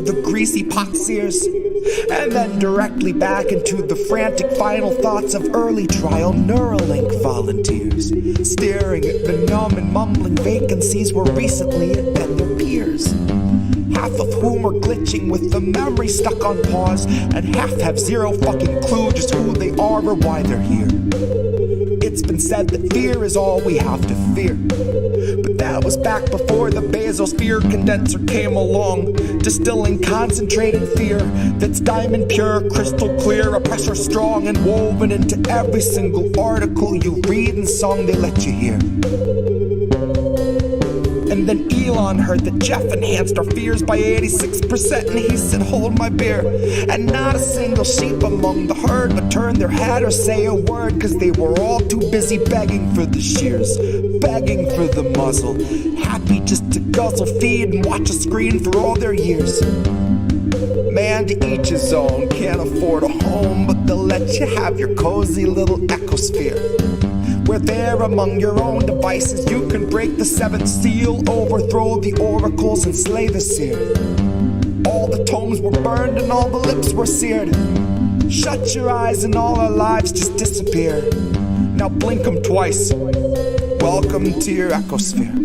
the greasy pox ears, and then directly back into the frantic final thoughts of early trial Neuralink volunteers, staring at the numb and mumbling vacancies where recently had been their peers, half of whom are glitching with the memory stuck on pause, and half have zero fucking clue just who they are or why they're here. It's been said that fear is all we have to fear, but that was back before the basosphere condenser came along, distilling concentrated fear that's diamond pure, crystal clear, a pressure strong and woven into every single article you read and song they let you hear. And then Elon heard that Jeff enhanced our fears by 86%, and he said, hold my beer. And not a single sheep among the herd would turn their head or say a word, cause they were all too busy begging for the shears, begging for the muzzle, happy just to guzzle, feed, and watch a screen for all their years. Man, to each his own, can't afford a home, but they'll let you have your cozy little ecosphere, where there among your own devices you can break the seventh seal, overthrow the oracles and slay the seer. All the tomes were burned and all the lips were seared. Shut your eyes and all our lives just disappear. Now blink them twice. Welcome to your ecosphere.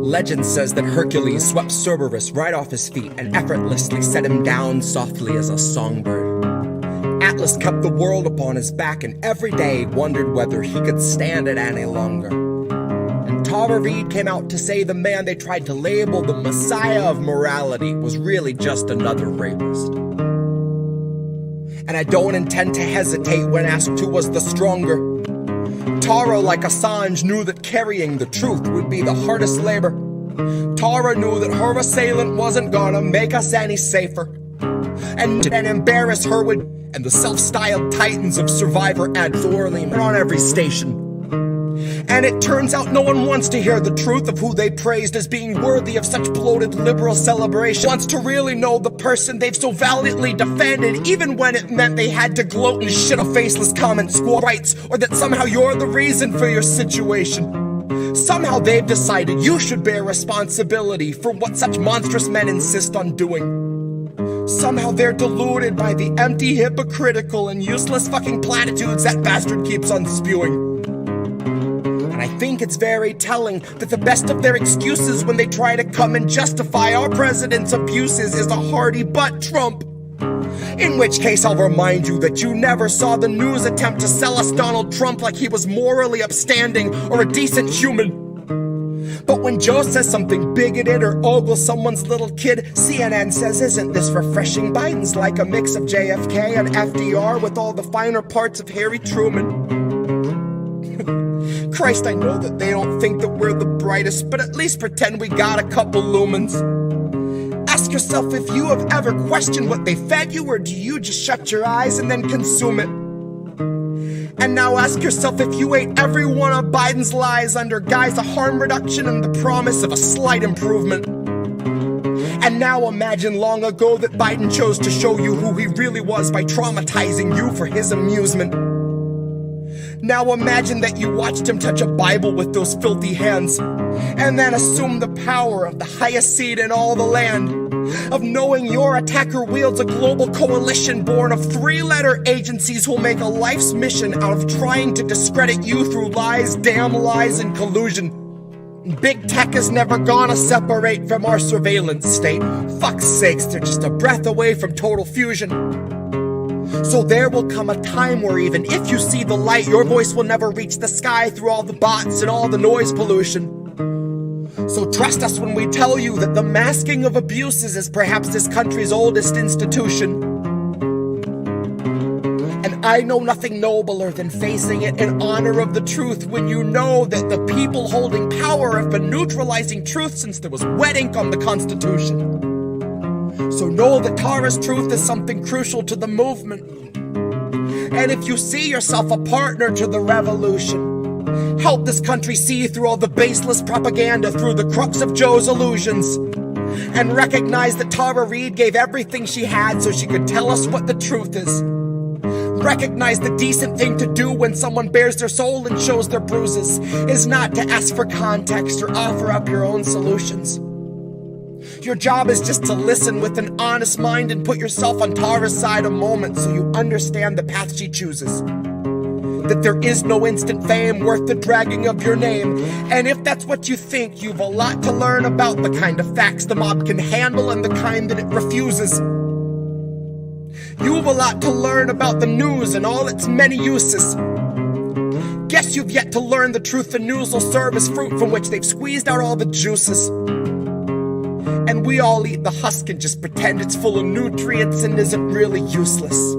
Legend says that Hercules swept Cerberus right off his feet and effortlessly set him down softly as a songbird. Atlas kept the world upon his back and every day wondered whether he could stand it any longer. And Tara Reid came out to say the man they tried to label the messiah of morality was really just another rapist. And I don't intend to hesitate when asked who was the stronger. Tara, like Assange, knew that carrying the truth would be the hardest labor. Tara knew that her assailant wasn't gonna make us any safer, and embarrass her would, and the self-styled titans of Survivor ad thoroughly on every station. And it turns out no one wants to hear the truth of who they praised as being worthy of such bloated liberal celebration, wants to really know the person they've so valiantly defended, even when it meant they had to gloat and shit a faceless comment squad rights, or that somehow you're the reason for your situation. Somehow they've decided you should bear responsibility for what such monstrous men insist on doing. Somehow they're deluded by the empty, hypocritical, and useless fucking platitudes that bastard keeps on spewing. And I think it's very telling that the best of their excuses when they try to come and justify our president's abuses is a hearty butt Trump. In which case I'll remind you that you never saw the news attempt to sell us Donald Trump like he was morally upstanding or a decent human. But when Joe says something bigoted or ogles someone's little kid, CNN says, isn't this refreshing? Biden's like a mix of JFK and FDR with all the finer parts of Harry Truman. Christ, I know that they don't think that we're the brightest, but at least pretend we got a couple lumens. Ask yourself if you have ever questioned what they fed you, or do you just shut your eyes and then consume it? And now ask yourself if you ate every one of Biden's lies under guise of harm reduction and the promise of a slight improvement. And now imagine long ago that Biden chose to show you who he really was by traumatizing you for his amusement. Now imagine that you watched him touch a Bible with those filthy hands, and then assume the power of the highest seat in all the land, of knowing your attacker wields a global coalition born of three-letter agencies who'll make a life's mission out of trying to discredit you through lies, damn lies, and collusion. Big tech is never gonna separate from our surveillance state. Fuck's sakes, they're just a breath away from total fusion. So there will come a time where even if you see the light, your voice will never reach the sky through all the bots and all the noise pollution. So trust us when we tell you that the masking of abuses is perhaps this country's oldest institution. And I know nothing nobler than facing it in honor of the truth, when you know that the people holding power have been neutralizing truth since there was wet ink on the Constitution. So know that Tara's truth is something crucial to the movement. And if you see yourself a partner to the revolution, help this country see through all the baseless propaganda, through the crux of Joe's illusions, and recognize that Tara Reid gave everything she had so she could tell us what the truth is. Recognize the decent thing to do when someone bears their soul and shows their bruises is not to ask for context or offer up your own solutions. Your job is just to listen with an honest mind and put yourself on Tara's side a moment so you understand the path she chooses. That there is no instant fame worth the dragging of your name. And if that's what you think, you've a lot to learn about the kind of facts the mob can handle and the kind that it refuses. You've a lot to learn about the news and all its many uses. Guess you've yet to learn the truth the news will serve as fruit from which they've squeezed out all the juices. And we all eat the husk and just pretend it's full of nutrients and isn't really useless.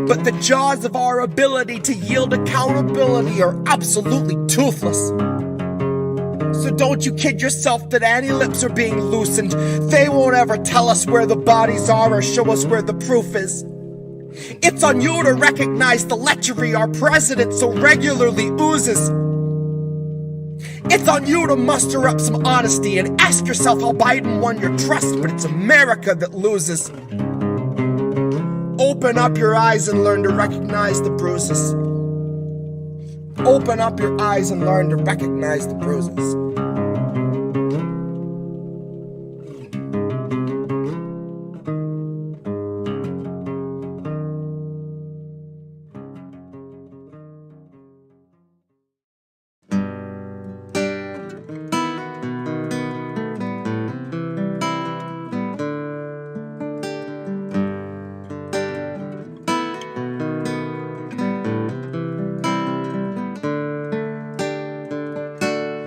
But the jaws of our ability to yield accountability are absolutely toothless. So don't you kid yourself that any lips are being loosened. They won't ever tell us where the bodies are or show us where the proof is. It's on you to recognize the lechery our president so regularly oozes. It's on you to muster up some honesty and ask yourself how Biden won your trust, but it's America that loses. Open up your eyes and learn to recognize the bruises. Open up your eyes and learn to recognize the bruises.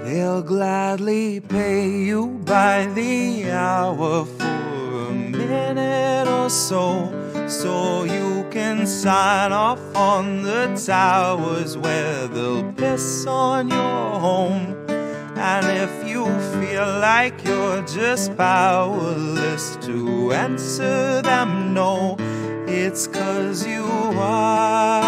They'll gladly pay you by the hour for a minute or so, so you can sign off on the towers where they'll piss on your home. And if you feel like you're just powerless to answer them no, it's 'cause you are.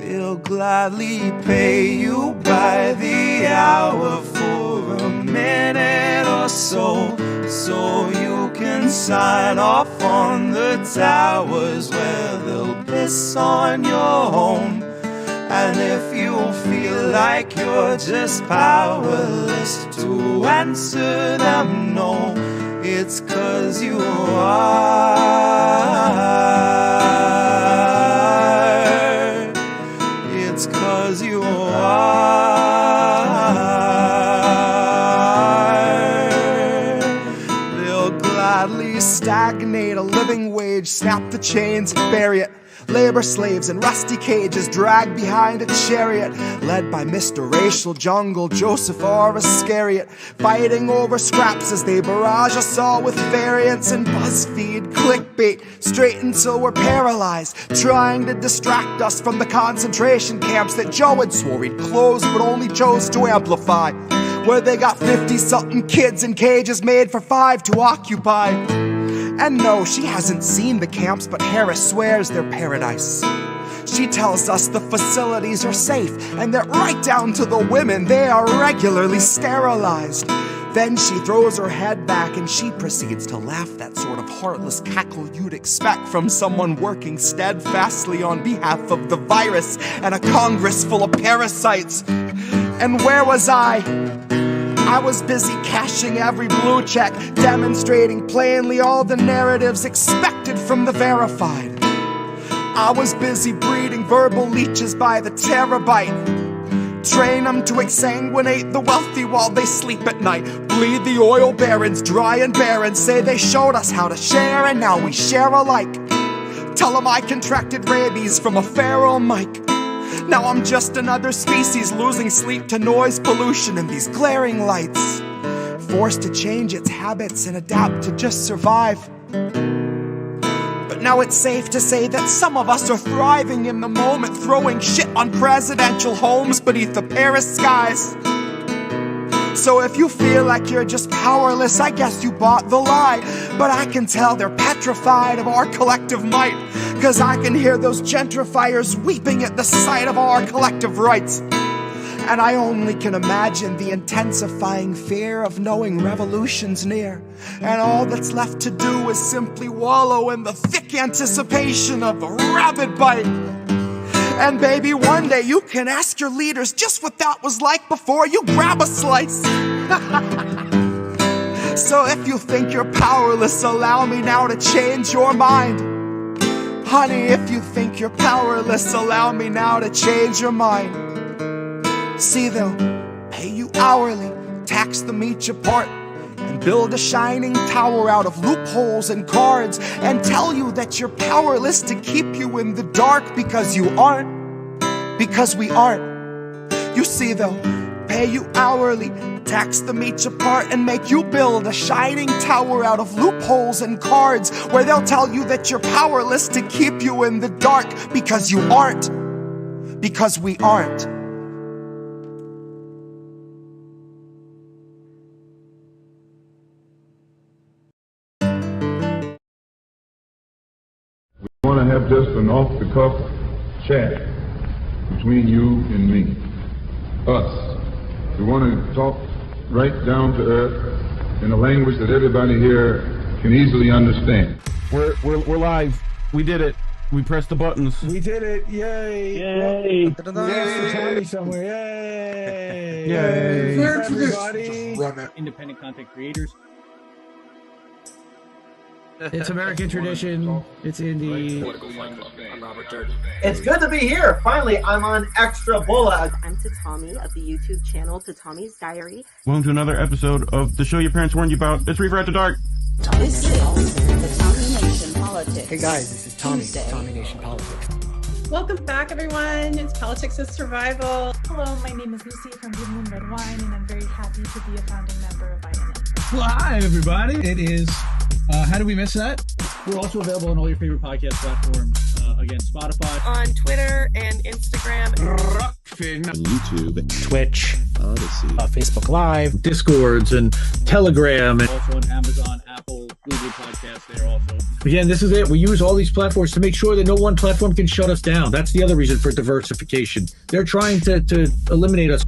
They'll gladly pay you by the hour for a minute or so, so you can sign off on the towers where they'll piss on your home. And if you feel like you're just powerless to answer them no, it's 'cause you are. It's 'cause you are. They'll gladly stagnate a living wage, snap the chains, bury it. Labor slaves in rusty cages dragged behind a chariot, led by Mr. Racial Jungle, Joseph or Iscariot, fighting over scraps as they barrage us all with variants and BuzzFeed clickbait, straight until we're paralyzed, trying to distract us from the concentration camps that Joe had swore he'd close but only chose to amplify, where they got 50-something kids in cages made for 5 to occupy. And no, she hasn't seen the camps, but Harris swears they're paradise. She tells us the facilities are safe, and that right down to the women, they are regularly sterilized. Then she throws her head back and she proceeds to laugh, that sort of heartless cackle you'd expect from someone working steadfastly on behalf of the virus and a Congress full of parasites. And where was I? I was busy cashing every blue check, demonstrating plainly all the narratives expected from the verified. I was busy breeding verbal leeches by the terabyte. Train them to exsanguinate the wealthy while they sleep at night. Bleed the oil barons dry and barren. Say they showed us how to share and now we share alike. Tell them I contracted rabies from a feral mic. Now I'm just another species losing sleep to noise pollution and these glaring lights. forced to change its habits and adapt to just survive. But now it's safe to say that some of us are thriving in the moment, throwing shit on presidential homes beneath the Paris skies. So if you feel like you're just powerless, I guess you bought the lie. But I can tell they're petrified of our collective might, 'cause I can hear those gentrifiers weeping at the sight of our collective rights. And I only can imagine the intensifying fear of knowing revolution's near, and all that's left to do is simply wallow in the thick anticipation of the rapid bite. And baby, one day you can ask your leaders just what that was like before you grab a slice. So if you think you're powerless, allow me now to change your mind. Honey, if you think you're powerless, allow me now to change your mind. See, they'll pay you hourly, tax them each apart, and build a shining tower out of loopholes and cards, and tell you that you're powerless to keep you in the dark, because you aren't, because we aren't. You see, they'll pay you hourly, tax them each apart, and make you build a shining tower out of loopholes and cards, where they'll tell you that you're powerless to keep you in the dark, because you aren't, because we aren't. We want to have just an off-the-cuff chat between you and me, us. We want to talk right down to earth in a language that everybody here can easily understand. We're live. We did it. We pressed the buttons. We did it! Yay! Yay! Yay! Tommy somewhere! Yay! Yay! Yay. Everybody! Independent content creators. It's American tradition. It's indie. It's good to be here. Finally, I'm on Extra Bulla. I'm Tatami of the YouTube channel Tatami's Diary. Welcome to another episode of the show your parents warned you about. It's Reef After Dark. This is the Tommy Nation Politics. Hey guys, this is Tommy. Tommy Nation Politics. Welcome back, everyone. It's Politics is Survival. Hello, my name is Lucy from Blue Red Wine, and I'm very happy to be a founding member of INN. Well, hi, everybody. It is. How did we miss that? We're also available on all your favorite podcast platforms. Again, Spotify. On Twitter and Instagram. YouTube, Twitch, Odyssey, Facebook Live, Discords, and Telegram. And Also on Amazon, Apple, Google Podcasts there also. again, this is it. We use all these platforms to make sure that no one platform can shut us down. That's the other reason for diversification. They're trying to eliminate us.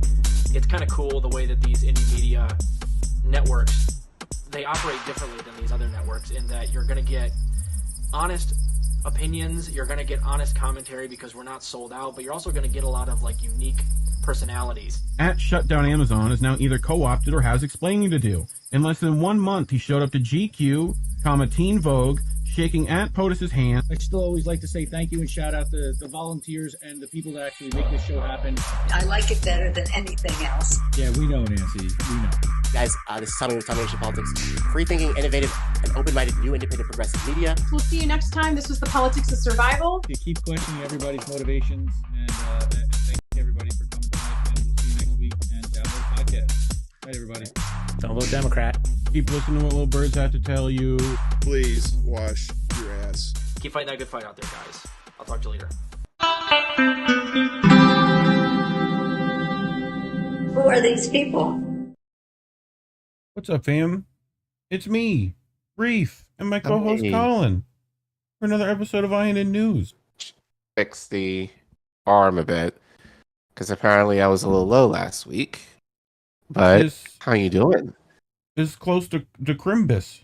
It's kind of cool the way that these indie media networks, they operate differently than these other networks in that you're going to get honest opinions, you're going to get honest commentary because we're not sold out, but you're also going to get a lot of like unique personalities. At Shutdown Amazon is now either co-opted or has explaining to do. In less than 1 month, he showed up to GQ, Teen Vogue, shaking Aunt POTUS's hand. I still always like to say thank you and shout out the volunteers and the people that actually make this show happen. I like it better than anything else. Yeah, we know, Nancy. We know. Guys, this is Tommy with Tommy Nation Politics. Free-thinking, innovative, and open-minded new independent progressive media. We'll see you next time. This was the Politics of Survival. You keep questioning everybody's motivations, and thank everybody for coming tonight, and we'll see you next week, and download the podcast. Right, everybody. Don't vote Democrat. Keep listening to what little birds have to tell you. Please wash your ass. Keep fighting that good fight out there, guys. I'll talk to you later. Who are these people? What's up, fam? It's me, Reef, and my co-host Hey. Collin for another episode of INN News. Fix the arm a bit because apparently I was a little low last week. But how you doing? It's close to Crimbus.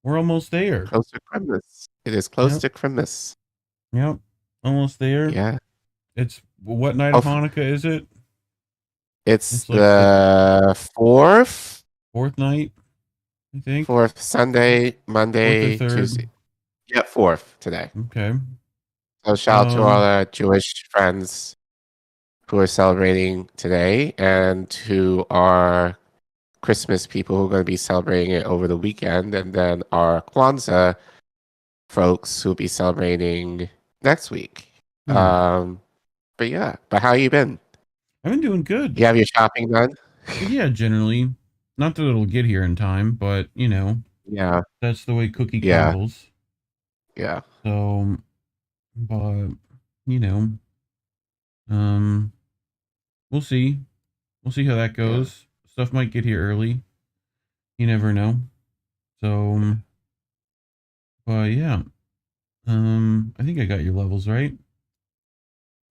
We're almost there. Close to Crimbus. It is close to Crimbus. Yep, almost there. Yeah. It's what night of Hanukkah is it? It's like the fourth night, I think. Fourth Sunday, Monday, Fourth or third. Tuesday. Yeah, fourth today. Okay. So shout out to all the Jewish friends who are celebrating today and who are Christmas people who are going to be celebrating it over the weekend, and then our Kwanzaa folks who will be celebrating next week. But yeah, but how you been? I've been doing good. You have your shopping done? Yeah, generally. Not that it'll get here in time, but Yeah. that's the way cookie Yeah. crumbles. Yeah. So, but we'll see. We'll see how that goes. Stuff might get here early. You never know. So, but yeah. I think I got your levels right.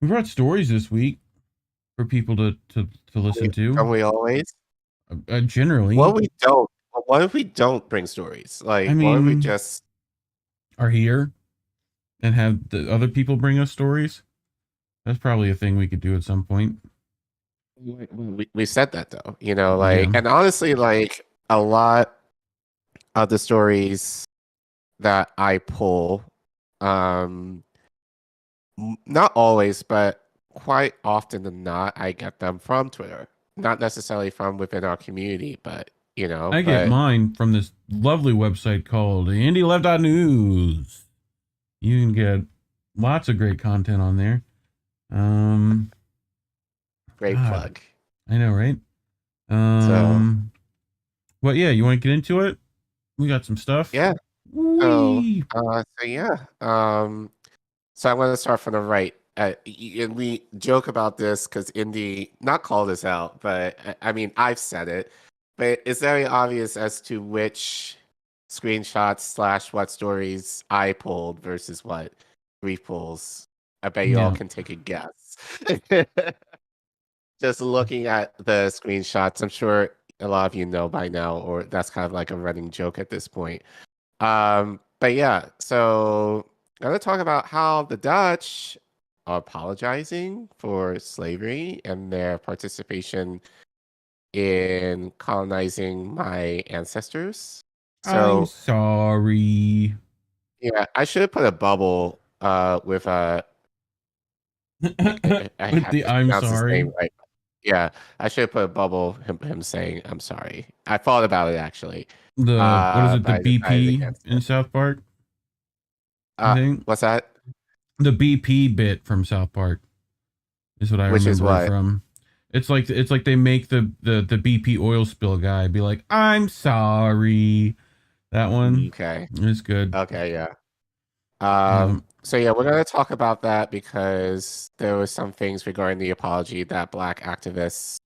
We brought stories this week for people to listen to. Don't we always? Generally. What if we don't bring stories? Like, what if we just are here and have the other people bring us stories? That's probably a thing we could do at some point. We said that though, and honestly, like a lot of the stories that I pull, not always, but quite often than not, I get them from Twitter, not necessarily from within our community, but I get mine from this lovely website called IndieLeft.news. You can get lots of great content on there. Great plug. I know, right? But yeah, you want to get into it? We got some stuff. Yeah. So yeah. So I want to start from the right. And we joke about this because Indy not called us out, but I mean I've said it, but it's very obvious as to which screenshots / what stories I pulled versus what Reef pulls. I bet you all can take a guess. Just looking at the screenshots, I'm sure a lot of you know by now, or that's kind of like a running joke at this point. But yeah, so I'm going to talk about how the Dutch are apologizing for slavery and their participation in colonizing my ancestors. So, I'm sorry. Yeah, I should have put a bubble with with the I'm sorry. Right. Yeah, I should have put a bubble him saying I'm sorry. I thought about it actually. What is it? The BP in South Park? I think. What's that? The BP bit from South Park is what I remember from. It's like they make the BP oil spill guy be like, I'm sorry. That one. Okay. It's good. Okay, yeah. So yeah, we're going to talk about that because there were some things regarding the apology that Black activists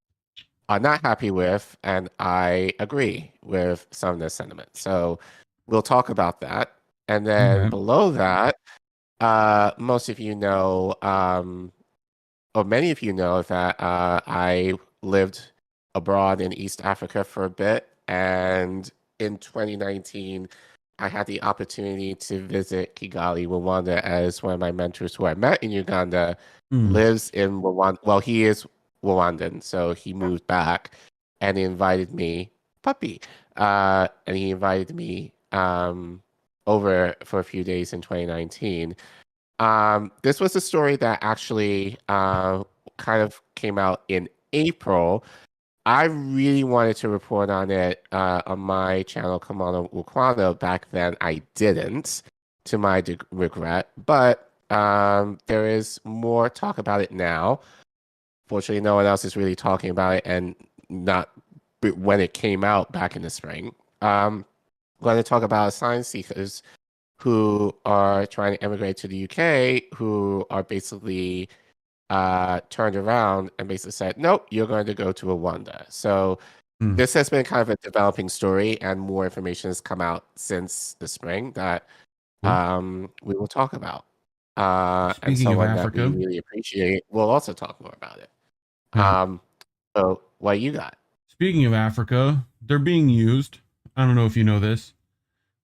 are not happy with, and I agree with some of the sentiment. So we'll talk about that. And then below that, most of you know, or many of you know that I lived abroad in East Africa for a bit, and in 2019, I had the opportunity to visit Kigali, Rwanda, as one of my mentors who I met in Uganda lives in Rwanda. Well, he is Rwandan, so he moved back, and he invited me, and he invited me over for a few days in 2019. This was a story that actually kind of came out in April. I really wanted to report on it on my channel, Kamano Ukwano. Back then, I didn't, to my regret. But there is more talk about it now. Fortunately, no one else is really talking about it, and not when it came out back in the spring. I'm going to talk about asylum seekers who are trying to emigrate to the UK, who are basically turned around and basically said, nope, you're going to go to Rwanda. So this has been kind of a developing story, and more information has come out since the spring that we will talk about. And someone that we really appreciate, we'll also talk more about it. So what you got? Speaking of Africa, they're being used. I don't know if you know this.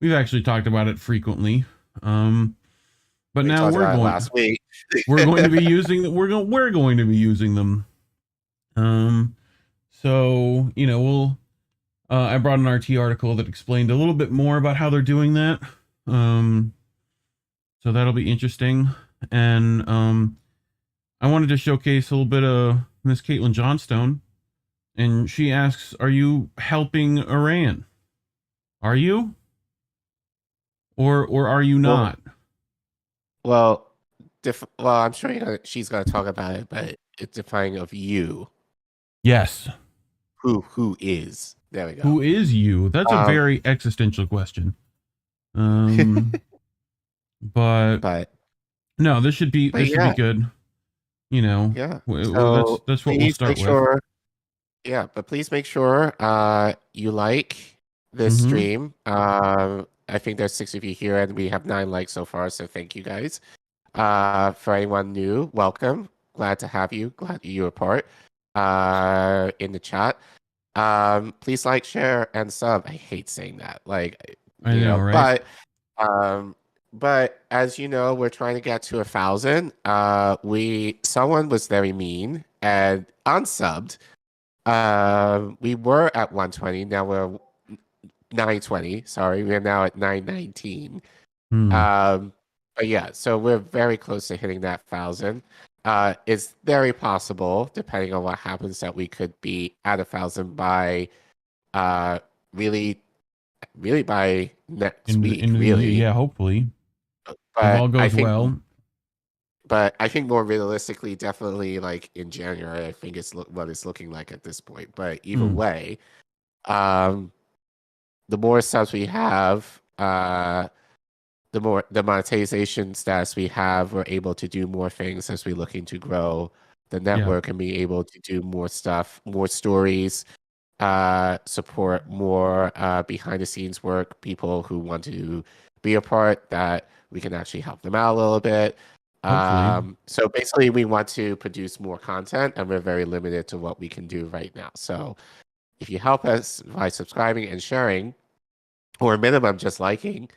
We've actually talked about it frequently. But now we're going last week. we're going to be using we're going to be using them. So, we'll I brought an RT article that explained a little bit more about how they're doing that. So that'll be interesting. And I wanted to showcase a little bit of Miss Caitlin Johnstone. And she asks, are you helping Iran? Are you? Or are you not? Well, I'm sure she's going to talk about it, but it's defining of you. Yes. Who is? There we go. Who is you? That's a very existential question. But no, this should be be good. You know, Yeah. That's what we'll start with. Yeah, but please make sure you like this stream. I think there's 6 of you here, and we have 9 likes so far. So thank you guys. For anyone new, welcome. Glad to have you. Glad you're a part in the chat. Please like, share, and sub. I hate saying that. Like, I know, right? But as you know, we're trying to get to 1,000. Someone was very mean and unsubbed. We were at 120. Now we're 920. Sorry, we're now at 919. But yeah, so we're very close to hitting that 1,000. It's very possible, depending on what happens, that we could be at 1,000 by really by next week. Yeah, hopefully. But if all goes well. But I think more realistically, definitely like in January, I think it's what it's looking like at this point. But either way, the more subs we have, the monetization status we have, we're able to do more things as we're looking to grow the network and be able to do more stuff, more stories, support more behind the scenes work, people who want to be a part, that we can actually help them out a little bit. So basically we want to produce more content, and we're very limited to what we can do right now. So if you help us by subscribing and sharing, or minimum just liking,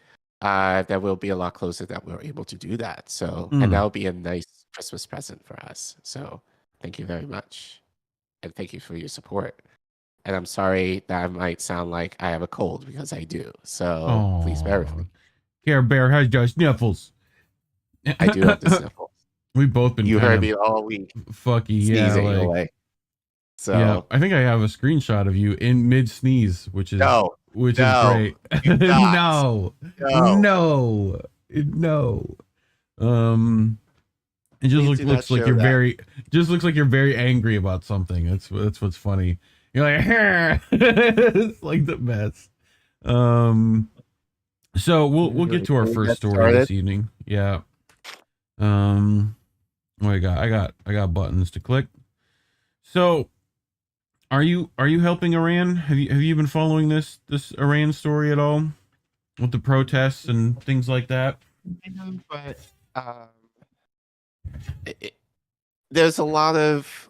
then we'll be a lot closer that we're able to do that. So and that'll be a nice Christmas present for us. So thank you very much, and thank you for your support. And I'm sorry that I might sound like I have a cold, because I do. So please bear with me. Care Bear has got sniffles. I do have the sniffles. We've both been. You heard me all week. Fucky, yeah. Like, away. So yeah, I think I have a screenshot of you in mid sneeze, which is is great. No. It just looks like you're very angry about something. That's what's funny. You're like, it's like the best. So we'll get to our first story this evening. Yeah. What I got buttons to click. So are you helping Iran? Have you been following this Iran story at all, with the protests and things like that? I know, but there's a lot of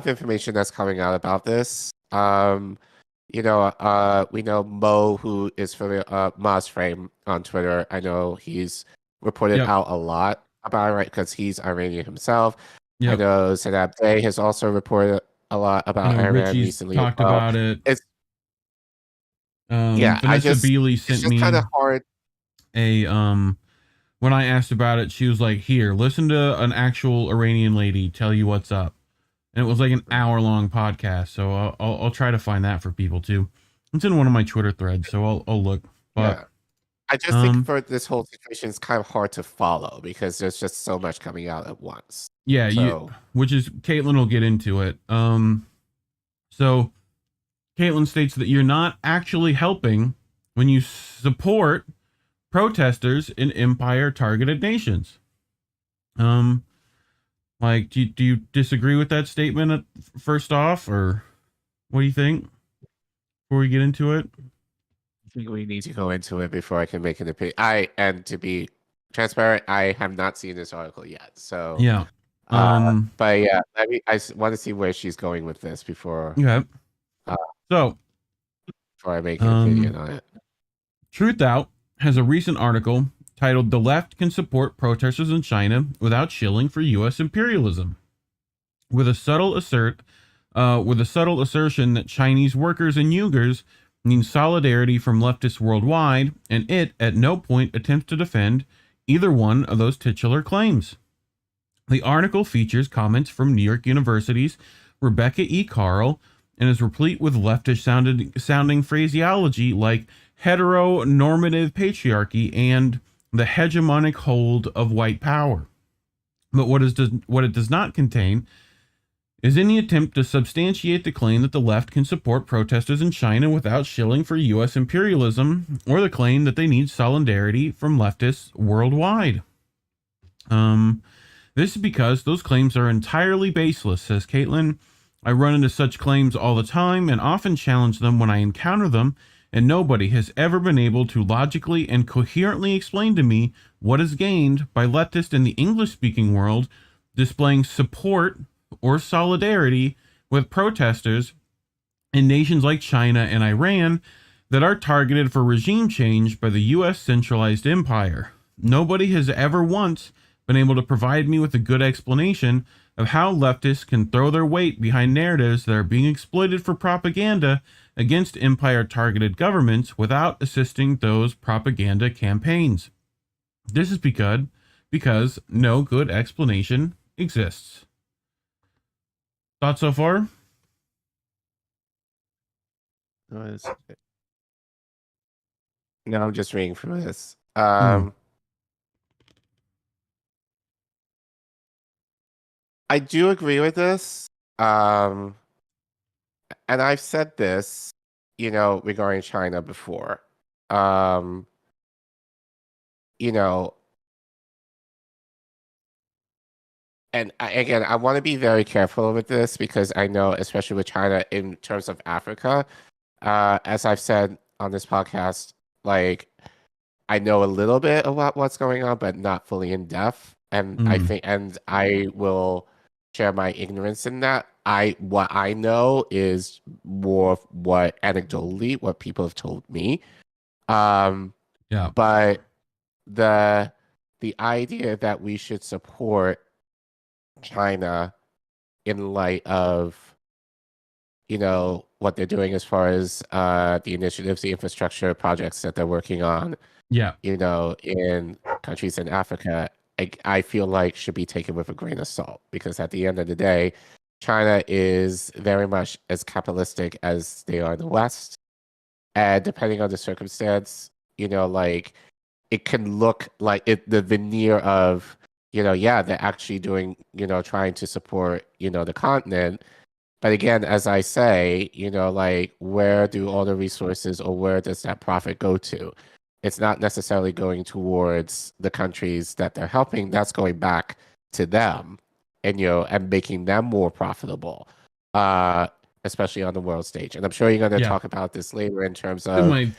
information that's coming out about this. We know Mo, who is for the Moz Frame on Twitter. I know he's reported out a lot about it, right? Because he's Iranian himself. I know Sadab Day has also reported a lot about Iran Richie's recently. Talked about it. Vanessa Beeley sent me kind of hard. When I asked about it, she was like, "Here, listen to an actual Iranian lady tell you what's up." And it was like an hour-long podcast, so I'll try to find that for people too. It's in one of my Twitter threads, so I'll look. But I just think for this whole situation, it's kind of hard to follow because there's just so much coming out at once. Yeah, which is Caitlin will get into it. So Caitlin states that you're not actually helping when you support protesters in empire-targeted nations. Like, do you disagree with that statement first off, or what do you think before we get into it? I think we need to go into it before I can make an opinion. And to be transparent, I have not seen this article yet. So yeah, but yeah, I want to see where she's going with this before. Okay. So before I make an opinion on it, Truth Out has a recent article titled "The Left Can Support Protesters in China Without Shilling for U.S. Imperialism," with a subtle assertion that Chinese workers and Uyghurs need solidarity from leftists worldwide, and it at no point attempts to defend either one of those titular claims. The article features comments from New York University's Rebecca E. Carl and is replete with leftish sounding phraseology like heteronormative patriarchy and the hegemonic hold of white power. But what it does not contain is any attempt to substantiate the claim that the left can support protesters in China without shilling for U.S. imperialism, or the claim that they need solidarity from leftists worldwide. This is because those claims are entirely baseless, says Caitlin. I run into such claims all the time and often challenge them when I encounter them, and nobody has ever been able to logically and coherently explain to me what is gained by leftists in the English-speaking world displaying support or solidarity with protesters in nations like China and Iran that are targeted for regime change by the U.S. centralized empire. Nobody has ever once been able to provide me with a good explanation of how leftists can throw their weight behind narratives that are being exploited for propaganda against empire-targeted governments without assisting those propaganda campaigns. This is because no good explanation exists. Thoughts so far? No, I'm just reading through this. I do agree with this. And I've said this, regarding China before. And again, I want to be very careful with this because I know, especially with China in terms of Africa, as I've said on this podcast, like, I know a little bit about what's going on, but not fully in depth. And I will share my ignorance in that. What I know is more what anecdotally what people have told me. But the idea that we should support China in light of what they're doing as far as the initiatives, the infrastructure projects that they're working on, in countries in Africa, I feel like should be taken with a grain of salt, because at the end of the day, China is very much as capitalistic as they are in the West. And depending on the circumstance, like, it can look like the veneer of, they're actually doing, trying to support, the continent. But again, as I say, like, where do all the resources, or where does that profit go to? It's not necessarily going towards the countries that they're helping. That's going back to them, and and making them more profitable, especially on the world stage. And I'm sure you're going to talk about this later in terms of my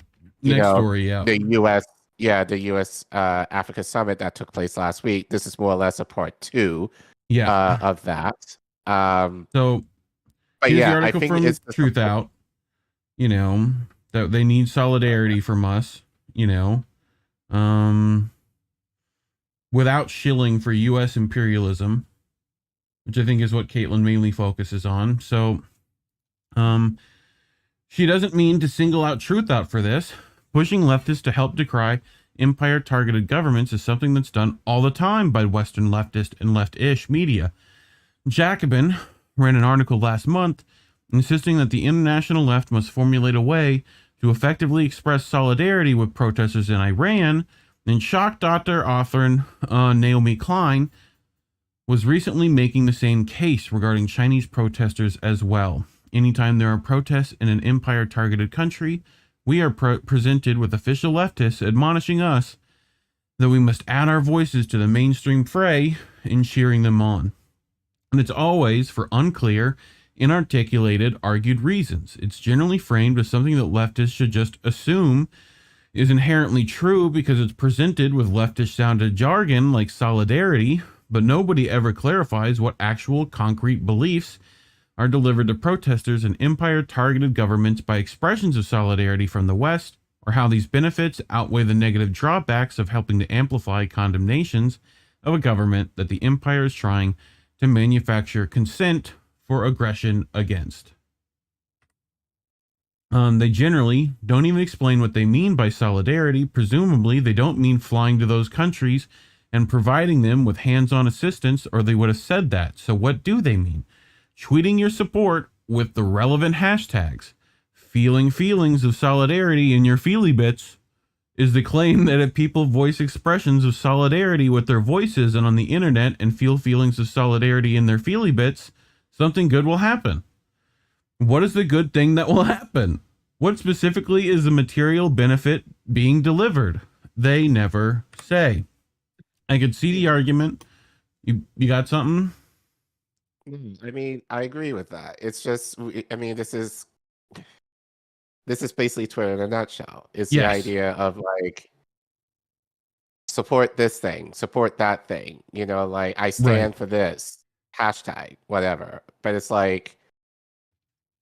next story, the U.S. The U.S. Africa summit that took place last week. This is more or less a part 2 of that. So, but here's yeah, the article from Truth Out. That they need solidarity from us. Without shilling for U.S. imperialism, which I think is what Caitlin mainly focuses on. So, she doesn't mean to single out Truth Out for this. Pushing leftists to help decry empire-targeted governments is something that's done all the time by Western leftist and left-ish media. Jacobin ran an article last month insisting that the international left must formulate a way to effectively express solidarity with protesters in Iran, and shock author Naomi Klein was recently making the same case regarding Chinese protesters as well. Anytime there are protests in an empire-targeted country, we are presented with official leftists admonishing us that we must add our voices to the mainstream fray in cheering them on. And it's always for unclear, inarticulated, argued reasons. It's generally framed as something that leftists should just assume is inherently true because it's presented with leftish-sounded jargon like solidarity, but nobody ever clarifies what actual concrete beliefs are delivered to protesters in empire-targeted governments by expressions of solidarity from the West, or how these benefits outweigh the negative drawbacks of helping to amplify condemnations of a government that the empire is trying to manufacture consent for aggression against. They generally don't even explain what they mean by solidarity. Presumably, they don't mean flying to those countries and providing them with hands-on assistance, or they would have said that. So what do they mean? Tweeting your support with the relevant hashtags. Feeling feelings of solidarity in your feely bits is the claim that if people voice expressions of solidarity with their voices and on the internet and feel feelings of solidarity in their feely bits, something good will happen. What is the good thing that will happen? What specifically is the material benefit being delivered? They never say. I could see the argument. You got something? I mean, I agree with that. It's just, I mean, this is basically Twitter in a nutshell. It's the idea of like, support this thing, support that thing. You know, like I stand for this hashtag, whatever. But it's like,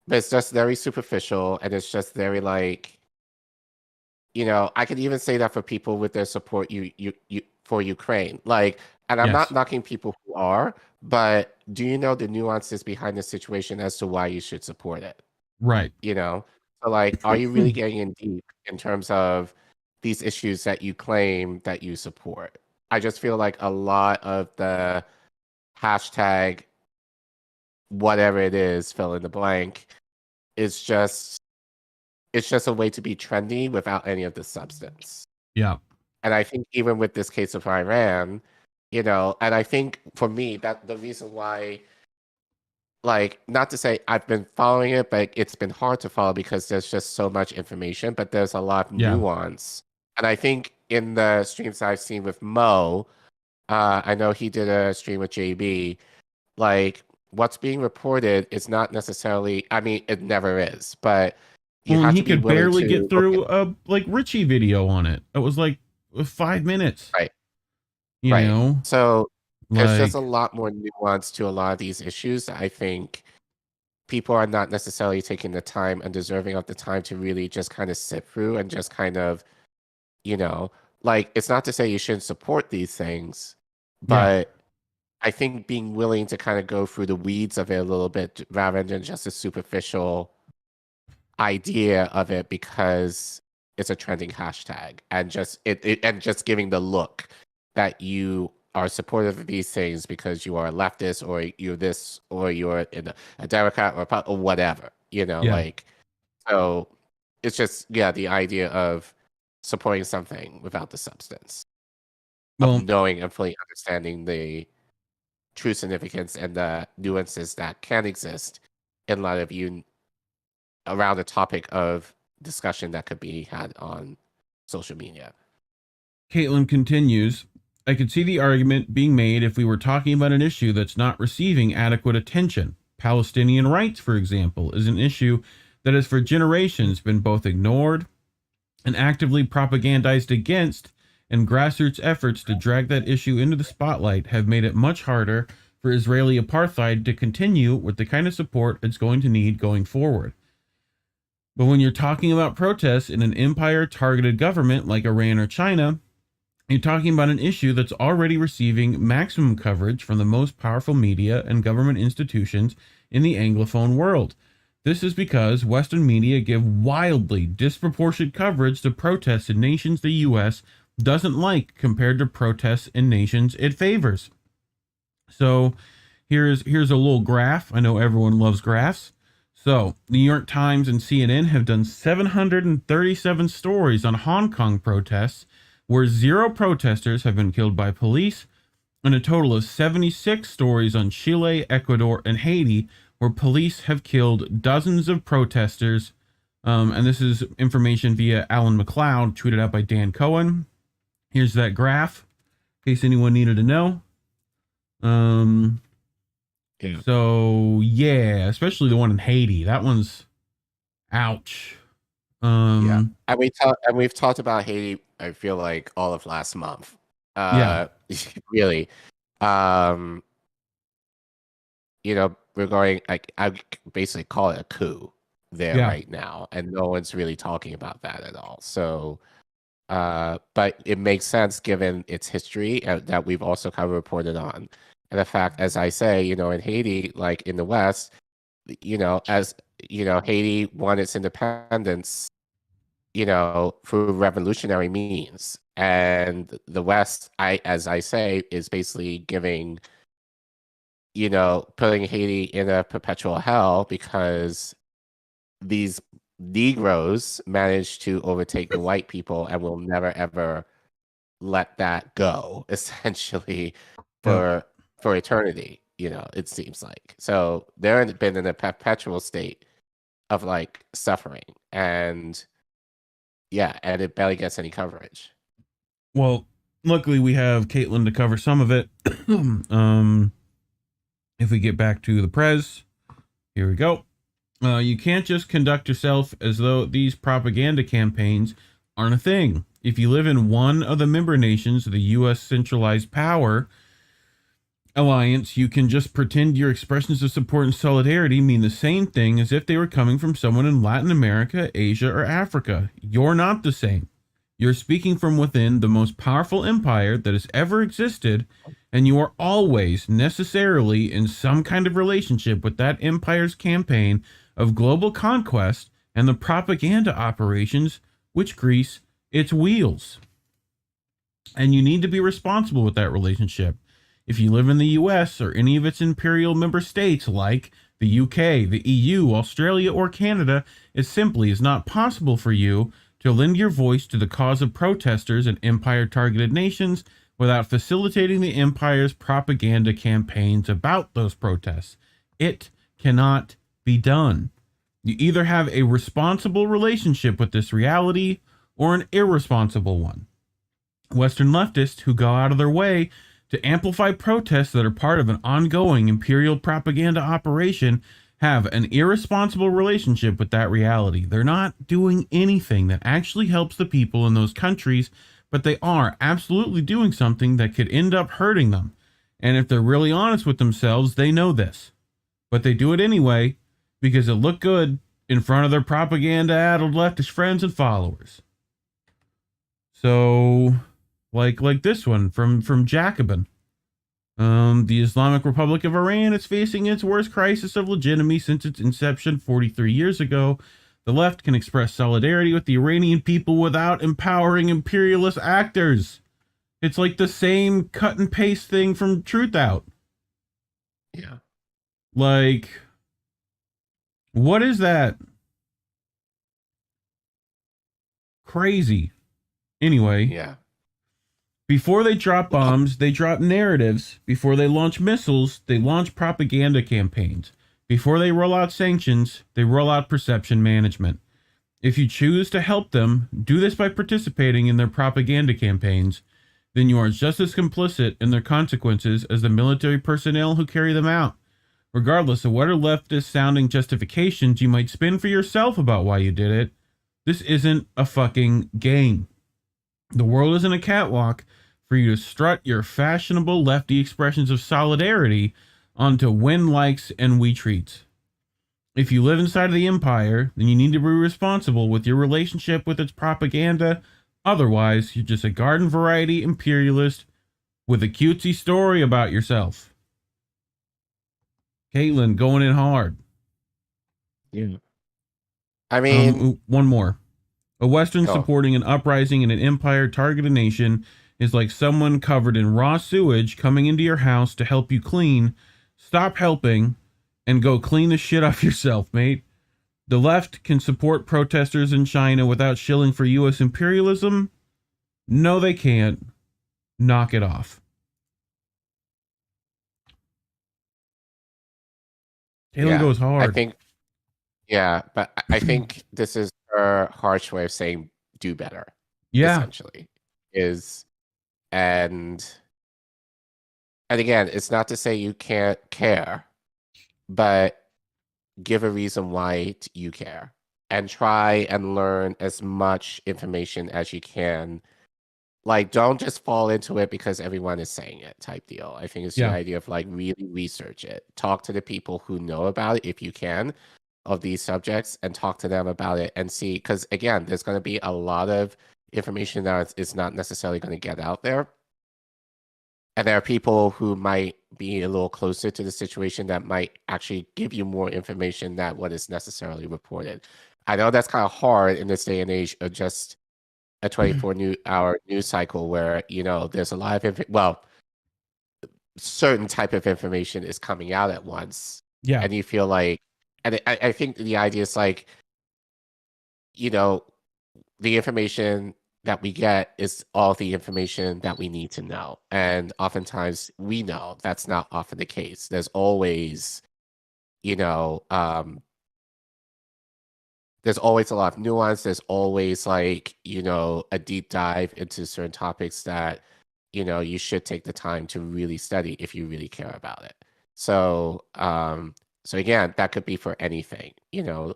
but it's just very superficial, and it's just very like, you know, I could even say that for people with their support for Ukraine. Like, and I'm not knocking people who are, but do you know the nuances behind the situation as to why you should support it? Right. You know? So like, are you really getting in deep in terms of these issues that you claim that you support? I just feel like a lot of the hashtag whatever it is, fill in the blank, is just a way to be trendy without any of the substance. Yeah. And I think even with this case of Iran, you know, and I think for me that the reason why, like, not to say I've been following it, but it's been hard to follow because there's just so much information, but there's a lot of nuance. And I think in the streams I've seen with Mo, I know he did a stream with JB, like, what's being reported is not necessarily, I mean, it never is, but he could barely get through a like Richie video on it. It was like 5 minutes. Right. You know? So there's like, just a lot more nuance to a lot of these issues. I think people are not necessarily taking the time and deserving of the time to really just kind of sit through and just kind of, you know, like, it's not to say you shouldn't support these things, but I think being willing to kind of go through the weeds of it a little bit rather than just a superficial idea of it because it's a trending hashtag, and just and just giving the look that you are supportive of these things because you are a leftist or you're this or you're a Democrat or whatever, you know, like, so it's just the idea of supporting something without the substance, of knowing and fully understanding the true significance and the nuances that can exist in a lot of you around the topic of discussion that could be had on social media. Caitlin continues, I could see the argument being made if we were talking about an issue that's not receiving adequate attention. Palestinian rights, for example, is an issue that has for generations been both ignored and actively propagandized against, and grassroots efforts to drag that issue into the spotlight have made it much harder for Israeli apartheid to continue with the kind of support it's going to need going forward. But when you're talking about protests in an empire-targeted government like Iran or China, you're talking about an issue that's already receiving maximum coverage from the most powerful media and government institutions in the Anglophone world. This is because Western media give wildly disproportionate coverage to protests in nations the U.S. doesn't like compared to protests in nations it favors. So here's a little graph. I know everyone loves graphs. So the New York Times and CNN have done 737 stories on Hong Kong protests where 0 protesters have been killed by police, and a total of 76 stories on Chile, Ecuador, and Haiti where police have killed dozens of protesters. And this is information via Alan McLeod, tweeted out by Dan Cohen. Here's that graph, in case anyone needed to know. So yeah, especially the one in Haiti. That one's ouch. And we've talked about Haiti, I feel like, all of last month. Really. You know, regarding, like, I basically call it a coup there right now, and no one's really talking about that at all. So but it makes sense given its history that we've also kind of reported on. And the fact, as I say, you know, in Haiti, like in the West, you know, as you know, Haiti won its independence, you know, through revolutionary means. And the West, as I say, is basically giving, you know, putting Haiti in a perpetual hell because these Negroes managed to overtake the white people and will never ever let that go, essentially, for eternity, it seems like. So they're been in a perpetual state of like suffering, and it barely gets any coverage. Well, luckily we have Caitlin to cover some of it. If we get back to the Prez, here we go. You can't just conduct yourself as though these propaganda campaigns aren't a thing. If you live in one of the member nations of the U.S. centralized power alliance, you can just pretend your expressions of support and solidarity mean the same thing as if they were coming from someone in Latin America, Asia, or Africa. You're not the same. You're speaking from within the most powerful empire that has ever existed, and you are always necessarily in some kind of relationship with that empire's campaign of global conquest and the propaganda operations which grease its wheels. And you need to be responsible with that relationship. If you live in the US or any of its imperial member states like the UK, the EU, Australia, or Canada, it simply is not possible for you to lend your voice to the cause of protesters and empire-targeted nations without facilitating the empire's propaganda campaigns about those protests. It cannot be done. You either have a responsible relationship with this reality or an irresponsible one. Western leftists who go out of their way to amplify protests that are part of an ongoing imperial propaganda operation have an irresponsible relationship with that reality. They're not doing anything that actually helps the people in those countries, but they are absolutely doing something that could end up hurting them. And if they're really honest with themselves, they know this. But they do it anyway because it looked good in front of their propaganda-addled leftist friends and followers. So, like this one from Jacobin. The Islamic Republic of Iran is facing its worst crisis of legitimacy since its inception 43 years ago. The left can express solidarity with the Iranian people without empowering imperialist actors. It's like the same cut and paste thing from Truth Out. Yeah. Like, what is that? Crazy. Anyway. Yeah. Before they drop bombs, they drop narratives. Before they launch missiles, they launch propaganda campaigns. Before they roll out sanctions, they roll out perception management. If you choose to help them, do this by participating in their propaganda campaigns, then you are just as complicit in their consequences as the military personnel who carry them out. Regardless of what are leftist-sounding justifications you might spin for yourself about why you did it, this isn't a fucking game. The world isn't a catwalk for you to strut your fashionable lefty expressions of solidarity onto win likes and we treats. If you live inside of the empire, then you need to be responsible with your relationship with its propaganda. Otherwise, you're just a garden variety imperialist with a cutesy story about yourself. Caitlin going in hard. Yeah. I mean, one more. A Western supporting an uprising in an empire-targeted nation is like someone covered in raw sewage coming into your house to help you clean. Stop helping and go clean the shit off yourself, mate. The left can support protesters in China without shilling for U.S. imperialism. No, they can't. Knock it off. Caitlin goes hard. I think, but I think this is her harsh way of saying do better. Yeah. Essentially. And again, it's not to say you can't care, but give a reason why you care and try and learn as much information as you can. Like, don't just fall into it because everyone is saying it type deal. I think it's the idea of like really research it. Talk to the people who know about it if you can of these subjects and talk to them about it and see, because again, there's going to be a lot of information that is not necessarily going to get out there. And there are people who might be a little closer to the situation that might actually give you more information than what is necessarily reported. I know that's kind of hard in this day and age of just a 24-hour news cycle where, there's a lot of certain type of information is coming out at once. Yeah. And you feel like, and I think the idea is like, the information that we get is all the information that we need to know. And oftentimes we know that's not often the case. There's always, you know, there's always a lot of nuance. There's always like, you know, a deep dive into certain topics that, you know, you should take the time to really study if you really care about it. So, so again, that could be for anything, you know.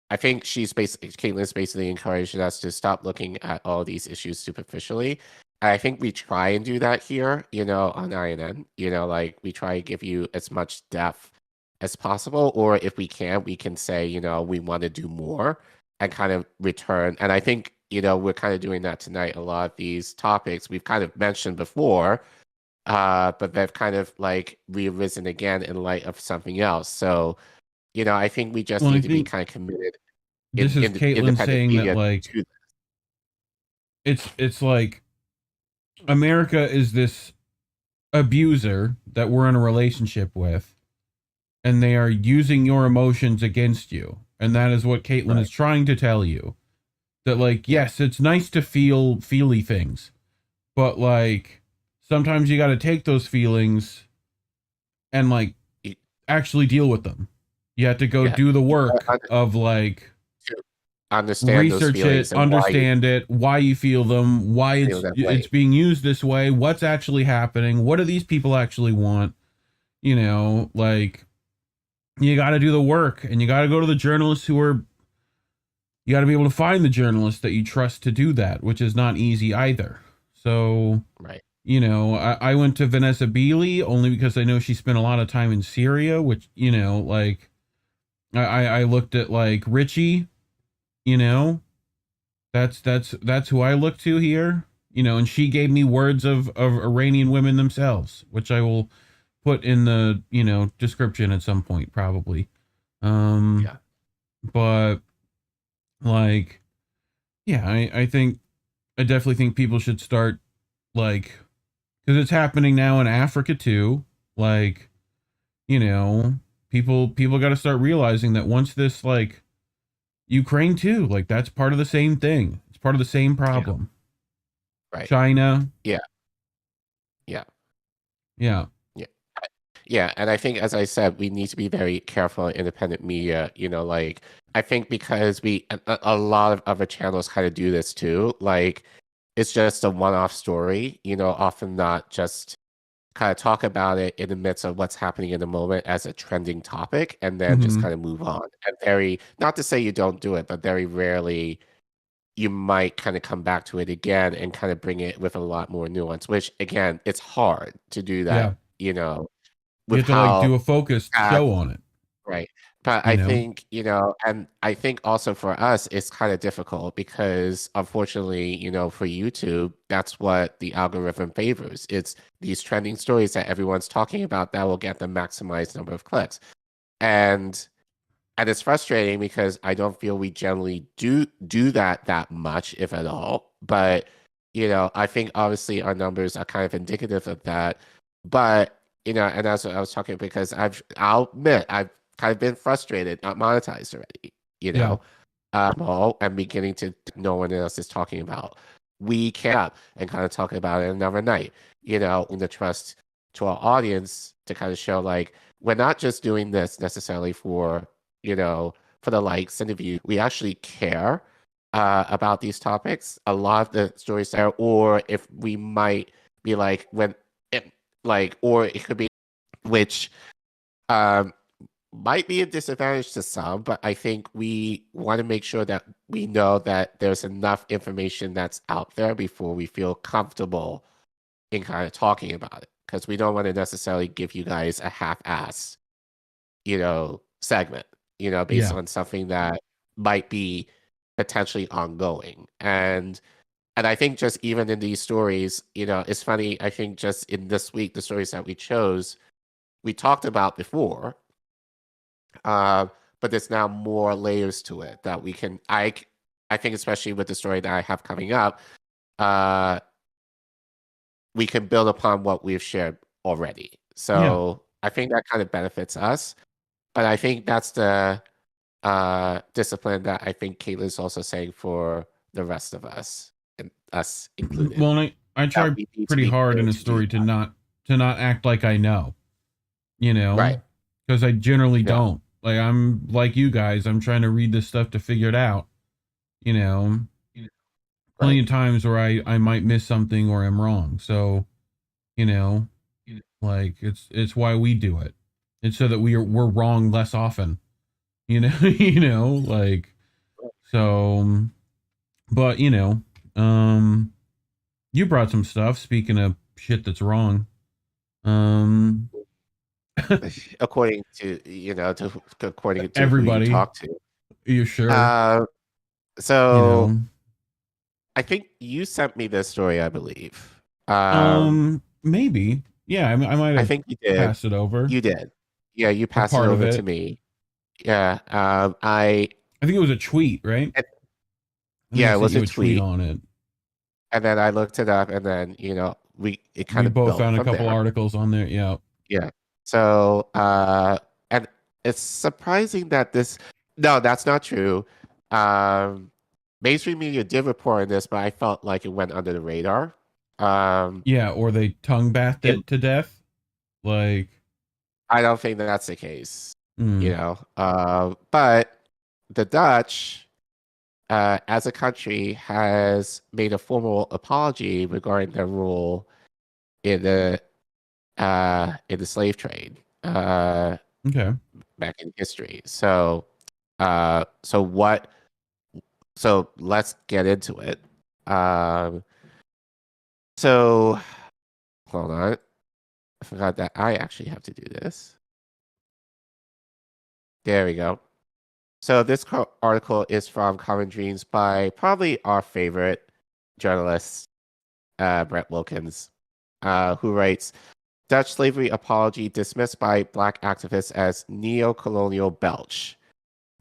I think Caitlin's basically encouraging us to stop looking at all these issues superficially. And I think we try and do that here, you know, on INN. You know, like we try to give you as much depth as possible, or if we can say, you know, we want to do more and kind of return. And I think, you know, we're kind of doing that tonight. A lot of these topics we've kind of mentioned before, but they've kind of like rearisen again in light of something else. So, you know, I think we just need to be kind of committed. This is Caitlin saying that, like, it's like America is this abuser that we're in a relationship with, and they are using your emotions against you. And that is what Caitlin is trying to tell you. That, like, yes, it's nice to feel feely things, but, like, sometimes you got to take those feelings and, like, actually deal with them. You have to go do the work of, like, understand research it, understand it, why you feel them, why it's being used this way, what's actually happening, what do these people actually want, you know, like, you got to do the work, and you got to go to the journalists you got to be able to find the journalists that you trust to do that, which is not easy either. So, you know, I went to Vanessa Beeley only because I know she spent a lot of time in Syria, which, you know, like, I looked at, like, Richie, you know, that's who I look to here, you know, and she gave me words of Iranian women themselves, which I will put in the, you know, description at some point, probably. But, like, yeah, I definitely think people should start, like, because it's happening now in Africa too, like, you know, people got to start realizing that once this, like, Ukraine too, like, that's part of the same thing. It's part of the same problem. China. Yeah. And I think, as I said, we need to be very careful in independent media, you know, like, I think because a lot of other channels kind of do this too, like, it's just a one-off story, you know, often not just kind of talk about it in the midst of what's happening in the moment as a trending topic, and then just kind of move on. And not to say you don't do it, but very rarely you might kind of come back to it again and kind of bring it with a lot more nuance, which, again, it's hard to do that, you know, you have to, like, do a focused show on it. Right. But I think, you know, and I think also for us, it's kind of difficult because, unfortunately, you know, for YouTube, that's what the algorithm favors. It's these trending stories that everyone's talking about that will get the maximized number of clicks. And it's frustrating because I don't feel we generally do that much, if at all. But, you know, I think obviously our numbers are kind of indicative of that. But, you know, and that's what I was talking, because I'll admit, I've kind of been frustrated, not monetized already, you know, and beginning to no one else is talking about. We can and kind of talk about it another night, you know, in the trust to our audience to kind of show, like, we're not just doing this necessarily for, you know, for the likes and the views. We actually care about these topics. A lot of the stories there, or if we might be like, or it could be, which might be a disadvantage to some, but I think we want to make sure that we know that there's enough information that's out there before we feel comfortable in kind of talking about it, because we don't want to necessarily give you guys a half-ass, you know, segment, you know, based on something that might be potentially ongoing. And I think just even in these stories, you know, it's funny, I think just in this week, the stories that we chose, we talked about before, but there's now more layers to it that we can, I think especially with the story that I have coming up, we can build upon what we've shared already. So I think that kind of benefits us. But I think that's the discipline that I think Caitlin's also saying for the rest of us. And us included. Well, I try we need to pretty be hard in clear a to do story to that. not act like I know, you know, Right? because I generally Yeah. don't. Like, I'm like you guys. I'm trying to read this stuff to figure it out. You know, plenty of times where I might miss something or am wrong. So, you know, like it's why we do it. It's so that we're wrong less often. You know, you know, like so. But you know, you brought some stuff. Speaking of shit that's wrong, according to according to everybody, who you talk to. You sure? So you know, I think you sent me this story, I believe. Maybe. Yeah, I might have. I think you did. Passed it over. You did. Yeah, you passed it part of over it. to me. Yeah. I think it was a tweet, right? Yeah, it was a tweet on it. And then I looked it up, and then it kind We of both built found a from couple there. articles on there. Yeah. Yeah. So and it's surprising that no, that's not true. Mainstream media did report on this, but I felt like it went under the radar. Yeah, or they tongue bathed it to death. Like, I don't think that's the case. Mm. You know, but the Dutch, as a country, has made a formal apology regarding their role in the slave trade. Okay. Back in history. So let's get into it. So hold on. I forgot that I actually have to do this. There we go. So this article is from Common Dreams by probably our favorite journalist, Brett Wilkins, who writes, Dutch slavery apology dismissed by Black activists as neo-colonial belch.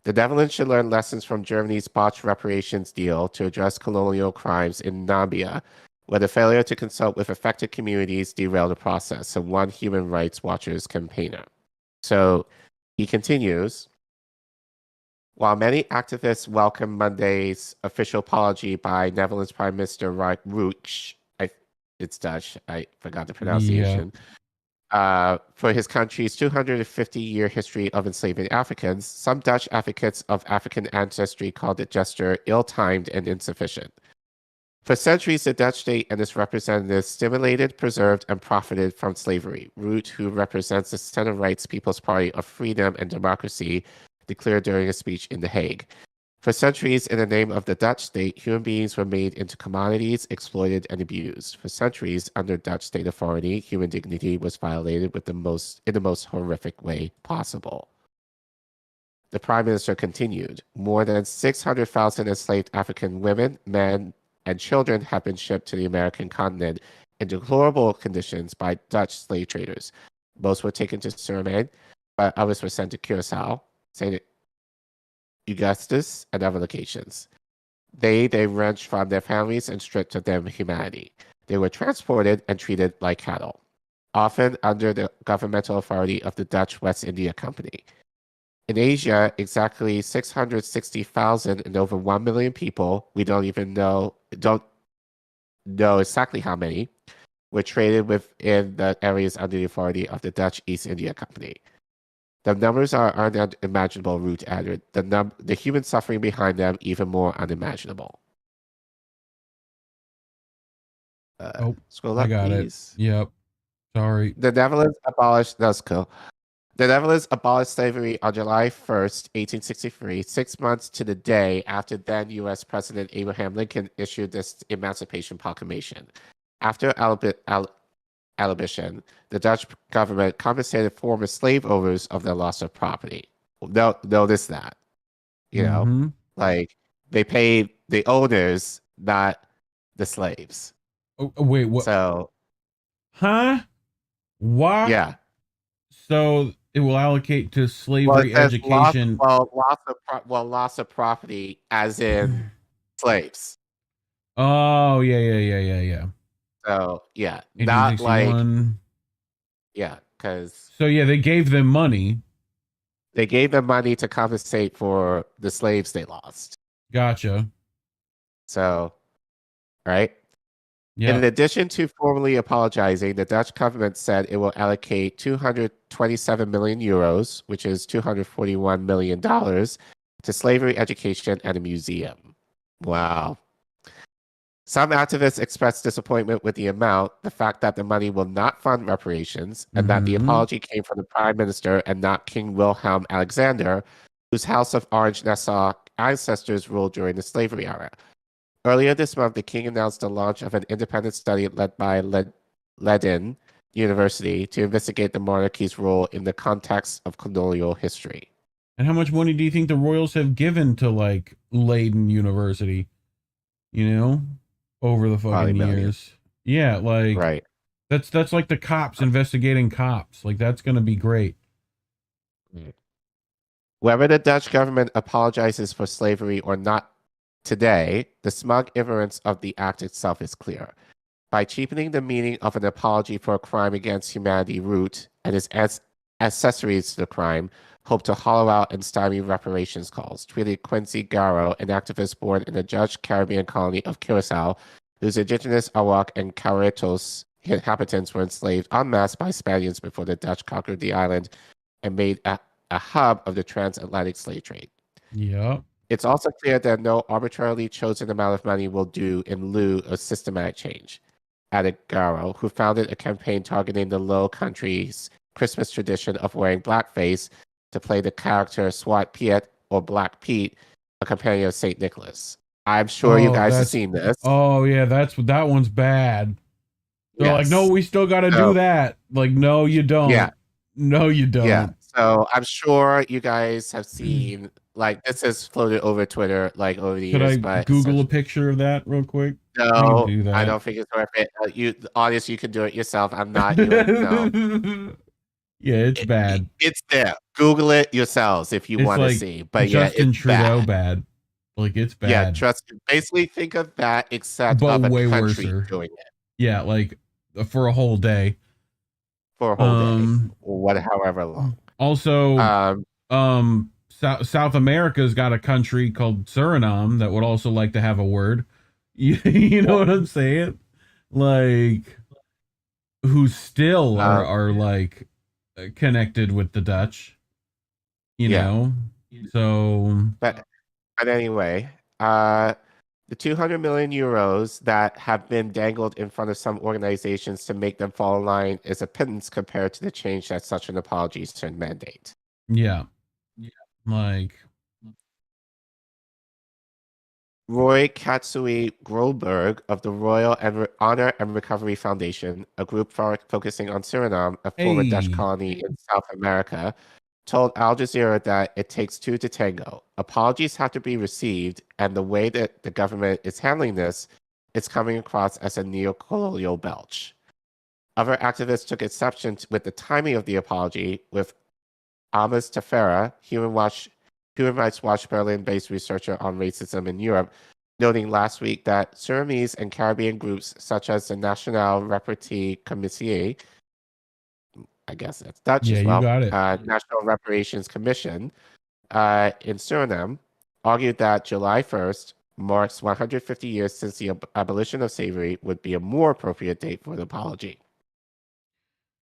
The Netherlands should learn lessons from Germany's botched reparations deal to address colonial crimes in Namibia, where the failure to consult with affected communities derailed the process, so one Human Rights Watch's campaigner. So he continues, while many activists welcome Monday's official apology by Netherlands Prime Minister Rutte, it's Dutch, I forgot the pronunciation, for his country's 250-year history of enslaving Africans, some Dutch advocates of African ancestry called the gesture ill-timed and insufficient. For centuries, the Dutch state and its representatives stimulated, preserved, and profited from slavery. Rutte, who represents the Center Rights People's Party of Freedom and Democracy, declared during a speech in The Hague. For centuries, in the name of the Dutch state, human beings were made into commodities, exploited, and abused. For centuries, under Dutch state authority, human dignity was violated in the most horrific way possible. The Prime Minister continued, more than 600,000 enslaved African women, men, and children have been shipped to the American continent in deplorable conditions by Dutch slave traders. Most were taken to Suriname, but others were sent to Curaçao, St. Augustus, and other locations. They wrenched from their families and stripped of their humanity. They were transported and treated like cattle, often under the governmental authority of the Dutch West India Company. In Asia, exactly 660,000 and over 1 million people, we don't know exactly how many, were traded within the areas under the authority of the Dutch East India Company. The numbers are unimaginable, Rutte added. The human suffering behind them even more unimaginable. Scroll up, I got please. it. Yep. Sorry. The Netherlands abolished. That's cool. The Netherlands abolished slavery on July 1st, 1863, 6 months to the day after then U.S. President Abraham Lincoln issued this Emancipation Proclamation. After abolition, the Dutch government compensated former slave owners of their loss of property. Notice that. You know, like they paid the owners, not the slaves. Oh, wait, what? So, huh? What? Yeah. So it will allocate to slavery education. Loss of property, as in slaves. Oh, yeah. So yeah, not like because so yeah, they gave them money. They gave them money to compensate for the slaves they lost. Gotcha. So, right? Yeah. In addition to formally apologizing, the Dutch government said it will allocate 227 million euros, which is $241 million, to slavery education and a museum. Wow. Some activists expressed disappointment with the amount, the fact that the money will not fund reparations, and that the apology came from the Prime Minister and not King Wilhelm Alexander, whose House of Orange-Nassau ancestors ruled during the slavery era. Earlier this month, the king announced the launch of an independent study led by Leiden University to investigate the monarchy's role in the context of colonial history. And how much money do you think the royals have given to like Leiden University? You know, over the fucking years. Yeah, like right. That's like the cops investigating cops. Like that's gonna be great. Whether the Dutch government apologizes for slavery or not today, the smug ignorance of the act itself is clear. By cheapening the meaning of an apology for a crime against humanity root and its accessories to the crime, hope to hollow out and stymie reparations calls, tweeted Quincy Garrow, an activist born in the Dutch Caribbean colony of Curacao, whose indigenous Awak and Carretos inhabitants were enslaved en masse by Spaniards before the Dutch conquered the island and made a hub of the transatlantic slave trade. Yeah. It's also clear that no arbitrarily chosen amount of money will do in lieu of systematic change, added Garrow, who founded a campaign targeting the Low Country's Christmas tradition of wearing blackface to play the character Swat Piet or Black Pete, a companion of St. Nicholas. I'm sure you guys have seen this. Oh yeah, that one's bad. They're like, Yes. no, we still got to do that. Like, no, you don't. Yeah. No, you don't. Yeah. So I'm sure you guys have seen, like, this has floated over Twitter, like, over the Could years. I But Google a picture of that real quick? no, do that. I don't think it's worth it. The audience, you can do it yourself. I'm not. No. Yeah, it's bad. It's there. Google it yourselves if you It's want to like see. But Justin yeah, it's Trudeau bad. Like it's bad. Yeah, trust me. Basically, think of that, except But of a way country worser. doing it Yeah, like for a whole day. for a whole day, or however long. Also, South America's got a country called Suriname that would also like to have a word. You know what I'm saying? Like, who still are like connected with the Dutch. You know? So But anyway, the 200 million euros that have been dangled in front of some organizations to make them fall in line is a pittance compared to the change that such an apology should mandate. yeah. Like Roy Katsui Groberg of the Royal Honor and Recovery Foundation, a group focusing on Suriname, a former Dutch colony in South America, told Al Jazeera that it takes two to tango. Apologies have to be received, and the way that the government is handling this, it's coming across as a neo-colonial belch. Other activists took exception with the timing of the apology, with Amos Tefera, Human Rights Watch Berlin-based researcher on racism in Europe, noting last week that Surinamese and Caribbean groups such as the Nationale Repartie Commissie, I guess that's Dutch as well, you got it. National Reparations Commission in Suriname, argued that July 1st marks 150 years since the abolition of slavery would be a more appropriate date for an apology.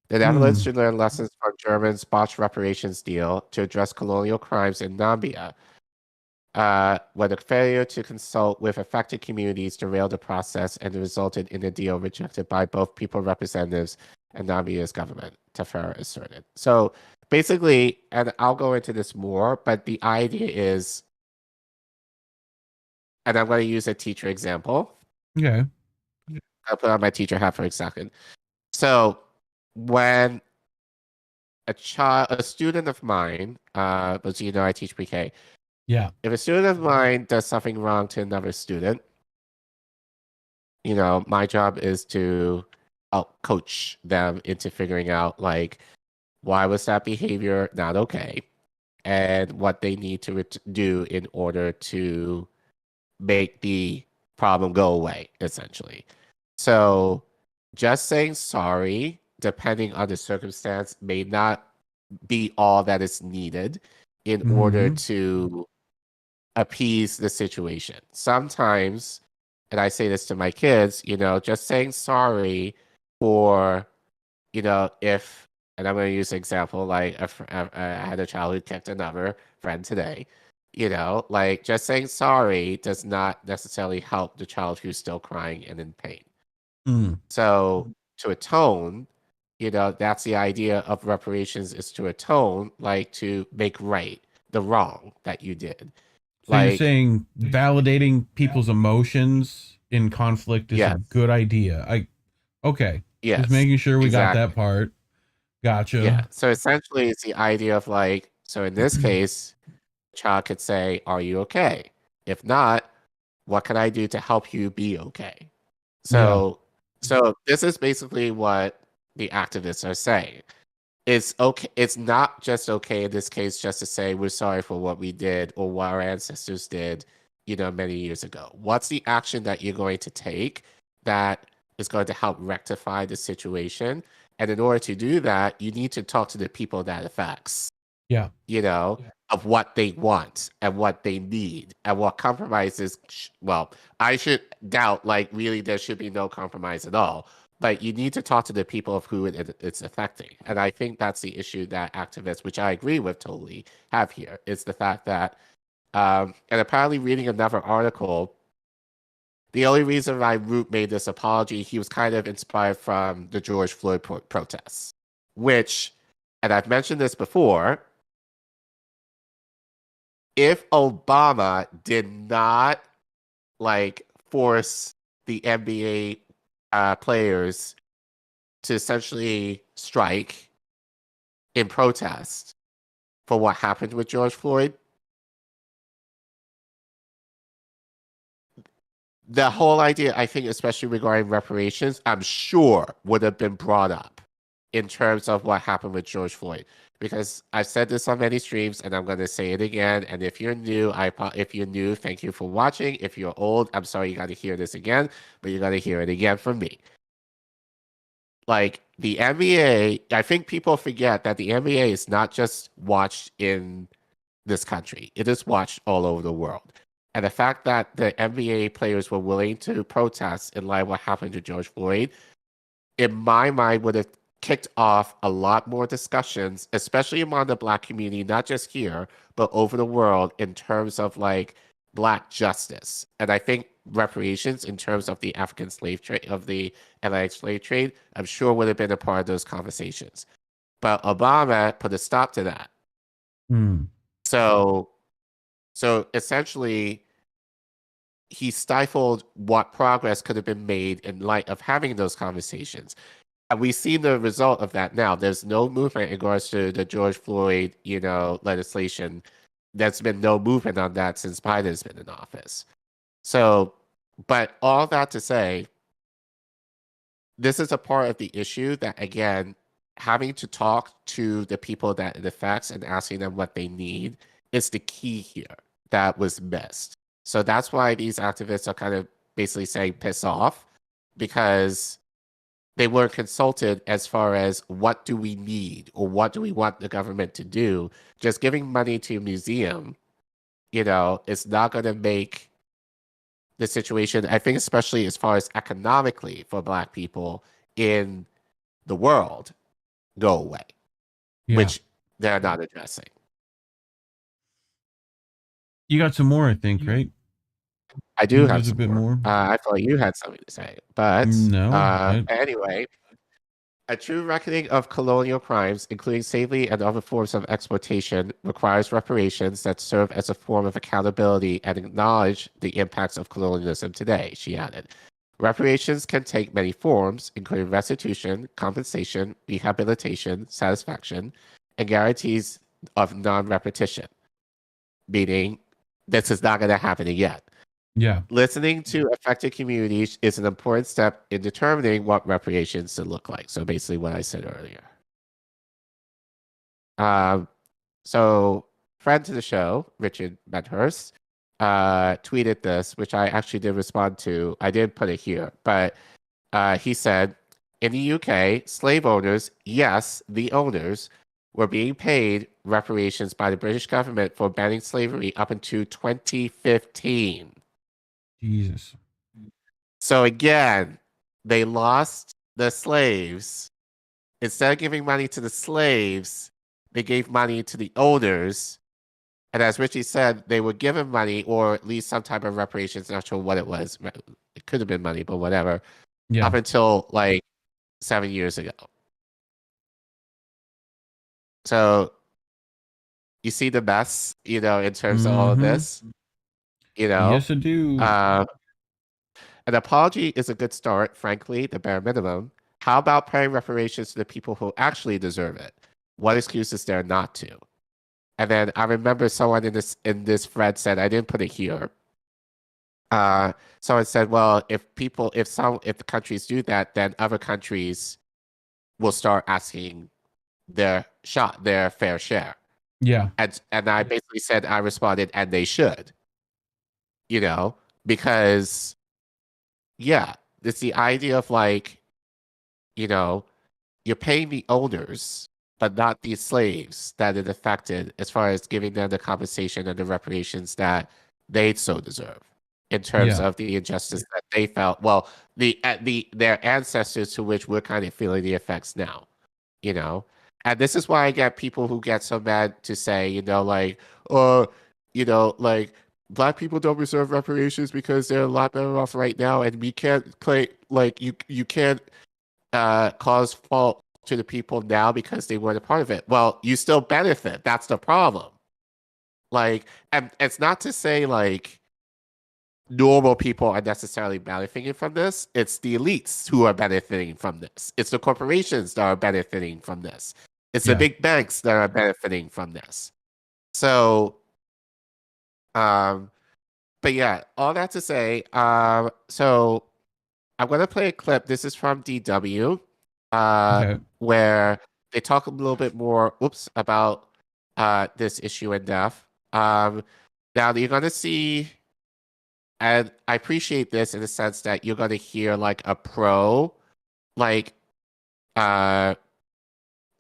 The Netherlands should learn lessons from Germany's botched reparations deal to address colonial crimes in Namibia, where the failure to consult with affected communities derailed the process and resulted in a deal rejected by both people representatives and Namibia's government, Tefera asserted. So basically, and I'll go into this more, but the idea is, and I'm going to use a teacher example. Okay. I'll put on my teacher hat for a second. So when a student of mine, but you know I teach pre-K. Yeah. If a student of mine does something wrong to another student, you know, my job is to help coach them into figuring out, like, why was that behavior not okay, and what they need to do in order to make the problem go away, essentially. So just saying sorry, depending on the circumstance, may not be all that is needed in order to appease the situation. Sometimes, and I say this to my kids, just saying sorry for, if, and I'm going to use an example, like I had a child who kicked another friend today, like just saying sorry does not necessarily help the child who's still crying and in pain. So to atone, that's the idea of reparations, is to atone, like to make right the wrong that you did. So you're saying validating people's emotions in conflict is a good idea. Okay. Yes, Just making sure we got exactly. that part. Gotcha. Yeah. So essentially it's the idea of like, so in this case, the child could say, "Are you okay? If not, what can I do to help you be okay?" So this is basically what the activists are saying. It's okay. It's not just okay in this case just to say we're sorry for what we did or what our ancestors did, many years ago. What's the action that you're going to take that is going to help rectify the situation? And in order to do that, you need to talk to the people that affects. Yeah. Of what they want and what they need and what compromises. Well, I should doubt, like, really, there should be no compromise at all. But you need to talk to the people of who it's affecting. And I think that's the issue that activists, which I agree with totally, have here, is the fact that, and apparently reading another article, the only reason why Root made this apology, he was kind of inspired from the George Floyd protests, which, and I've mentioned this before, if Obama did not force the NBA players to essentially strike in protest for what happened with George Floyd, the whole idea, I think, especially regarding reparations, I'm sure would have been brought up in terms of what happened with George Floyd. Because I've said this on many streams, and I'm going to say it again. And if you're new, thank you for watching. If you're old, I'm sorry you got to hear this again, but you got to hear it again from me. Like, the NBA, I think people forget that the NBA is not just watched in this country. It is watched all over the world. And the fact that the NBA players were willing to protest in light of what happened to George Floyd, in my mind, would have kicked off a lot more discussions, especially among the Black community, not just here, but over the world, in terms of Black justice. And I think reparations in terms of the African slave trade, of the Atlantic slave trade, I'm sure would have been a part of those conversations. But Obama put a stop to that. So essentially, he stifled what progress could have been made in light of having those conversations. And we've seen the result of that now. There's no movement in regards to the George Floyd, legislation. There's been no movement on that since Biden's been in office. So, but all that to say, this is a part of the issue that, again, having to talk to the people that it affects and asking them what they need is the key here that was missed. So that's why these activists are kind of basically saying piss off, because they weren't consulted as far as what do we need or what do we want the government to do. Just giving money to a museum, is not going to make the situation, I think, especially as far as economically for Black people in the world, go away, which they're not addressing. You got some more, I think, right? I do have a bit more. I thought you had something to say, but no. Anyway, a true reckoning of colonial crimes, including slavery and other forms of exploitation, requires reparations that serve as a form of accountability and acknowledge the impacts of colonialism today, she added. Reparations can take many forms, including restitution, compensation, rehabilitation, satisfaction, and guarantees of non-repetition, meaning this is not going to happen again. Yeah. Listening to affected communities is an important step in determining what reparations should look like. So basically what I said earlier. So friend to the show, Richard Medhurst, tweeted this, which I actually did respond to. I didn't put it here, but he said, in the UK, slave owners, yes, the owners, were being paid reparations by the British government for banning slavery up until 2015. Jesus. So again, they lost the slaves. Instead of giving money to the slaves, they gave money to the owners. And as Richie said, they were given money or at least some type of reparations. Not sure what it was. It could have been money, but whatever. Yeah. Up until like 7 years ago. So you see the mess, in terms of all of this. Yes, I do. An apology is a good start, frankly, the bare minimum. How about paying reparations to the people who actually deserve it? What excuse is there not to? And then I remember someone in this thread said, I didn't put it here. Someone said, well, if the countries do that, then other countries will start asking their fair share. Yeah. And I basically said, I responded, and they should. Because it's the idea of like, you're paying the owners, but not the slaves that it affected as far as giving them the compensation and the reparations that they so deserve in terms of the injustice that they felt. Well, their ancestors to which we're kind of feeling the effects now, And this is why I get people who get so mad to say, like, Black people don't deserve reparations because they're a lot better off right now, and we can't claim like you can't cause fault to the people now because they weren't a part of it. Well, you still benefit. That's the problem. Like, and it's not to say like normal people are necessarily benefiting from this. It's the elites who are benefiting from this. It's the corporations that are benefiting from this. It's the big banks that are benefiting from this. So, but yeah, all that to say, so I'm gonna play a clip. This is from DW, where they talk a little bit more, about this issue in depth. Now you're gonna see, and I appreciate this in the sense that you're gonna hear like a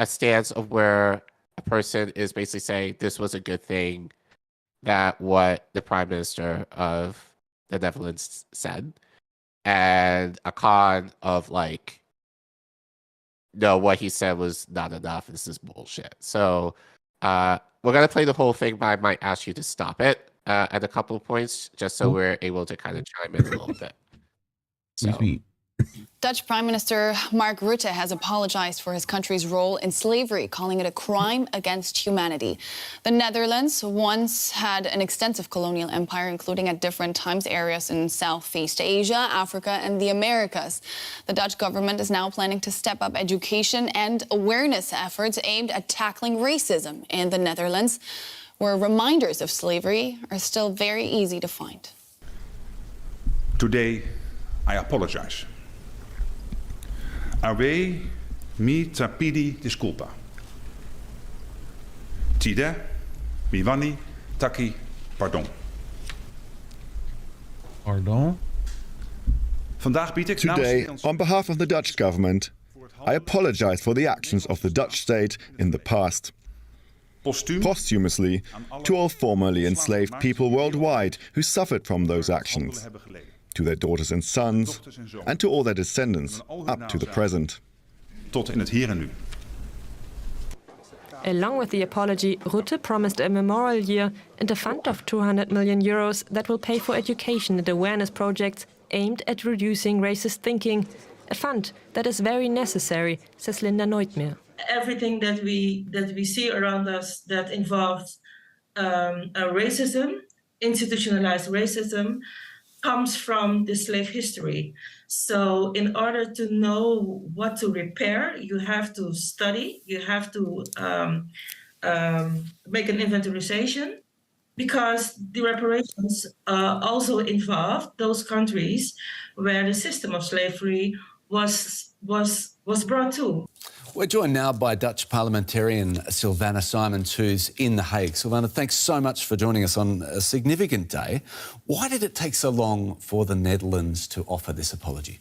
a stance of where a person is basically saying this was a good thing, that what the Prime Minister of the Netherlands said, and a con of like, no, what he said was not enough. This is bullshit. So we're gonna play the whole thing, but I might ask you to stop it at a couple of points, just so we're able to kind of chime in a little bit. So. Dutch Prime Minister Mark Rutte has apologized for his country's role in slavery, calling it a crime against humanity. The Netherlands once had an extensive colonial empire, including at different times areas in Southeast Asia, Africa, and the Americas. The Dutch government is now planning to step up education and awareness efforts aimed at tackling racism in the Netherlands, where reminders of slavery are still very easy to find. Today, I apologize. Ave mi trapidi disculpa. Tide, mi vani, taki, pardon. Pardon? Today, on behalf of the Dutch government, I apologize for the actions of the Dutch state in the past. Posthumously, to all formerly enslaved people worldwide who suffered from those actions, to their daughters and sons, and to all their descendants up to the present. Tot in het hier en nu. Along with the apology, Rutte promised a memorial year and a fund of 200 million euros that will pay for education and awareness projects aimed at reducing racist thinking. A fund that is very necessary, says Linda Nooitmeer. Everything that we see around us that involves racism, institutionalized racism, comes from the slave history. So in order to know what to repair, you have to study, you have to make an inventarization, because the reparations also involve those countries where the system of slavery was brought to. We're joined now by Dutch parliamentarian Sylvana Simons, who's in The Hague. Sylvana, thanks so much for joining us on a significant day. Why did it take so long for the Netherlands to offer this apology?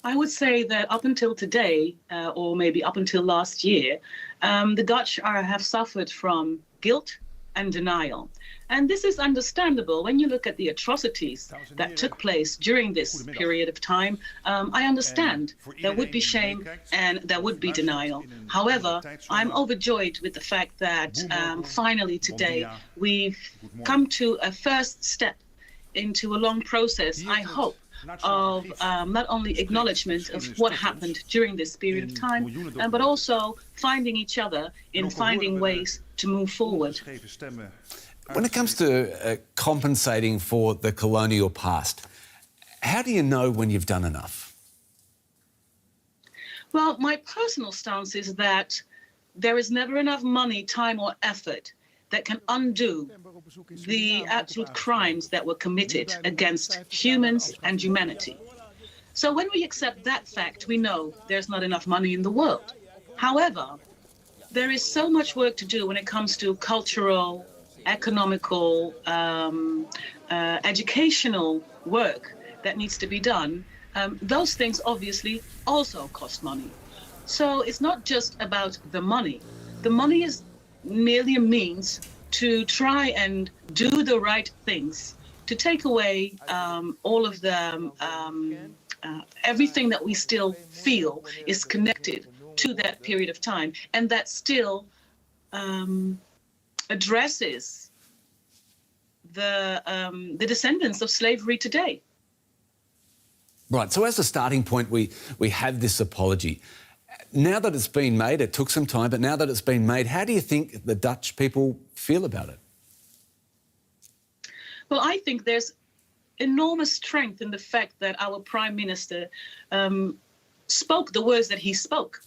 I would say that up until today, or maybe up until last year, the Dutch have suffered from guilt, and denial. And this is understandable when you look at the atrocities that took place during this period of time. I understand there would be shame and there would be denial. However, I'm overjoyed with the fact that finally today we've come to a first step into a long process, I hope, of not only acknowledgement of what happened during this period of time, but also finding each other in finding ways to move forward. When it comes to compensating for the colonial past, how do you know when you've done enough? Well, my personal stance is that there is never enough money, time or effort that can undo the absolute crimes that were committed against humans and humanity. So when we accept that fact, we know there's not enough money in the world. However, there is so much work to do when it comes to cultural, economical, educational work that needs to be done. Those things obviously also cost money. So it's not just about the money. The money is merely a means to try and do the right things, to take away all of the everything that we still feel is connected to that period of time, and that still addresses the descendants of slavery today. Right, so as a starting point, we have this apology. Now that it's been made, it took some time, but now that it's been made, how do you think the Dutch people feel about it? Well, I think there's enormous strength in the fact that our Prime Minister spoke the words that he spoke.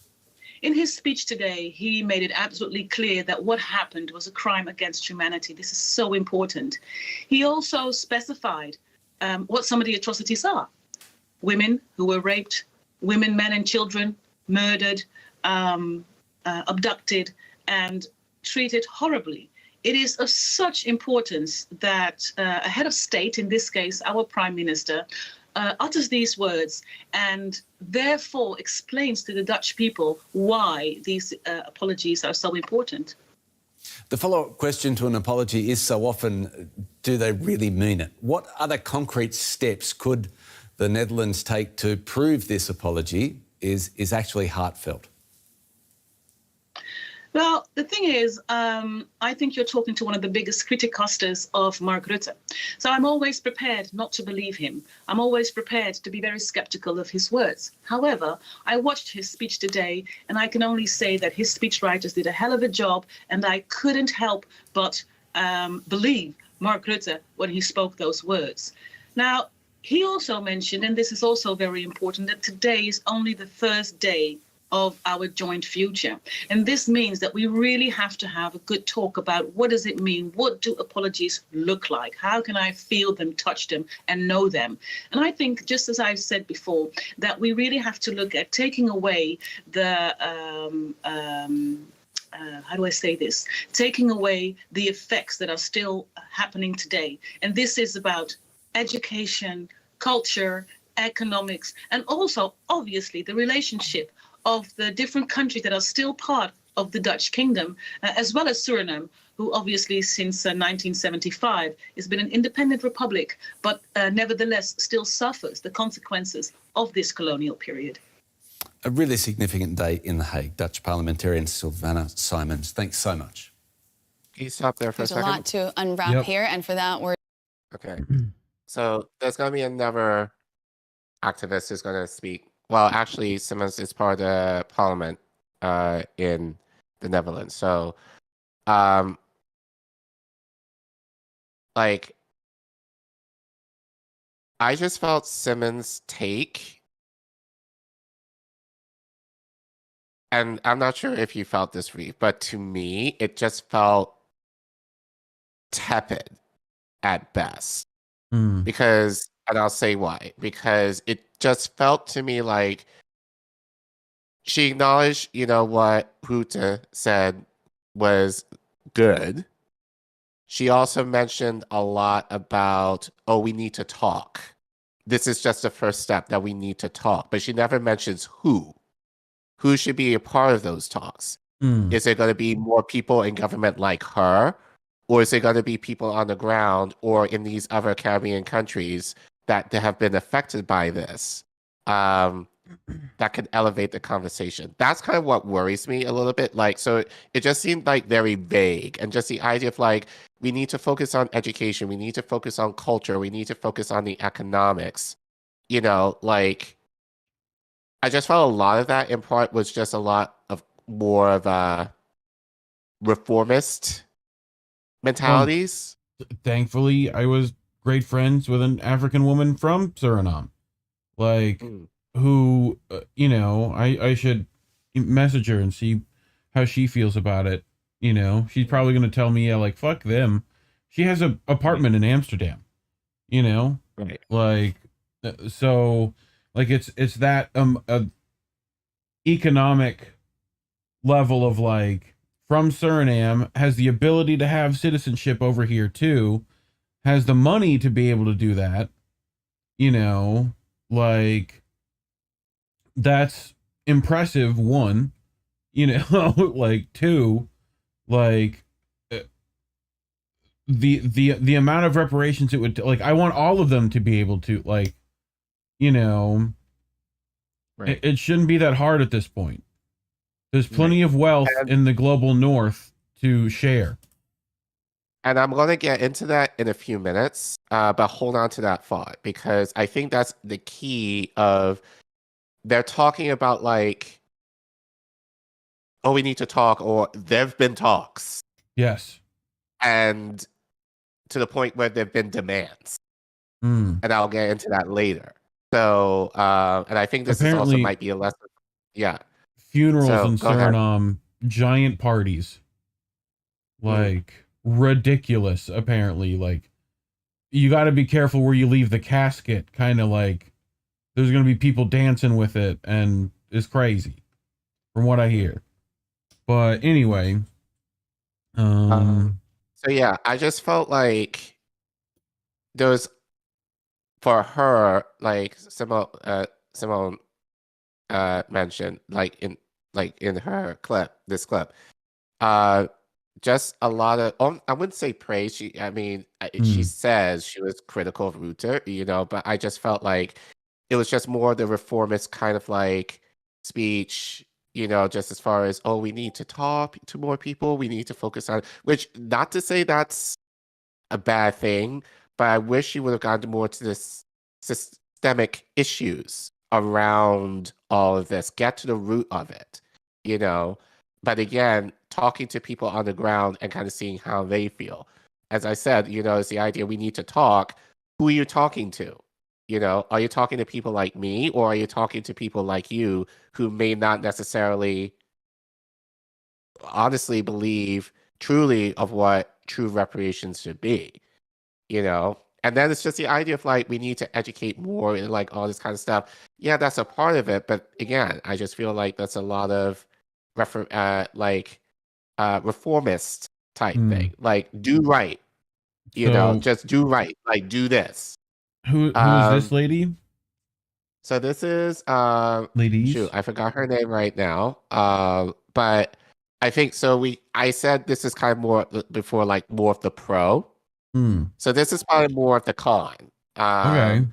In his speech today, he made it absolutely clear that what happened was a crime against humanity. This is so important. He also specified what some of the atrocities are. Women who were raped, women, men and children murdered, abducted and treated horribly. It is of such importance that a head of state, in this case our Prime Minister, utters these words and therefore explains to the Dutch people why these apologies are so important. The follow-up question to an apology is so often, do they really mean it? What other concrete steps could the Netherlands take to prove this apology is actually heartfelt? Well, the thing is, I think you're talking to one of the biggest criticasters of Mark Rutte. So I'm always prepared not to believe him. I'm always prepared to be very skeptical of his words. However, I watched his speech today, and I can only say that his speechwriters did a hell of a job, and I couldn't help but believe Mark Rutte when he spoke those words. Now, he also mentioned, and this is also very important, that today is only the first day of our joint future. And this means that we really have to have a good talk about what does it mean? What do apologies look like? How can I feel them, touch them, and know them? And I think, just as I've said before, that we really have to look at taking away the, how do I say this? Taking away the effects that are still happening today. And this is about education, culture, economics, and also, obviously, the relationship of the different countries that are still part of the Dutch kingdom, as well as Suriname, who obviously since 1975 has been an independent republic, but nevertheless still suffers the consequences of this colonial period. A really significant day in The Hague. Dutch parliamentarian Sylvana Simons, thanks so much. Can you stop there for a second? There's a lot to unwrap here, and for that we're... Okay. So there's going to be another activist who's going to speak. Well, actually, Simmons is part of the parliament in the Netherlands. So, like, I just felt Simmons' take, and I'm not sure if you felt this, Reef, but to me, it just felt tepid at best. Because, and I'll say why, because it just felt to me like she acknowledged, you know, what Rutte said was good. She also mentioned a lot about, oh, we need to talk. This is just the first step, that we need to talk. But she never mentions who. Who should be a part of those talks? Is there going to be more people in government like her or is it going to be people on the ground or in these other Caribbean countries that have been affected by this that could elevate the conversation? That's kind of what worries me a little bit. Like, so it just seemed like very vague, and just the idea of like, we need to focus on education, we need to focus on culture, we need to focus on the economics, you know, like, I just felt a lot of that in part was just a lot of more of a reformist mentalities. Thankfully, I was great friends with an African woman from Suriname, like, who, you know, I should message her and see how she feels about it. You know, she's probably going to tell me, yeah, like, fuck them. She has an apartment in Amsterdam, you know, right? Like, so, like, it's that economic level of like, from Suriname, has the ability to have citizenship over here too, has the money to be able to do that, you know, like, that's impressive, one, you know, like, two, like, the amount of reparations it would, like, I want all of them to be able to, like, you know, right. It shouldn't be that hard at this point. There's plenty of wealth in the global north to share. And I'm going to get into that in a few minutes, but hold on to that thought, because I think that's the key of, they're talking about like, oh, we need to talk, or there've been talks. Yes. And to the point where there've been demands. And I'll get into that later. So, and I think this is also might be a lesson. Yeah. Funerals in Suriname, giant parties. Like, ridiculous, apparently. Like, you got to be careful where you leave the casket, kind of like, there's going to be people dancing with it, and it's crazy, from what I hear. But anyway. So yeah, I just felt like there was, for her, like Simone mentioned, like in her clip, this clip, just a lot of, I wouldn't say praise. She says she was critical of Rutte, you know, but I just felt like it was just more the reformist kind of like speech, you know, just as far as, oh, we need to talk to more people, we need to focus on, which, not to say that's a bad thing, but I wish she would have gotten more to this systemic issues around all of this, get to the root of it, you know. But again, talking to people on the ground and kind of seeing how they feel. As I said, you know, it's the idea we need to talk. Who are you talking to? You know, are you talking to people like me, or are you talking to people like you who may not necessarily honestly believe truly of what true reparations should be, you know? And then it's just the idea of like, we need to educate more and like all this kind of stuff. Yeah, that's a part of it. But again, I just feel like that's a lot of reformist type thing. Like, do right, you know, just do right. Like, do this. Who is this lady? So this is ladies. Shoot, I forgot her name right now. But I think so. I said this is kind of more before, like more of the pro. So this is probably more of the con. Okay.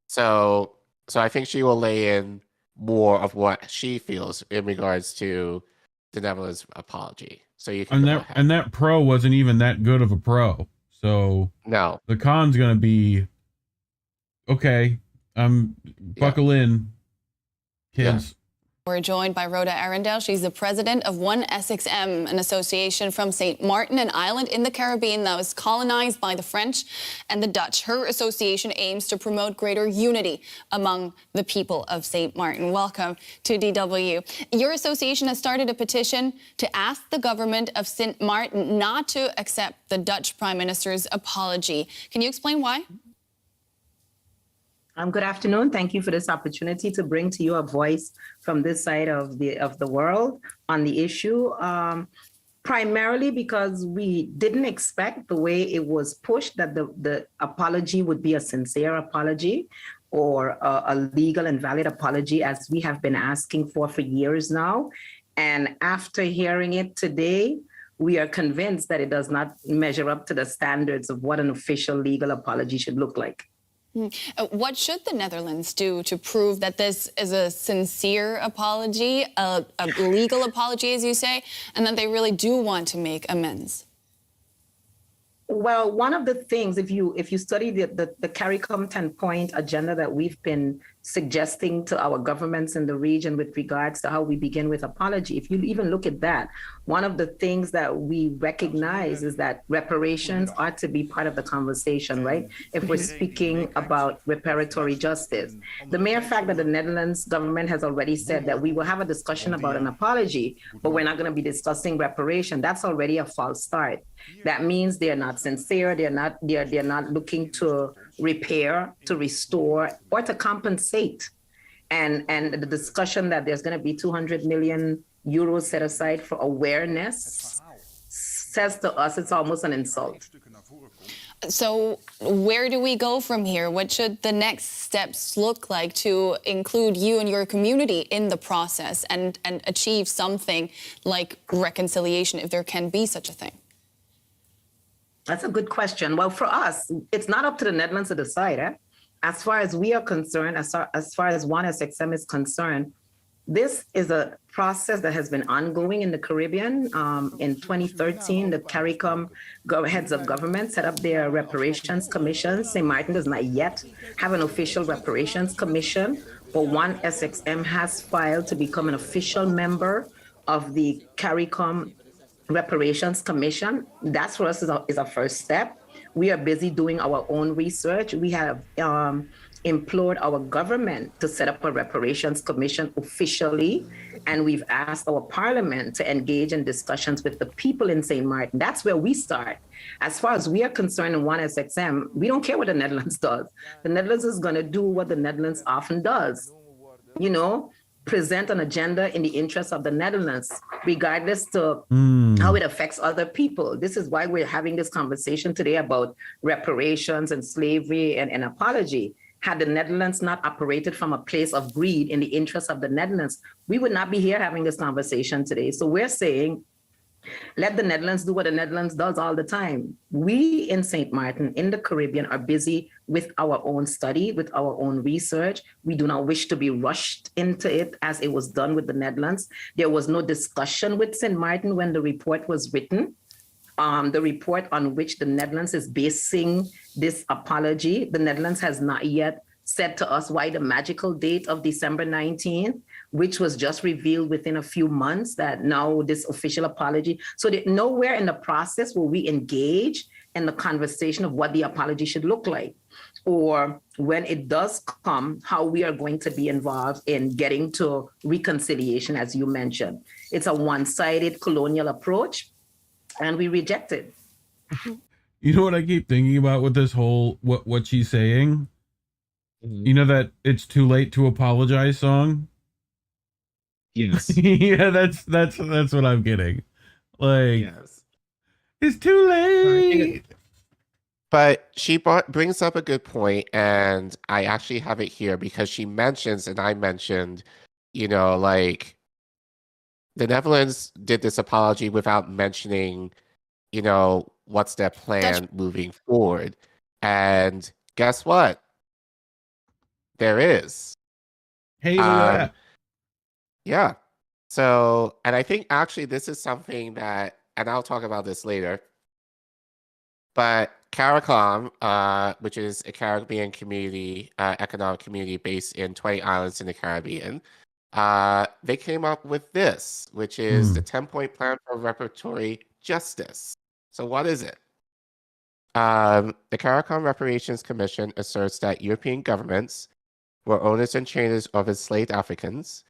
So I think she will lay in more of what she feels in regards to the Netherlands apology. So you can and that pro wasn't even that good of a pro. So no, the con's gonna be okay. Buckle in, kids. Yeah. We're joined by Rhoda Arundel. She's the president of One SXM, an association from St. Martin, an island in the Caribbean that was colonized by the French and the Dutch. Her association aims to promote greater unity among the people of St. Martin. Welcome to DW. Your association has started a petition to ask the government of St. Martin not to accept the Dutch Prime Minister's apology. Can you explain why? Good afternoon. Thank you for this opportunity to bring to you a voice from this side of the world on the issue. Primarily because we didn't expect the way it was pushed that the apology would be a sincere apology or a legal and valid apology, as we have been asking for years now. And after hearing it today, we are convinced that it does not measure up to the standards of what an official legal apology should look like. What should the Netherlands do to prove that this is a sincere apology, a legal apology, as you say, and that they really do want to make amends? Well, one of the things, if you study the CARICOM 10-point agenda that we've been suggesting to our governments in the region with regards to how we begin with apology, if you even look at that, one of the things that we recognize is that reparations ought to be part of the conversation, right? If we're speaking about reparatory justice. The mere fact that the Netherlands government has already said that we will have a discussion about an apology, but we're not going to be discussing reparation, that's already a false start. That means they're not sincere, they're not looking to repair, to restore, or to compensate. And the discussion that there's going to be 200 million euros set aside for awareness says to us it's almost an insult. So where do we go from here? What should the next steps look like to include you and your community in the process and achieve something like reconciliation, if there can be such a thing? That's a good question. Well, for us, it's not up to the Netherlands to decide. As far as we are concerned, as far as ONE-SXM is concerned, this is a process that has been ongoing in the Caribbean. In 2013, the CARICOM heads of government set up their reparations commission. St. Martin does not yet have an official reparations commission, but ONE-SXM has filed to become an official member of the CARICOM Reparations Commission. That's for us is a first step. We are busy doing our own research. We have implored our government to set up a reparations commission officially, and we've asked our parliament to engage in discussions with the people in St. Martin. That's where we start. As far as we are concerned in ONE-SXM, we don't care what the Netherlands does. The Netherlands is going to do what the Netherlands often does, present an agenda in the interest of the Netherlands, regardless to how it affects other people. This is why we're having this conversation today about reparations and slavery and apology. Had the Netherlands not operated from a place of greed in the interest of the Netherlands, we would not be here having this conversation today. So we're saying, let the Netherlands do what the Netherlands does all the time. We in St. Martin, in the Caribbean, are busy with our own study, with our own research. We do not wish to be rushed into it as it was done with the Netherlands. There was no discussion with St. Martin when the report was written. The report on which the Netherlands is basing this apology, the Netherlands has not yet said to us why the magical date of December 19th, which was just revealed within a few months, that now this official apology. So nowhere in the process will we engage in the conversation of what the apology should look like, or when it does come, how we are going to be involved in getting to reconciliation, as you mentioned. It's a one-sided colonial approach, and we reject it. You know what I keep thinking about with this whole, what she's saying? You know that "It's Too Late to Apologize" song? Yes. Yeah, that's what I'm getting. Like, yes. It's too late. But she brings up a good point, and I actually have it here because she mentions, and I mentioned, like, the Netherlands did this apology without mentioning, what's their plan moving forward. And guess what? There is. Hey, look at that. Yeah. So, and I think actually this is something that, and I'll talk about this later, but CARICOM, which is a Caribbean community, economic community based in 20 islands in the Caribbean, they came up with this, which is the 10-point plan for reparatory justice. So what is it? The CARICOM Reparations Commission asserts that European governments were owners and trainers of enslaved Africans,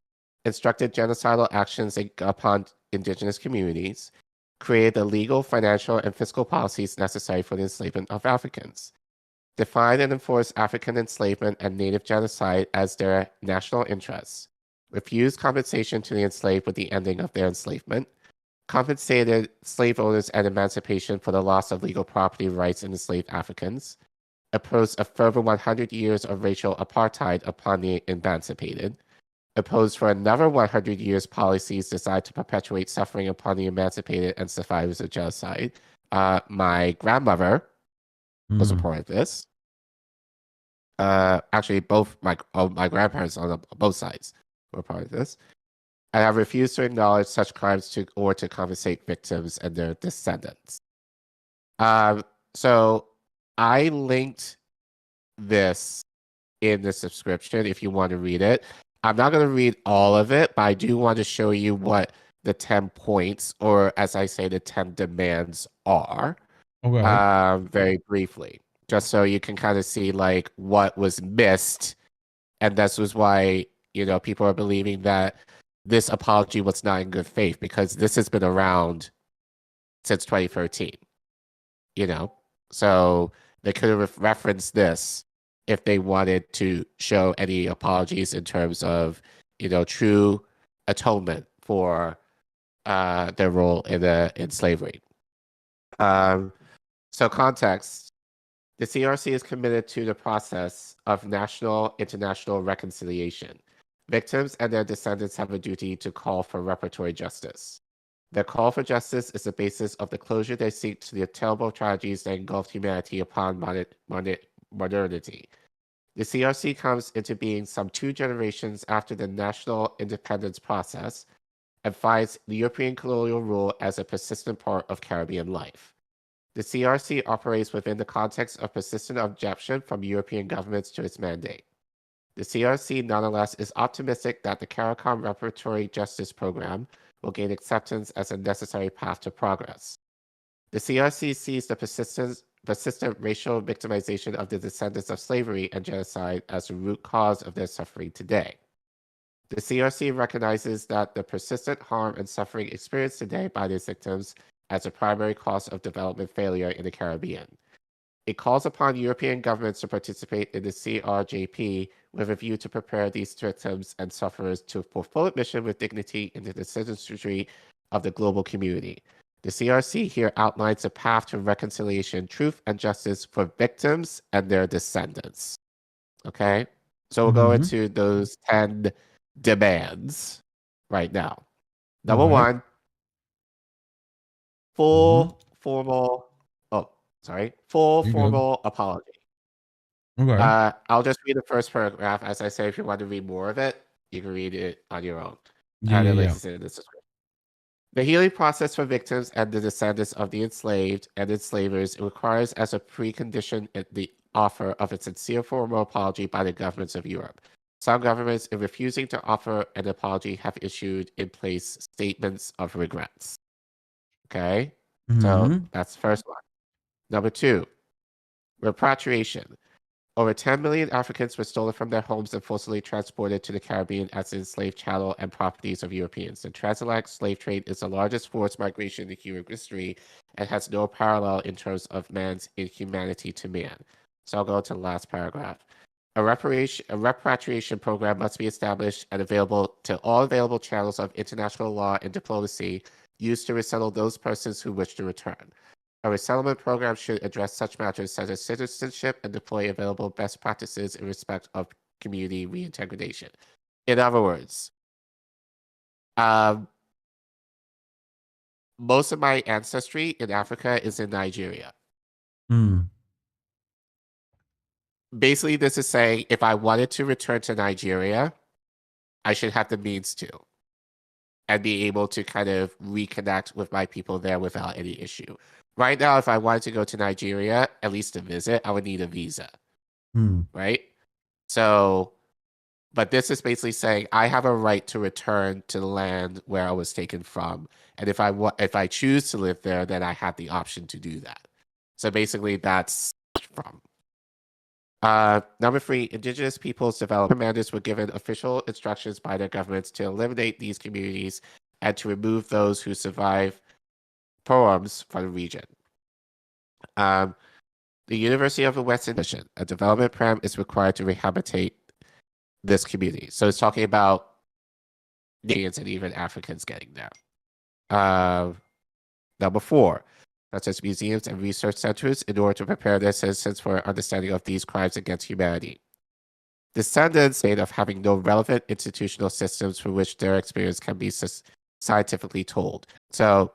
instructed genocidal actions upon indigenous communities, created the legal, financial, and fiscal policies necessary for the enslavement of Africans, defined and enforced African enslavement and native genocide as their national interests, refused compensation to the enslaved with the ending of their enslavement, compensated slave owners and emancipation for the loss of legal property rights in enslaved Africans, opposed a further 100 years of racial apartheid upon the emancipated, opposed for another 100 years policies designed to perpetuate suffering upon the emancipated and survivors of genocide. My grandmother was a part of this. Actually, both my grandparents on both sides were part of this. And have refused to acknowledge such crimes or to compensate victims and their descendants. So I linked this in the subscription if you want to read it. I'm not going to read all of it, but I do want to show you what the 10 points, or as I say, the 10 demands are. Okay. Very briefly, just so you can kind of see like what was missed. And this was why, people are believing that this apology was not in good faith, because this has been around since 2013, so they could have referenced this if they wanted to show any apologies in terms of, true atonement for their role in slavery. So context, the CRC is committed to the process of national international reconciliation. Victims and their descendants have a duty to call for reparatory justice. Their call for justice is the basis of the closure they seek to the terrible tragedies that engulfed humanity upon modernity. The CRC comes into being some 2 generations after the national independence process and finds the European colonial rule as a persistent part of Caribbean life. The CRC operates within the context of persistent objection from European governments to its mandate. The CRC, nonetheless, is optimistic that the CARICOM Reparatory Justice Program will gain acceptance as a necessary path to progress. The CRC sees the persistent racial victimization of the descendants of slavery and genocide as the root cause of their suffering today. The CRC recognizes that the persistent harm and suffering experienced today by these victims as a primary cause of development failure in the Caribbean. It calls upon European governments to participate in the CRJP with a view to prepare these victims and sufferers to fulfill a mission with dignity into the citizenry of the global community. The CRC here outlines a path to reconciliation, truth, and justice for victims and their descendants. Okay? So we'll go into those 10 demands right now. Number one, full formal apology. Okay. I'll just read the first paragraph. As I say, if you want to read more of it, you can read it on your own. Yeah. In the description. The healing process for victims and the descendants of the enslaved and enslavers requires as a precondition the offer of a sincere formal apology by the governments of Europe. Some governments, in refusing to offer an apology, have issued in place statements of regrets. Okay? So that's the first one. Number 2, repatriation. Over 10 million Africans were stolen from their homes and forcibly transported to the Caribbean as enslaved chattel and properties of Europeans. The transatlantic slave trade is the largest forced migration in human history and has no parallel in terms of man's inhumanity to man. So I'll go to the last paragraph. A repatriation program must be established and available to all available channels of international law and diplomacy used to resettle those persons who wish to return. A resettlement program should address such matters such as citizenship and deploy available best practices in respect of community reintegration. In other words, most of my ancestry in Africa is in Nigeria. Basically, this is saying if I wanted to return to Nigeria, I should have the means to and be able to kind of reconnect with my people there without any issue. Right now, if I wanted to go to Nigeria, at least to visit, I would need a visa. Right? So, but this is basically saying I have a right to return to the land where I was taken from. And if I choose to live there, then I have the option to do that. So basically, that's from. Number 3, indigenous peoples development commanders were given official instructions by their governments to eliminate these communities and to remove those who survive poems from the region. The University of the West Indian, a development program is required to rehabilitate this community. So it's talking about Indians and even Africans getting there. Number 4, such as museums and research centers, in order to prepare their citizens for understanding of these crimes against humanity. descendants of having no relevant institutional systems for which their experience can be scientifically told. So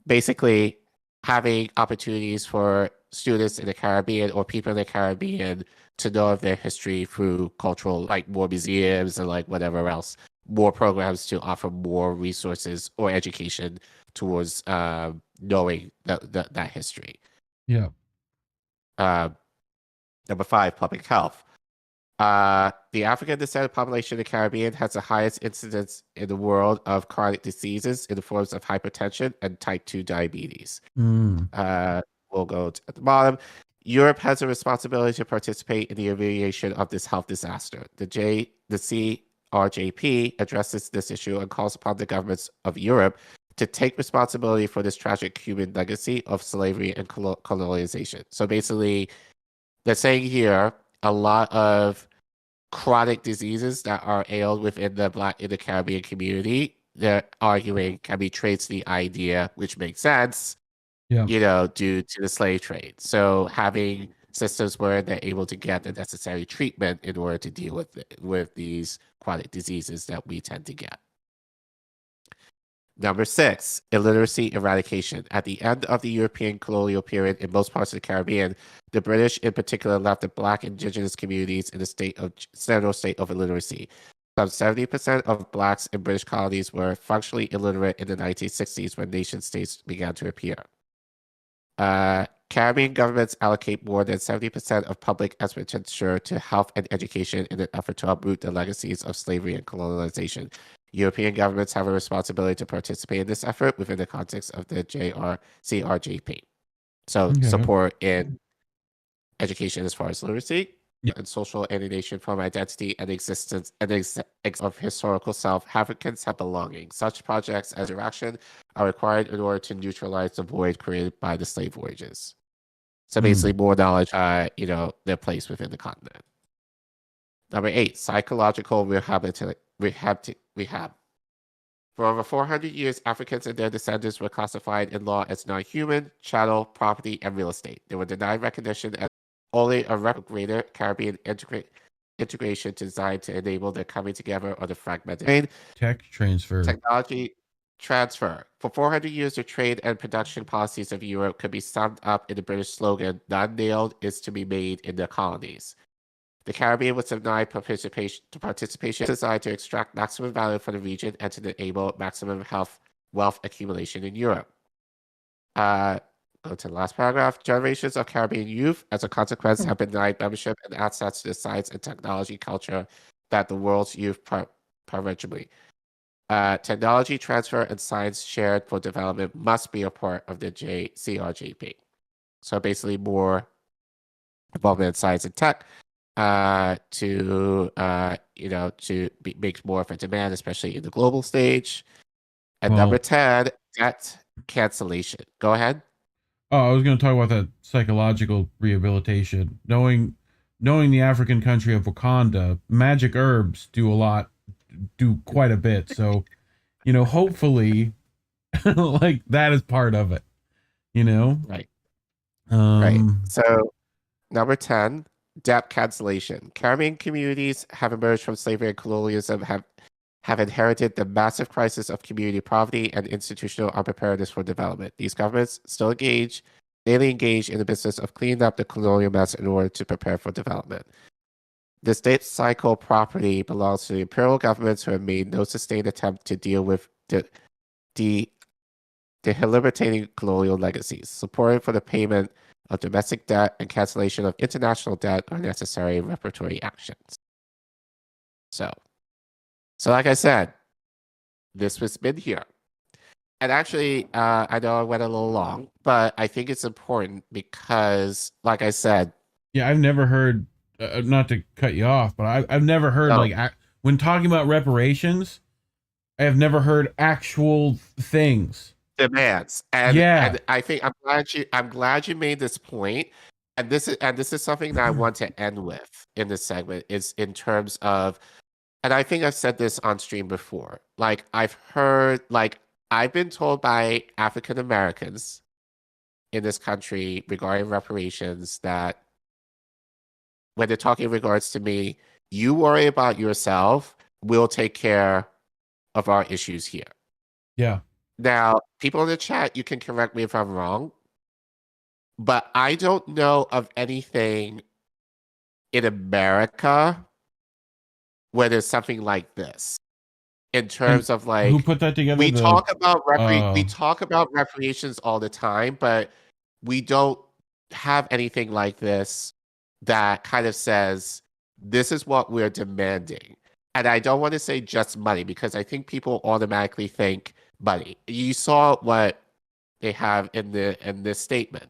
basically, having opportunities for students in the Caribbean or people in the Caribbean to know of their history through cultural, like more museums and like whatever else, more programs to offer more resources or education towards knowing that history. Yeah. Number 5, public health. The African descended population in the Caribbean has the highest incidence in the world of chronic diseases in the forms of hypertension and type 2 diabetes. We'll go at the bottom. Europe has a responsibility to participate in the alleviation of this health disaster. The CRJP addresses this issue and calls upon the governments of Europe to take responsibility for this tragic human legacy of slavery and colonization. So basically, they're saying here a lot of chronic diseases that are ailed within the Caribbean community, they're arguing can be traced to the idea, which makes sense, due to the slave trade. So having systems where they're able to get the necessary treatment in order to deal with these chronic diseases that we tend to get. Number 6, illiteracy eradication. At the end of the European colonial period in most parts of the Caribbean, the British in particular left the Black indigenous communities in a general state of illiteracy. Some 70% of Blacks in British colonies were functionally illiterate in the 1960s when nation states began to appear. Caribbean governments allocate more than 70% of public expenditure to health and education in an effort to uproot the legacies of slavery and colonization. European governments have a responsibility to participate in this effort within the context of the CRJP. So support in education as far as literacy and social alienation from identity and existence and of historical self, Africans have belonging. Such projects as interaction are required in order to neutralize the void created by the slave voyages. So basically more knowledge, their place within the continent. Number 8, psychological rehab. For over 400 years, Africans and their descendants were classified in law as non-human, chattel, property, and real estate. They were denied recognition as only a greater Caribbean integration designed to enable the coming together of the fragmented technology transfer. For 400 years, the trade and production policies of Europe could be summed up in the British slogan, "None nailed is to be made in the colonies." The Caribbean was denied participation designed to extract maximum value from the region and to enable maximum wealth accumulation in Europe. Go to the last paragraph. Generations of Caribbean youth, as a consequence, have been denied membership and access to the science and technology culture that the world's youth privileged. Technology transfer and science shared for development must be a part of the CRJP. So basically more involvement in science and tech to make more of a demand, especially in the global stage. And number 10, debt cancellation. Go ahead. Oh, I was going to talk about that psychological rehabilitation. Knowing the African country of Wakanda, magic herbs do quite a bit. So, hopefully, like that is part of it. Right. Right. So, number 10, debt cancellation. Caribbean communities have emerged from slavery and colonialism, have inherited the massive crisis of community poverty and institutional unpreparedness for development. These governments still daily engage in the business of cleaning up the colonial mess in order to prepare for development. The state cycle property belongs to the imperial governments who have made no sustained attempt to deal with debilitating colonial legacies. Support for the payment of domestic debt and cancellation of international debt are necessary reparatory actions. So like I said, this was been here. And actually, I know I went a little long, but I think it's important because, like I said... Yeah, I've never heard, not to cut you off, but I've never heard, when talking about reparations, I have never heard actual things. Demands. And I think I'm glad you made this point. And this is something that I want to end with in this segment, is in terms of... And I think I've said this on stream before. Like, I've been told by African Americans in this country regarding reparations that when they're talking in regards to me, you worry about yourself. We'll take care of our issues here. Yeah. Now, people in the chat, you can correct me if I'm wrong, but I don't know of anything in America where there's something like this. In terms of like, who put that together? We talk about reparations all the time, but we don't have anything like this that kind of says this is what we're demanding. And I don't want to say just money because I think people automatically think money. You saw what they have in this statement.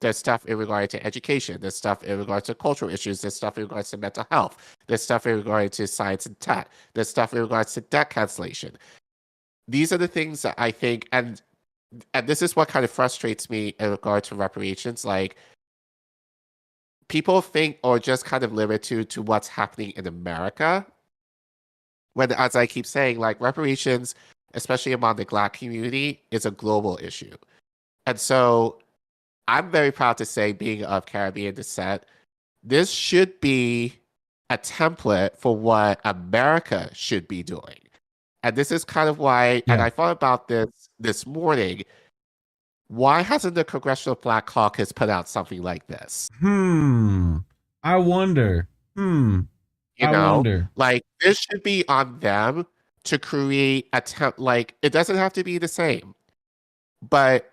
There's stuff in regard to education. There's stuff in regards to cultural issues. There's stuff in regards to mental health. There's stuff in regard to science and tech. There's stuff in regards to debt cancellation. These are the things that I think, and this is what kind of frustrates me in regard to reparations. Like, people think or just kind of limit to what's happening in America. When, as I keep saying, like, reparations, especially among the Black community, is a global issue. And so I'm very proud to say, being of Caribbean descent, this should be a template for what America should be doing. And this is kind of why, and I thought about this morning, why hasn't the Congressional Black Caucus put out something like this? I wonder. I wonder. Like, this should be on them to create a like, it doesn't have to be the same, but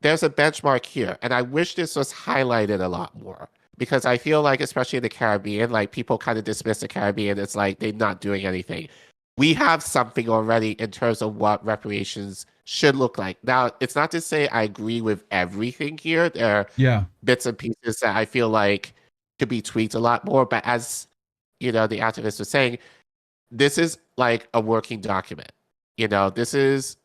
there's a benchmark here. And I wish this was highlighted a lot more, because I feel like, especially in the Caribbean, like, people kind of dismiss the Caribbean. It's like they're not doing anything. We have something already in terms of what reparations should look like. Now, it's not to say I agree with everything here. There are bits and pieces that I feel like could be tweaked a lot more. But as the activist was saying, this is like a working document. This is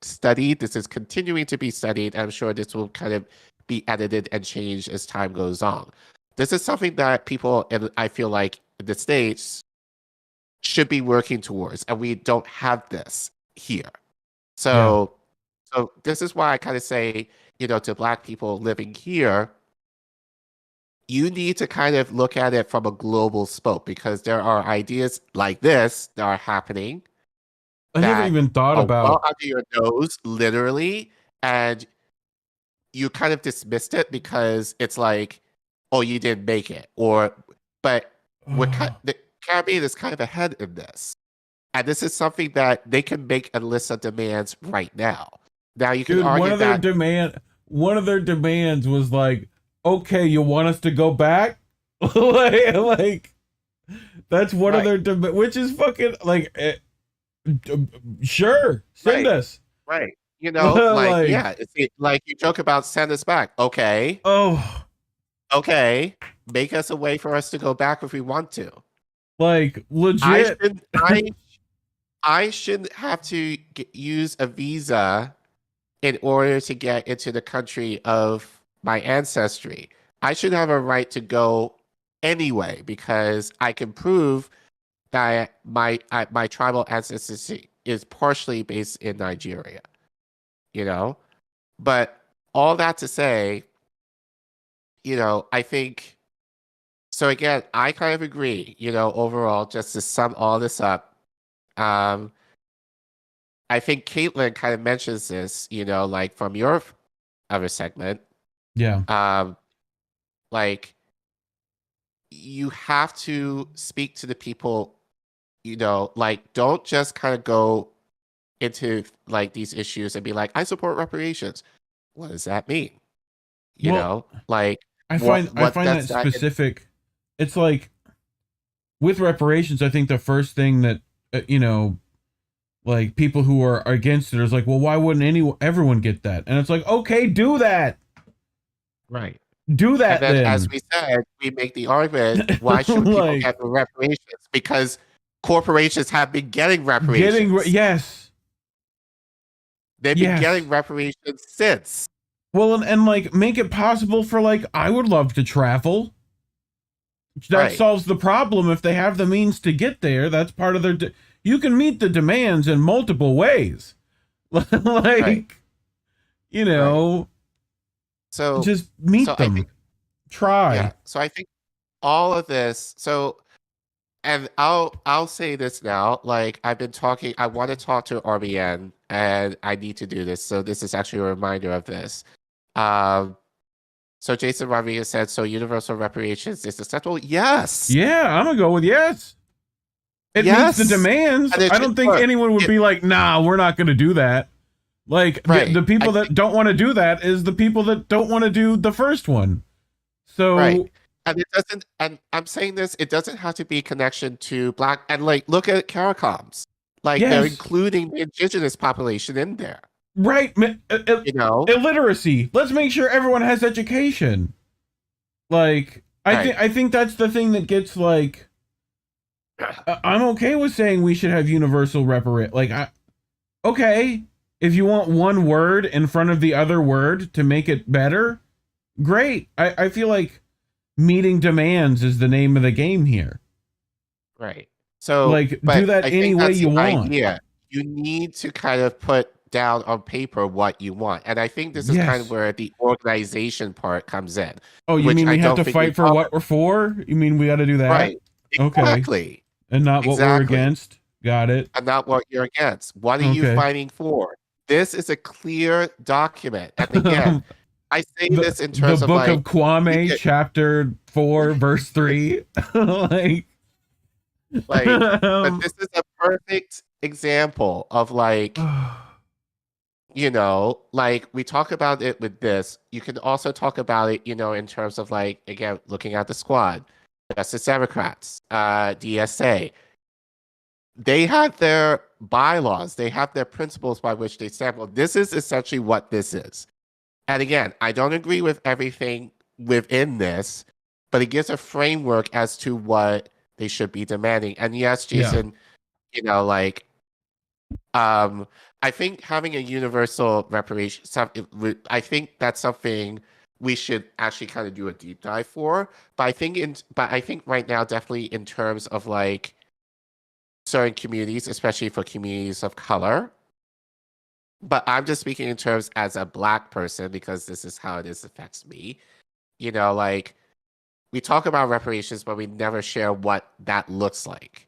studied. This is continuing to be studied. I'm sure this will kind of be edited and changed as time goes on. This is something that people, and I feel like in the States, should be working towards, and we don't have this here. So this is why I kind of say, to Black people living here, you need to kind of look at it from a global scope, because there are ideas like this that are happening. I never even thought about well under your nose, literally, and you kind of dismissed it because it's like, oh, you didn't make it, but the Caribbean is kind of ahead in this, and this is something that they can make a list of demands right now. Now you can argue one of their demands was like, okay, you want us to go back? like that's one of their demands, which is fucking like. Sure, send us. Right. Like, yeah, it's like you joke about send us back. Okay. Oh. Okay. Make us a way for us to go back if we want to. Like, legit. I shouldn't have to use a visa in order to get into the country of my ancestry. I should have a right to go anyway, because I can prove that my tribal ancestry is partially based in Nigeria, But all that to say, I think, so again, I kind of agree, overall, just to sum all this up, I think Caitlin kind of mentions this, like from your other segment. Yeah. Like, you have to speak to the people, like, don't just kind of go into like these issues and be like, I support reparations. What does that mean? Like, I find that specific. It's like with reparations, I think the first thing that, like people who are against it is like, well, why wouldn't everyone get that? And it's like, okay, do that. Right. Do that and then. Then. As we said, we make the argument, why should people get the reparations? Because corporations have been getting reparations. Yes. They've been getting reparations since. Well, and like make it possible for, like, I would love to travel. That solves the problem if they have the means to get there. That's part of their... you can meet the demands in multiple ways. Like, So just meet them. Try. Yeah. So I think all of this. So, and I'll say this now. Like I've been talking, I want to talk to RBN, and I need to do this. So this is actually a reminder of this. So Jason Rodriguez said, so universal reparations is acceptable? Yes. Yeah, I'm gonna go with yes. It meets the demands. I don't think anyone would be like, nah, we're not gonna do that. Like the people that don't want to do that is the people that don't want to do the first one. So and it doesn't, and I'm saying this, it doesn't have to be connection to Black, and like look at CARICOMs. Like they're including the indigenous population in there. Right, you know, illiteracy. Let's make sure everyone has education. Like, I think that's the thing that gets like. I'm okay with saying we should have universal okay, if you want one word in front of the other word to make it better, great. I feel like meeting demands is the name of the game here. Right. So, like, do that any way you want. Idea. You need to kind of put down on paper what you want, and I think this is kind of where the organization part comes in. Oh, you mean we have to fight for what we're for? You mean we got to do that? Right. Exactly. Okay. And not what we're against. Got it. And not what you're against. What are you fighting for? This is a clear document. And again, I say this in terms of the book of Kwame, chapter 4, verse 3. like, but this is a perfect example of like, you know, like we talk about it with this. You can also talk about it, you know, in terms of like, again, looking at the squad, Justice Democrats, DSA. They have their bylaws. They have their principles by which they sample. This is essentially what this is. And again, I don't agree with everything within this, but it gives a framework as to what they should be demanding. And yes, Jason, you know, like, I think having a universal reparation, I think that's something we should actually kind of do a deep dive for. But I think right now, definitely in terms of like certain communities, especially for communities of color. But I'm just speaking in terms as a Black person because this is how it affects me. You know, like we talk about reparations, but we never share what that looks like.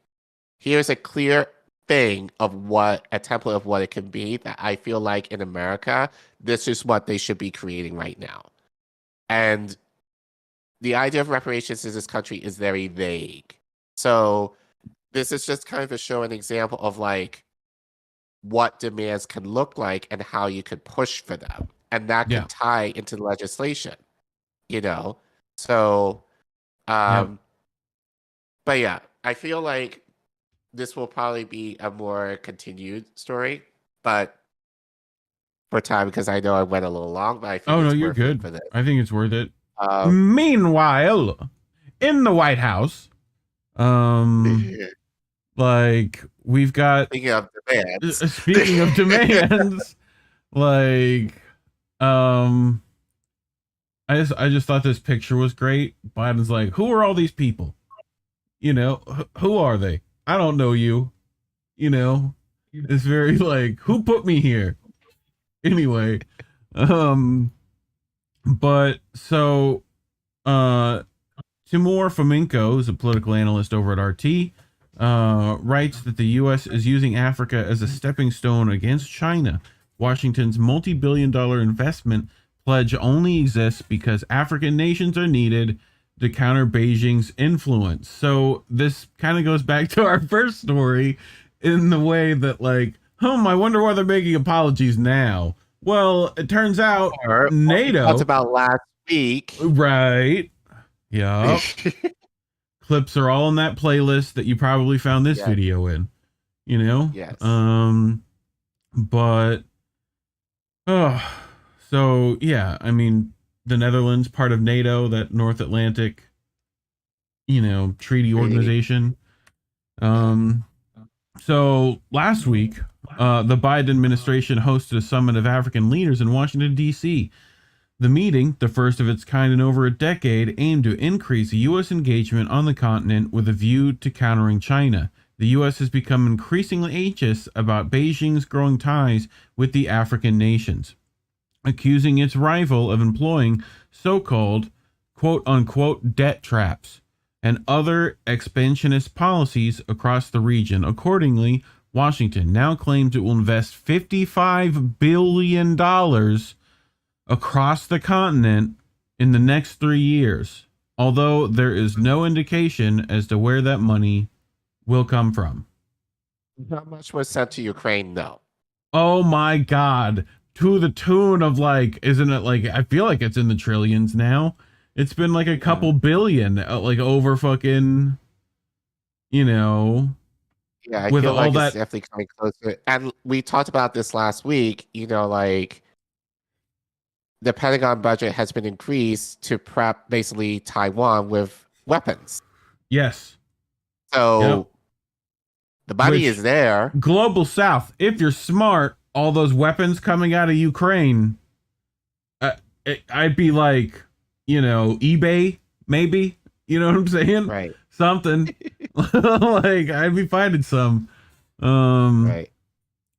Here's a clear thing of what a template of what it can be that I feel like in America, this is what they should be creating right now. And the idea of reparations in this country is very vague. So this is just kind of to show an example of like what demands can look like and how you could push for them. And that can tie into legislation, you know? So, but yeah, I feel like this will probably be a more continued story, but for time, because I know I went a little long, but I think you're good. For this. I think it's worth it. Meanwhile, in the White House, like we've got speaking of demands, like I just thought this picture was great. Biden's like, who are all these people? You know, who are they? I don't know you. You know, it's very like, who put me here? Anyway, but so Timur Fomenko, who's a political analyst over at RT, writes that the U.S. is using Africa as a stepping stone against China. Washington's multi-billion-dollar investment pledge only exists because African nations are needed to counter Beijing's influence. So this kind of goes back to our first story in the way that like, I wonder why they're making apologies now. Well, it turns out NATO. That's about last week. Right. Yeah. Clips are all in that playlist that you probably found this video in. You know? Yes. But so yeah, I mean, the Netherlands, part of NATO, that North Atlantic, you know, treaty organization. So last week, the Biden administration hosted a summit of African leaders in Washington, D.C. The meeting, the first of its kind in over a decade, aimed to increase U.S. engagement on the continent with a view to countering China. The U.S. has become increasingly anxious about Beijing's growing ties with the African nations, accusing its rival of employing so-called quote-unquote debt traps. and other expansionist policies across the region. Accordingly, Washington now claims it will invest $55 billion across the continent in the next 3 years, although there is no indication as to where that money will come from. How much was sent to Ukraine, though? Oh my God. To the tune of like, isn't it like, I feel like it's in the trillions now. It's been like a couple billion, like over fucking, you know. Yeah, I with feel all like that. it's definitely coming closer. And we talked about this last week, you know, like the Pentagon budget has been increased to prep basically Taiwan with weapons. Yes. So the money Which, is there. Global South, if you're smart, all those weapons coming out of Ukraine, I'd be like, you know, eBay, maybe. You know what I'm saying? Right. Something. Like, I'd be finding some. Right.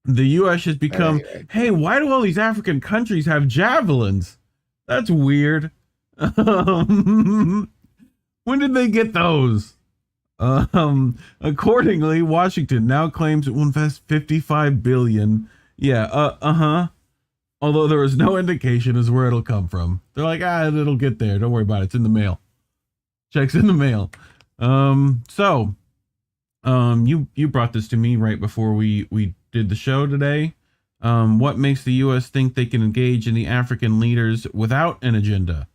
The U.S. has become, hey, why do all these African countries have javelins? That's weird. When did they get those? Accordingly, Washington now claims it will invest $55 billion. Yeah, Although there is no indication as where it'll come from. They're like, it'll get there. Don't worry about it. It's in the mail. Check's in the mail. You brought this to me right before we did the show today. What makes the U.S. think they can engage in the African leaders without an agenda?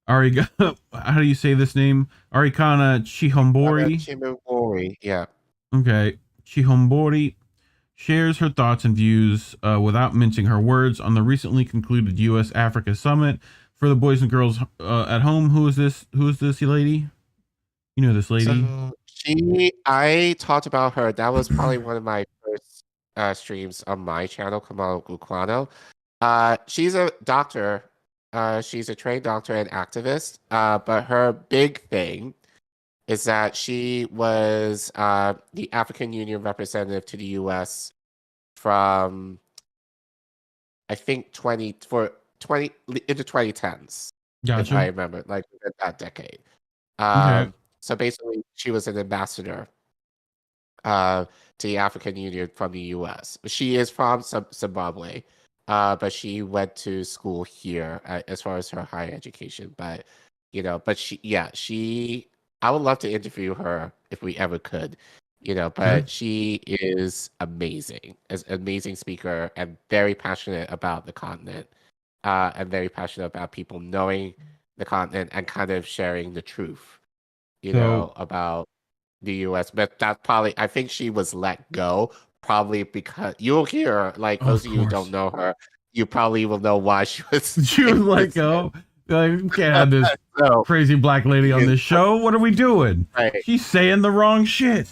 How do you say this name? Arikana Chihombori? Chihombori, yeah. Okay. Chihombori shares her thoughts and views without mincing her words on the recently concluded U.S. Africa Summit. For the boys and girls at home, who is this lady? You know this lady? So I talked about her. That was probably one of my first streams on my channel, Kamal Gukwano. She's a doctor. She's a trained doctor and activist. But her big thing is that she was the African Union representative to the U.S. from, I think, into 2010s. Gotcha. If I remember, like that decade. Okay. So basically, she was an ambassador to the African Union from the U.S. She is from Zimbabwe, but she went to school here as far as her higher education. But I would love to interview her if we ever could, but she is amazing, as an amazing speaker and very passionate about the continent, and very passionate about people knowing the continent and kind of sharing the truth, about the U.S. But that probably, I think she was let go probably because you'll hear, like, those of you who don't know her, you probably will know why she was let go. Like, we can't have this crazy black lady on this show. What are we doing? Right. She's saying the wrong shit.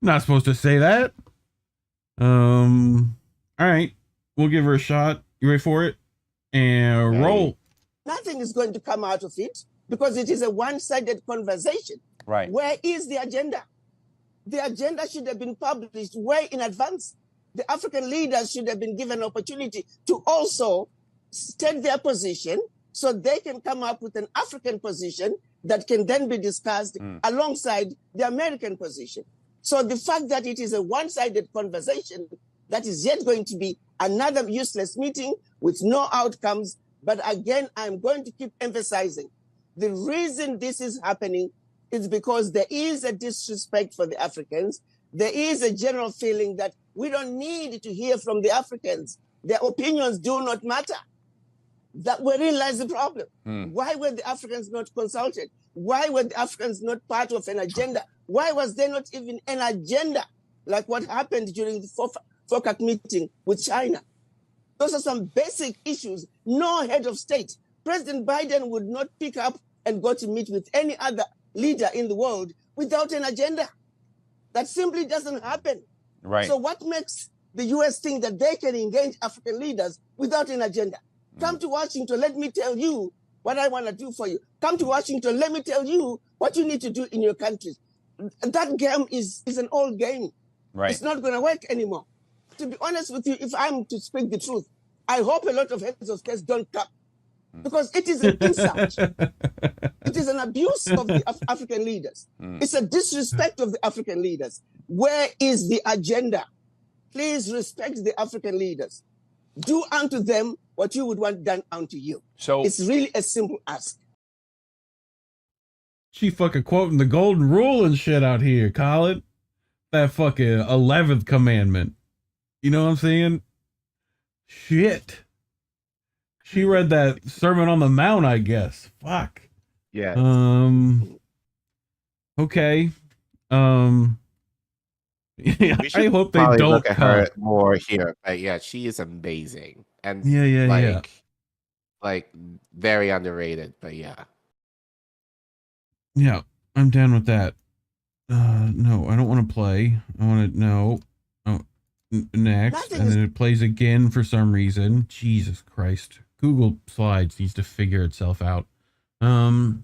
Not supposed to say that. All right. We'll give her a shot. You ready for it? And roll. Nothing is going to come out of it because it is a one-sided conversation. Right. Where is the agenda? The agenda should have been published way in advance. The African leaders should have been given an opportunity to also state their position so they can come up with an African position that can then be discussed alongside the American position. So the fact that it is a one-sided conversation, that is yet going to be another useless meeting with no outcomes. But again, I'm going to keep emphasizing the reason this is happening is because there is a disrespect for the Africans. There is a general feeling that we don't need to hear from the Africans. Their opinions do not matter. That wherein lies the problem. Why were the Africans not consulted? Why were the Africans not part of an agenda? Why was there not even an agenda like what happened during the FOCAC meeting with China? Those are some basic issues. No head of state. President Biden would not pick up and go to meet with any other leader in the world without an agenda. That simply doesn't happen. Right. So what makes the U.S. think that they can engage African leaders without an agenda? Come to Washington, let me tell you what I want to do for you. Come to Washington, let me tell you what you need to do in your country. That game is an old game. Right. It's not going to work anymore. To be honest with you, if I'm to speak the truth, I hope a lot of heads of states don't come. because it is an insult. It is an abuse of the African leaders. It's a disrespect of the African leaders. Where is the agenda? Please respect the African leaders. Do unto them what you would want done unto you. So it's really a simple ask. She fucking quoting the golden rule and shit out here, Collin. That fucking 11th commandment. You know what I'm saying? Shit. She read that Sermon on the Mount, I guess. Fuck. Yeah. Okay. Yeah, I hope they don't look at her more here. But yeah, she is amazing. And like very underrated, but yeah. Yeah, I'm down with that. No, I don't want to play. I want to know. Oh, next, and then it plays again for some reason. Jesus Christ. Google Slides needs to figure itself out. The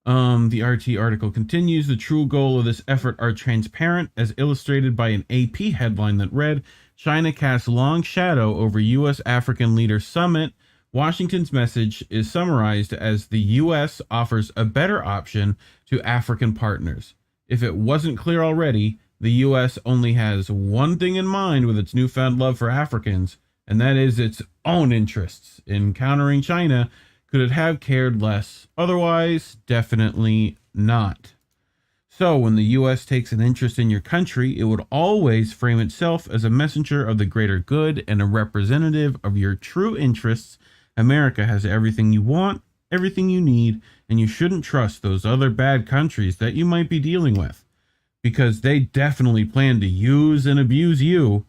RT article continues. The true goal of this effort are transparent, as illustrated by an AP headline that read, China casts long shadow over U.S.-African Leader Summit. Washington's message is summarized as the U.S. offers a better option to African partners. If it wasn't clear already, the U.S. only has one thing in mind with its newfound love for Africans, and that is its own interests. In countering China, could it have cared less? Otherwise, definitely not. So, when the U.S. takes an interest in your country, it would always frame itself as a messenger of the greater good and a representative of your true interests. America has everything you want, everything you need, and you shouldn't trust those other bad countries that you might be dealing with, because they definitely plan to use and abuse you.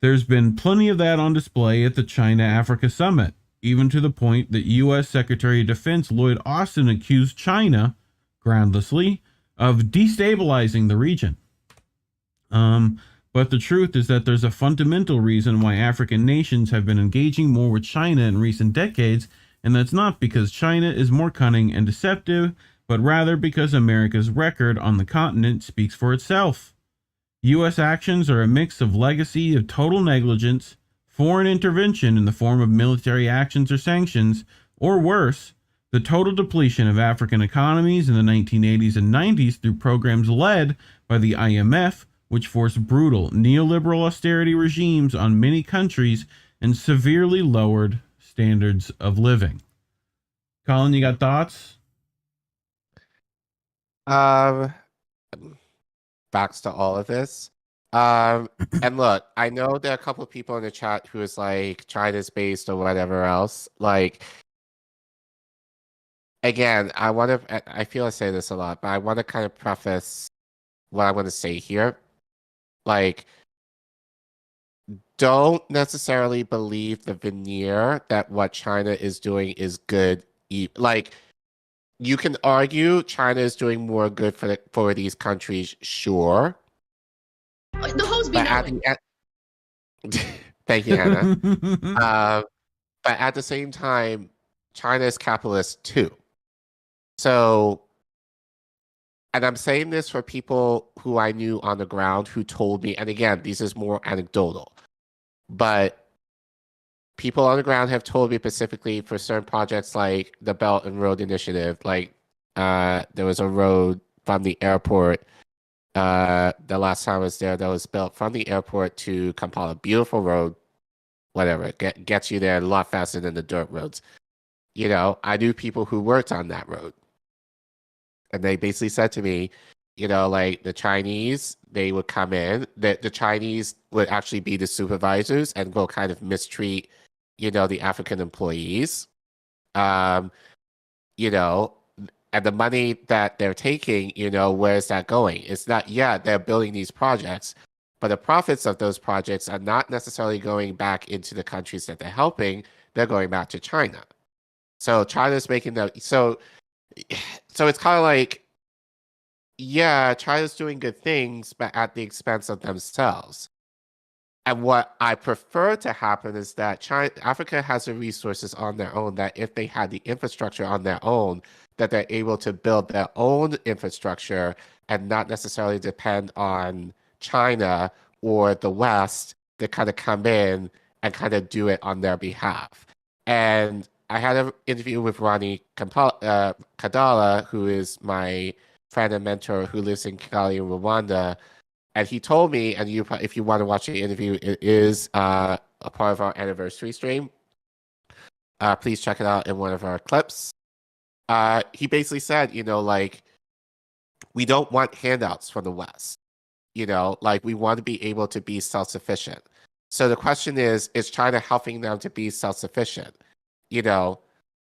There's been plenty of that on display at the China-Africa Summit, even to the point that U.S. Secretary of Defense Lloyd Austin accused China, groundlessly, of destabilizing the region. But the truth is that there's a fundamental reason why African nations have been engaging more with China in recent decades, and that's not because China is more cunning and deceptive, but rather because America's record on the continent speaks for itself. U.S. actions are a mix of legacy of total negligence, foreign intervention in the form of military actions or sanctions, or worse, the total depletion of African economies in the 1980s and 90s through programs led by the IMF, which forced brutal neoliberal austerity regimes on many countries and severely lowered standards of living. Collin, you got thoughts? Backs to all of this. And look, I know there are a couple of people in the chat who is like China's based or whatever else. Like, again, I feel I say this a lot, but I want to kind of preface what I want to say here. Like, don't necessarily believe the veneer that what China is doing is good. Like, you can argue China is doing more good for these countries, sure. The hoes be knowing. Thank you, Hannah. But at the same time, China is capitalist too. So, and I'm saying this for people who I knew on the ground who told me, and again, this is more anecdotal, but people on the ground have told me specifically for certain projects like the Belt and Road Initiative, like there was a road from the airport the last time I was there that was built from the airport to Kampala. Beautiful road, whatever. Gets you there a lot faster than the dirt roads. You know, I knew people who worked on that road. And they basically said to me, you know, like the Chinese, they would come in, the Chinese would actually be the supervisors and go kind of mistreat, you know, the African employees. You know, and the money that they're taking, you know, where's that going? It's not, yeah, they're building these projects, but the profits of those projects are not necessarily going back into the countries that they're helping. They're going back to China. So China's making the, so it's kind of like, yeah, China's doing good things, but at the expense of themselves. And what I prefer to happen is that Africa has the resources on their own, that if they had the infrastructure on their own, that they're able to build their own infrastructure and not necessarily depend on China or the West to kind of come in and kind of do it on their behalf. And I had an interview with Ronnie Kadala, who is my friend and mentor who lives in Kigali in Rwanda. And he told me, and if you want to watch the interview, it is a part of our anniversary stream. Please check it out in one of our clips. He basically said, like, we don't want handouts from the West. Like, we want to be able to be self-sufficient. So the question is China helping them to be self-sufficient?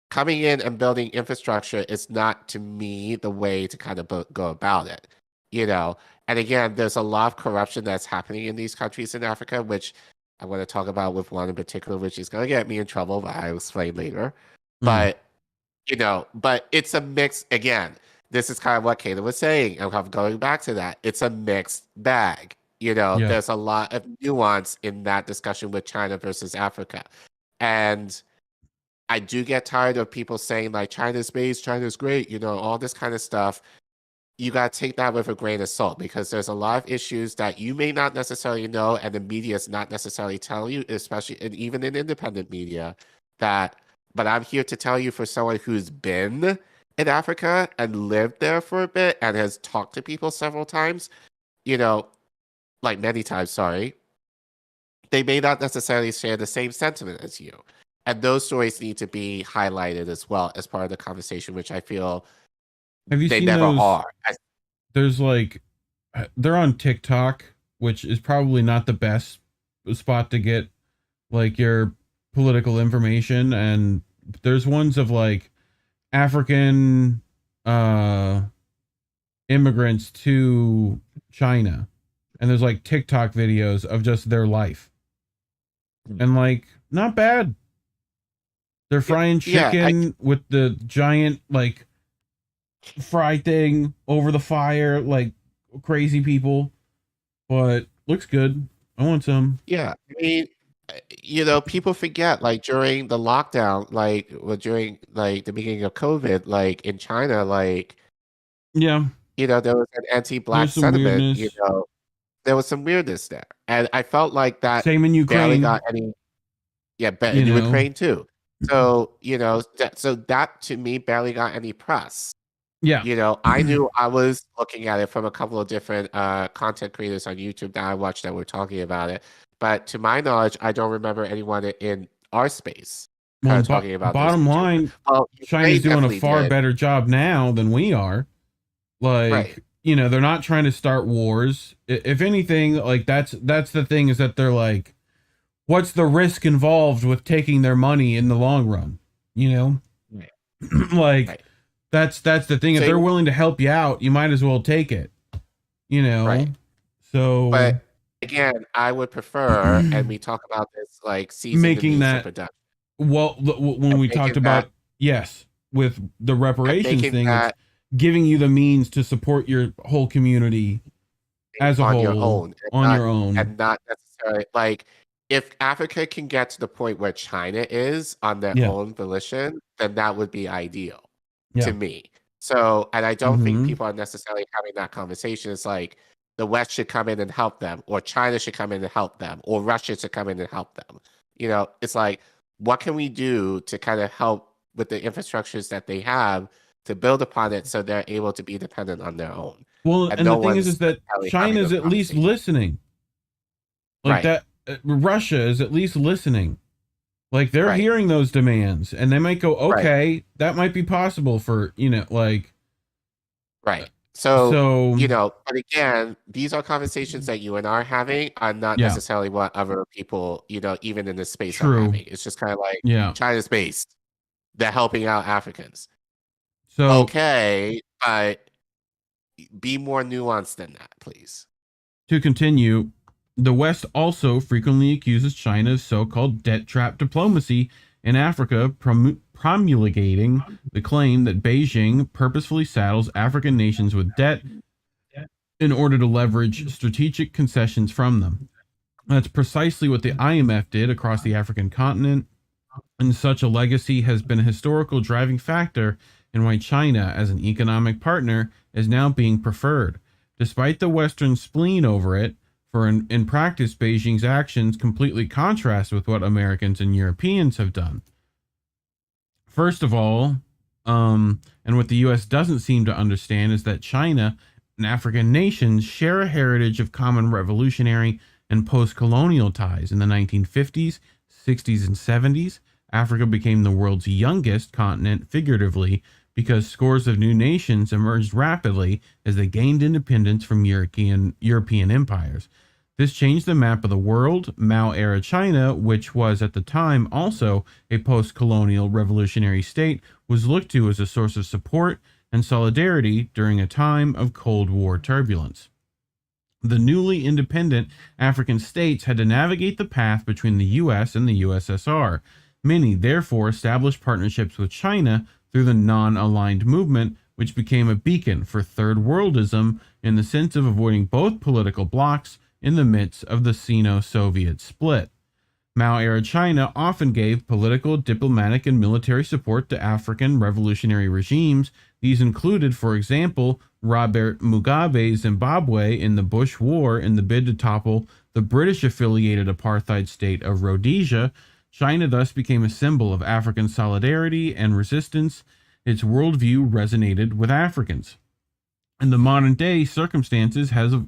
Coming in and building infrastructure is not, to me, the way to kind of go about it. And again, there's a lot of corruption that's happening in these countries in Africa, which I want to talk about with one in particular, which is going to get me in trouble, but I'll explain later. But, but it's a mix. Again, this is kind of what Kayla was saying. And I'm going back to that. It's a mixed bag. There's a lot of nuance in that discussion with China versus Africa. And I do get tired of people saying, like, China's based, China's great, all this kind of stuff. You got to take that with a grain of salt, because there's a lot of issues that you may not necessarily know, and the media is not necessarily telling you, especially, and even in independent media, but I'm here to tell you, for someone who's been in Africa and lived there for a bit and has talked to people several times, like many times, sorry, they may not necessarily share the same sentiment as you. And those stories need to be highlighted as well as part of the conversation, which I feel Have you they seen never those? are. There's like, they're on TikTok, which is probably not the best spot to get like your political information. And there's ones of like African immigrants to China. And there's like TikTok videos of just their life. And like, not bad. They're frying chicken with the giant like fry thing over the fire, like crazy people. But looks good. I want some. Yeah, I mean, people forget, like, during the lockdown, like, during like the beginning of COVID, like in China, like, there was an anti-black sentiment. Weirdness. There was some weirdness there, and I felt like that. Same in Ukraine. Barely got any. Yeah, but in Ukraine too. So so that to me barely got any press. Yeah. I knew I was looking at it from a couple of different content creators on YouTube that I watched that were talking about it. But to my knowledge, I don't remember anyone in our space talking about bottom this. line, Well, China's doing a far better job now than we are. Like, they're not trying to start wars. If anything, like that's the thing, is that they're like, what's the risk involved with taking their money in the long run? Like, that's the thing. If they're willing to help you out, you might as well take it. So, but again, I would prefer, and we talk about this, like, making that. Well, when we talked about with the reparations thing, it's giving you the means to support your whole community as a whole on your own, and not necessarily like. If Africa can get to the point where China is on their own volition, then that would be ideal to me. So, and I don't think people are necessarily having that conversation. It's like the West should come in and help them, or China should come in and help them, or Russia should come in and help them. It's like, what can we do to kind of help with the infrastructures that they have to build upon it so they're able to be dependent on their own? Well, and the thing is that China's at least listening. Like that. Russia is at least listening. Like, they're hearing those demands, and they might go, okay, that might be possible for, like. Right. So, but again, these are conversations that you and I are having, are not necessarily what other people, even in this space are having. It's just kind of like, China's based. They're helping out Africans. So, okay, but be more nuanced than that, please. To continue, the West also frequently accuses China's so-called debt trap diplomacy in Africa, promulgating the claim that Beijing purposefully saddles African nations with debt in order to leverage strategic concessions from them. That's precisely what the IMF did across the African continent, and such a legacy has been a historical driving factor in why China, as an economic partner, is now being preferred. Despite the Western spleen over it, for in practice, Beijing's actions completely contrast with what Americans and Europeans have done. first of all, and what the U.S. doesn't seem to understand is that China and African nations share a heritage of common revolutionary and post-colonial ties. In the 1950s, 60s, and 70s, Africa became the world's youngest continent, figuratively, because scores of new nations emerged rapidly as they gained independence from European empires. This changed the map of the world. Mao-era China, which was at the time also a post-colonial revolutionary state, was looked to as a source of support and solidarity during a time of Cold War turbulence. The newly independent African states had to navigate the path between the U.S. and the USSR. Many, therefore, established partnerships with China through the non-aligned movement, which became a beacon for Third Worldism in the sense of avoiding both political blocs in the midst of the Sino-Soviet split. Mao-era China often gave political, diplomatic, and military support to African revolutionary regimes. These included, for example, Robert Mugabe's Zimbabwe in the Bush War in the bid to topple the British-affiliated apartheid state of Rhodesia. China thus became a symbol of African solidarity and resistance. Its worldview resonated with Africans. In the modern day, circumstances have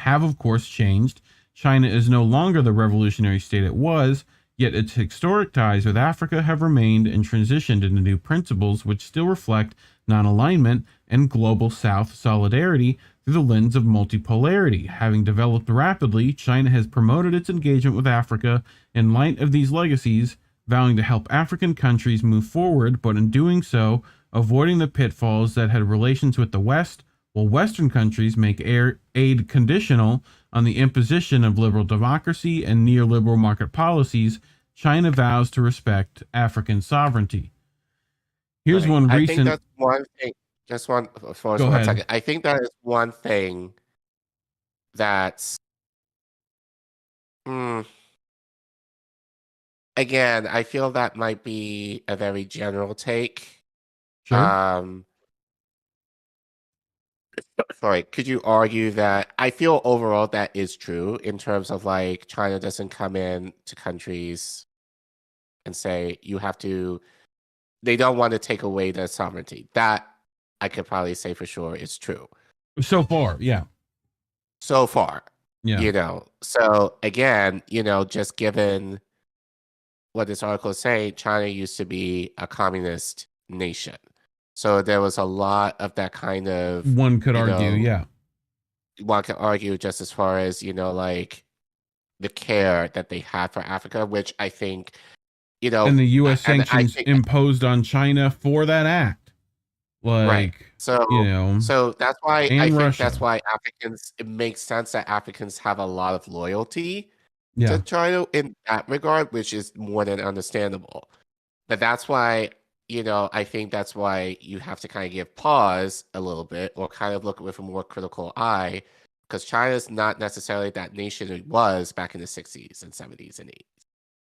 of course changed. China is no longer the revolutionary state it was, yet its historic ties with Africa have remained and transitioned into new principles which still reflect non-alignment and global South solidarity through the lens of multipolarity. Having developed rapidly, China has promoted its engagement with Africa in light of these legacies, vowing to help African countries move forward, but in doing so, avoiding the pitfalls that had relations with the West. While Western countries make aid conditional on the imposition of liberal democracy and neoliberal market policies, China vows to respect African sovereignty. Here's one recent... I think that's one thing. Just one second. I think that is one thing that's... Again, I feel that might be a very general take. Sure. Sorry, could you argue that I feel overall that is true in terms of like China doesn't come in to countries and say you have to, they don't want to take away their sovereignty. That I could probably say for sure is true. So far, yeah. So far. Yeah. You know, so again, you know, just given what this article is saying, China used to be a communist nation. So there was a lot of that kind of... One could argue, yeah. One could argue just as far as, you know, like the care that they had for Africa, which I think, you know... And the U.S. sanctions imposed on China for that act. Like, right. So, you know... So that's why I think Russia. that's why Africans... It makes sense that Africans have a lot of loyalty to China in that regard, which is more than understandable. But that's why... You know, I think that's why you have to kind of give pause a little bit or kind of look with a more critical eye, because China's not necessarily that nation it was back in the 60s and 70s and 80s.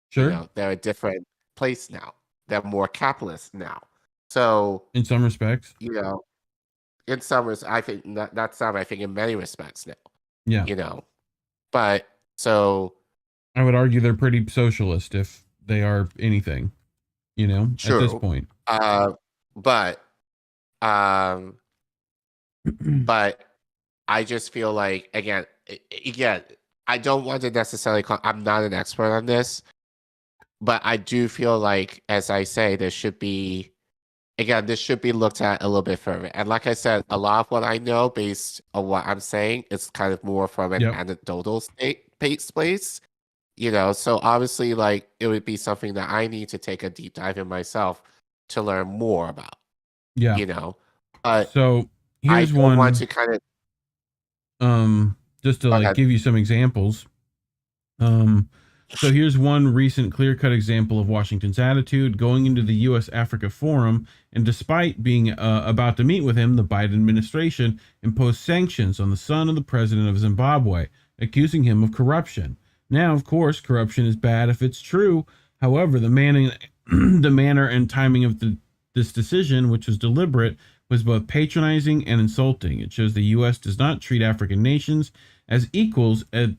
Sure. You know, they're a different place now. They're more capitalist now. So, in some respects, you know, in some respects, I think not some, I think in many respects now. Yeah. You know, but so. I would argue they're pretty socialist if they are anything. You know, True. At this point. But I just feel like, again, I don't want to necessarily I'm not an expert on this, but I do feel like, as I say, this should be looked at a little bit further. And like I said, a lot of what I know based on what I'm saying is kind of more from an anecdotal place. You know, so obviously, like, it would be something that I need to take a deep dive in myself to learn more about. Yeah. You know, but so here's I one. Want to kind of, just to like give you some examples. So here's one recent clear-cut example of Washington's attitude going into the U.S. Africa Forum, and despite being about to meet with him, the Biden administration imposed sanctions on the son of the president of Zimbabwe, accusing him of corruption. Now, of course, corruption is bad if it's true. However, the manner and timing of this decision, which was deliberate, was both patronizing and insulting. It shows the U.S. does not treat African nations as equals and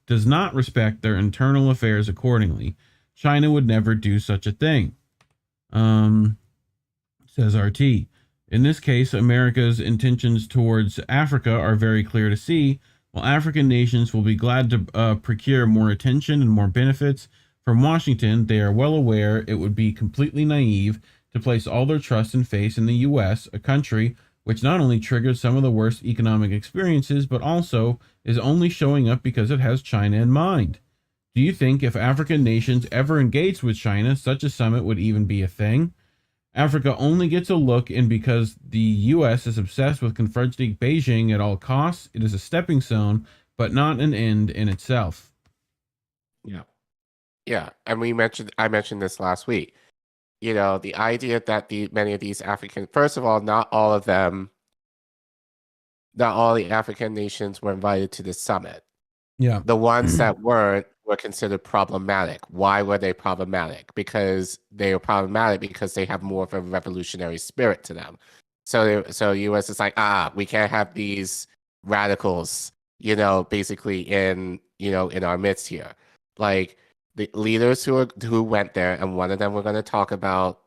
does not respect their internal affairs accordingly. China would never do such a thing. says RT. In this case, America's intentions towards Africa are very clear to see. While African nations will be glad to procure more attention and more benefits from Washington, they are well aware it would be completely naive to place all their trust and faith in the U.S., a country which not only triggered some of the worst economic experiences, but also is only showing up because it has China in mind. Do you think if African nations ever engaged with China, such a summit would even be a thing? Africa only gets a look in because the U.S. is obsessed with confronting Beijing at all costs. It is a stepping stone, but not an end in itself. Yeah. Yeah. And I mentioned this last week. You know, the idea that many of these African, first of all, not all the African nations were invited to this summit. Yeah. The ones that weren't were considered problematic. Why were they problematic? Because they were problematic because they have more of a revolutionary spirit to them. So U.S. is like, we can't have these radicals, basically in our midst here. Like the leaders who went there, and one of them we're going to talk about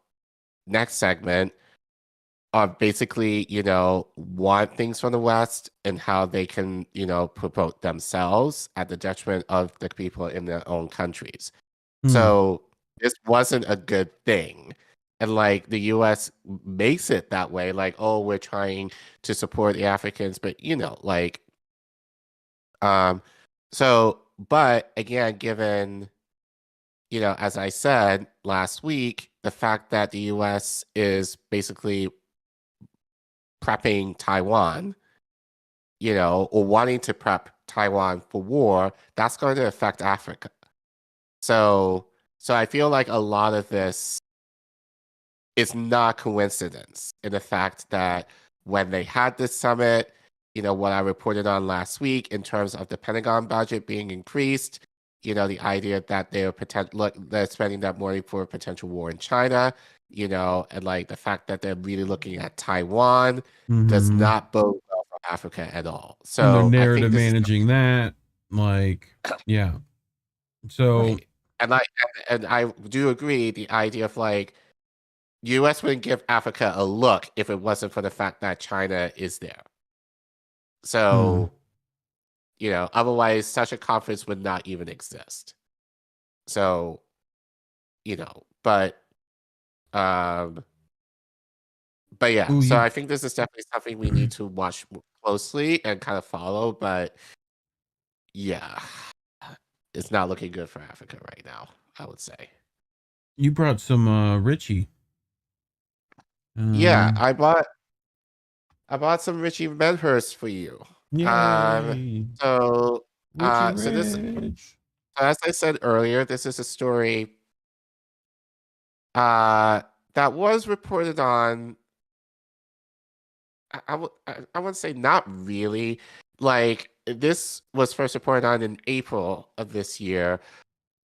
next segment, are basically, want things from the West and how they can, promote themselves at the detriment of the people in their own countries. So this wasn't a good thing. And like the US makes it that way, like, oh, we're trying to support the Africans, but but again, given, as I said last week, the fact that the US is basically prepping Taiwan, or wanting to prep Taiwan for war, that's going to affect Africa. So I feel like a lot of this is not coincidence in the fact that when they had this summit, what I reported on last week in terms of the Pentagon budget being increased, the idea that they're spending that money for a potential war in China, and like the fact that they're really looking at Taiwan does not bode well for Africa at all. So and their narrative managing that, yeah. So, right. And I do agree the idea of like U.S. wouldn't give Africa a look if it wasn't for the fact that China is there. So, otherwise such a conference would not even exist. So, but yeah, Ooh, so I think this is definitely something we need to watch closely and kind of follow, but yeah, it's not looking good for Africa right now, I would say. You brought some Richie. Yeah, I bought some Richie Medhurst for you. So as I said earlier, this is a story that was reported on. I would say not really. Like this was first reported on in April of this year,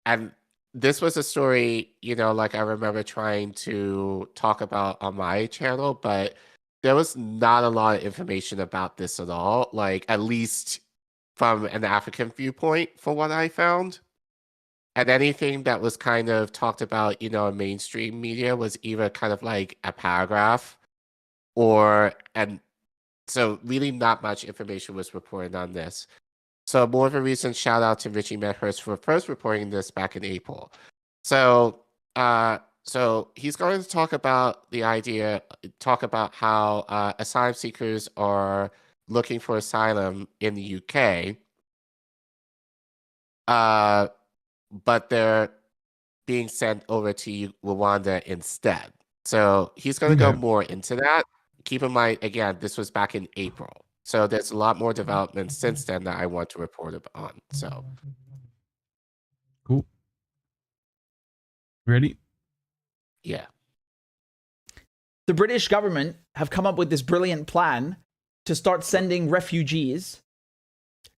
and this was a story, like I remember trying to talk about on my channel, but there was not a lot of information about this at all, like at least from an African viewpoint for what I found. And anything that was kind of talked about, in mainstream media was either kind of like a paragraph and so really not much information was reported on this. So more of a recent shout out to Richie Medhurst for first reporting this back in April. So he's going to talk about how asylum seekers are looking for asylum in the UK, but they're being sent over to Rwanda instead. So he's going to go more into that. Keep in mind, again, this was back in April. So there's a lot more development since then that I want to report on. So cool. Ready? Yeah. The British government have come up with this brilliant plan to start sending refugees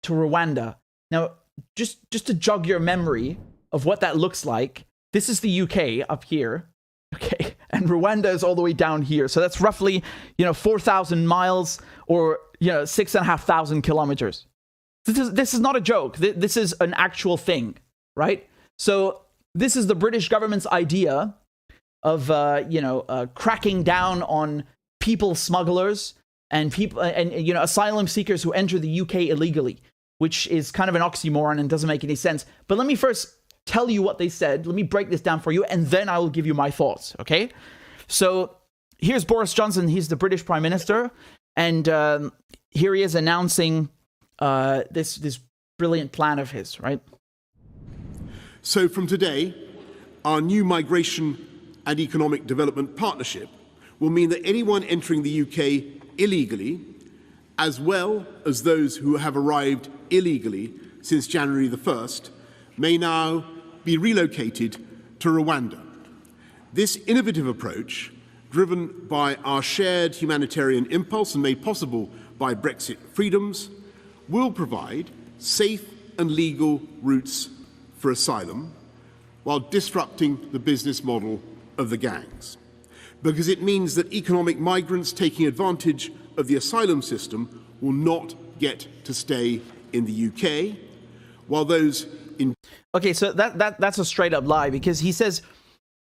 to Rwanda. Now, just to jog your memory of what that looks like, this is the UK up here, okay, and Rwanda is all the way down here. So that's roughly, 4,000 miles or 6,500 kilometers. This is not a joke. This is an actual thing, right? So this is the British government's idea cracking down on people smugglers and people and asylum seekers who enter the UK illegally, which is kind of an oxymoron and doesn't make any sense. But let me first tell you what they said. Let me break this down for you, and then I will give you my thoughts, okay? So here's Boris Johnson. He's the British Prime Minister, and here he is announcing this brilliant plan of his, right? So from today, our new migration and economic development partnership will mean that anyone entering the UK illegally, as well as those who have arrived illegally since January the 1st, may now be relocated to Rwanda. This innovative approach, driven by our shared humanitarian impulse and made possible by Brexit freedoms, will provide safe and legal routes for asylum while disrupting the business model of the gangs. Because it means that economic migrants taking advantage of the asylum system will not get to stay in the UK, while those in... Okay, so that's a straight up lie, because he says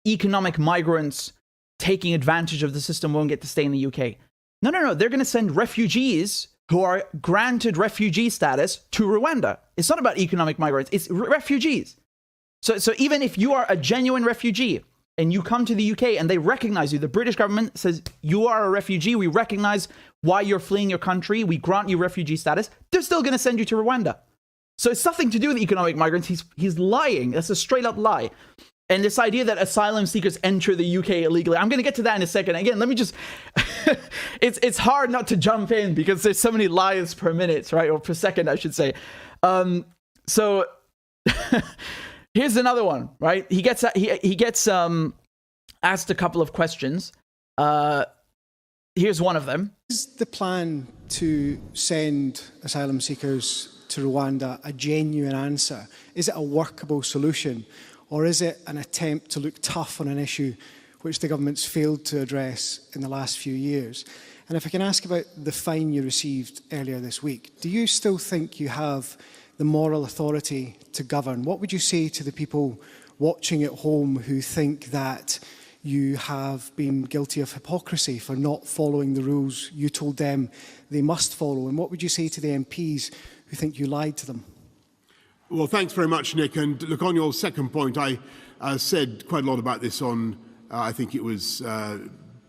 economic migrants taking advantage of the system won't get to stay in the UK. No, they're going to send refugees who are granted refugee status to Rwanda. It's not about economic migrants, it's refugees. So even if you are a genuine refugee and you come to the UK and they recognize you, the British government says you are a refugee, we recognize why you're fleeing your country, we grant you refugee status, they're still going to send you to Rwanda. So it's nothing to do with economic migrants. He's lying. That's a straight up lie. And this idea that asylum seekers enter the UK illegally, I'm going to get to that in a second. Again, let me just, it's hard not to jump in because there's so many lies per minute, right? Or per second, I should say. So here's another one, right? He gets asked a couple of questions. Here's one of them. Is the plan to send asylum seekers to Rwanda a genuine answer? Is it a workable solution? Or is it an attempt to look tough on an issue which the government's failed to address in the last few years? And if I can ask about the fine you received earlier this week, do you still think you have the moral authority to govern? What would you say to the people watching at home who think that you have been guilty of hypocrisy for not following the rules you told them they must follow? And what would you say to the MPs who think you lied to them? Well, thanks very much, Nick. And look, on your second point, I said quite a lot about this on, I think it was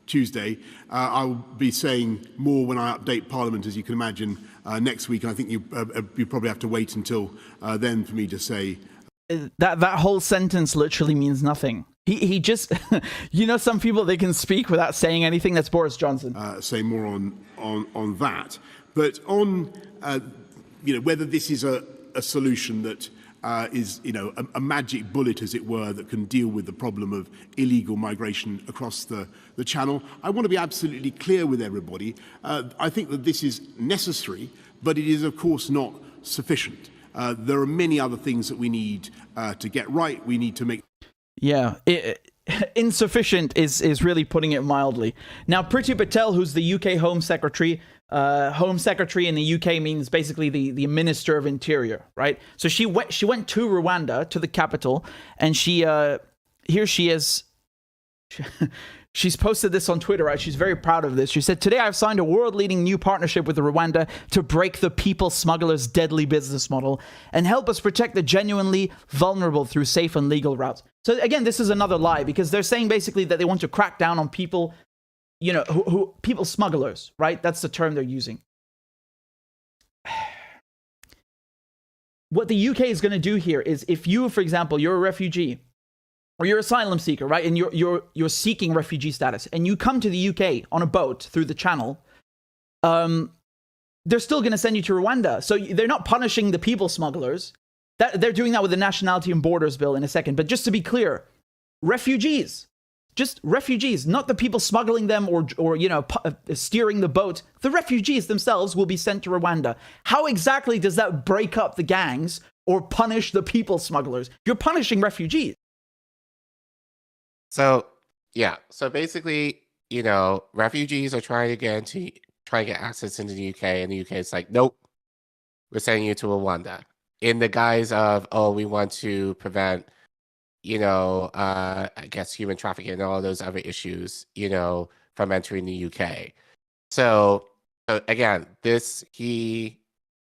Tuesday. I'll be saying more when I update Parliament, as you can imagine, next week. And I think you probably have to wait until then for me to say. That whole sentence literally means nothing. He just, some people, they can speak without saying anything. That's Boris Johnson. Say more on that. But on, whether this is a solution that is, a magic bullet, as it were, that can deal with the problem of illegal migration across the channel. I want to be absolutely clear with everybody. I think that this is necessary, but it is, of course, not sufficient. There are many other things that we need to get right. We need to make... Yeah, insufficient is really putting it mildly. Now, Priti Patel, who's the UK Home Secretary in the UK means basically the Minister of Interior, right? So she went to Rwanda, to the capital, and here she is. She's posted this on Twitter, right? She's very proud of this. She said, "Today I've signed a world-leading new partnership with Rwanda to break the people smugglers' deadly business model and help us protect the genuinely vulnerable through safe and legal routes." So again, this is another lie, because they're saying basically that they want to crack down on people, who people smugglers, right? That's the term they're using. What the UK is going to do here is, if you, for example, you're a refugee or you're an asylum seeker, right? And you're seeking refugee status and you come to the UK on a boat through the channel, they're still going to send you to Rwanda. So they're not punishing the people smugglers. They're doing that with the Nationality and Borders Bill in a second. But just to be clear, refugees, just refugees, not the people smuggling them or steering the boat. The refugees themselves will be sent to Rwanda. How exactly does that break up the gangs or punish the people smugglers? You're punishing refugees. So, yeah. So basically, refugees are trying to get access into the UK, and the UK is like, nope, we're sending you to Rwanda, in the guise of, we want to prevent I guess human trafficking and all those other issues, from entering the UK. So again, Richie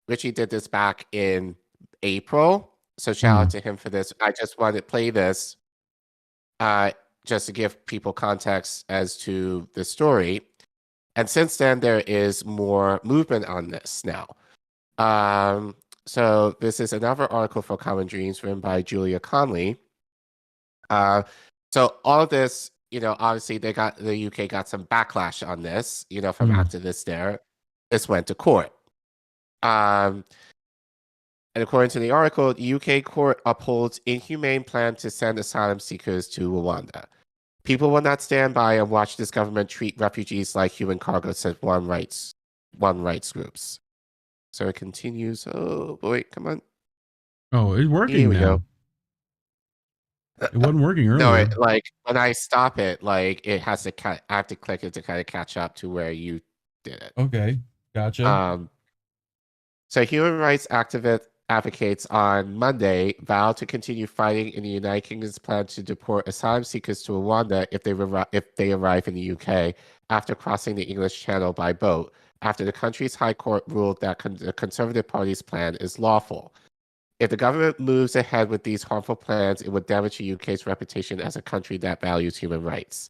did this back in April. So shout out to him for this. I just wanted to play this just to give people context as to the story. And since then, there is more movement on this now. So this is another article for Common Dreams written by Julia Conley. So all of this, obviously the UK got some backlash on this, from activists there. This went to court. And according to the article, the UK court upholds inhumane plan to send asylum seekers to Rwanda. People will not stand by and watch this government treat refugees like human cargo, said one rights groups. So it continues. Oh boy, come on. Oh, it's working Here we now. go. It wasn't working earlier. No, when I stop it, it has to I have to click it to kind of catch up to where you did it. Okay, gotcha. So human rights advocates on Monday vowed to continue fighting in the United Kingdom's plan to deport asylum seekers to Rwanda if they arrive in the UK after crossing the English Channel by boat, after the country's High Court ruled that the Conservative Party's plan is lawful. If the government moves ahead with these harmful plans, it would damage the UK's reputation as a country that values human rights.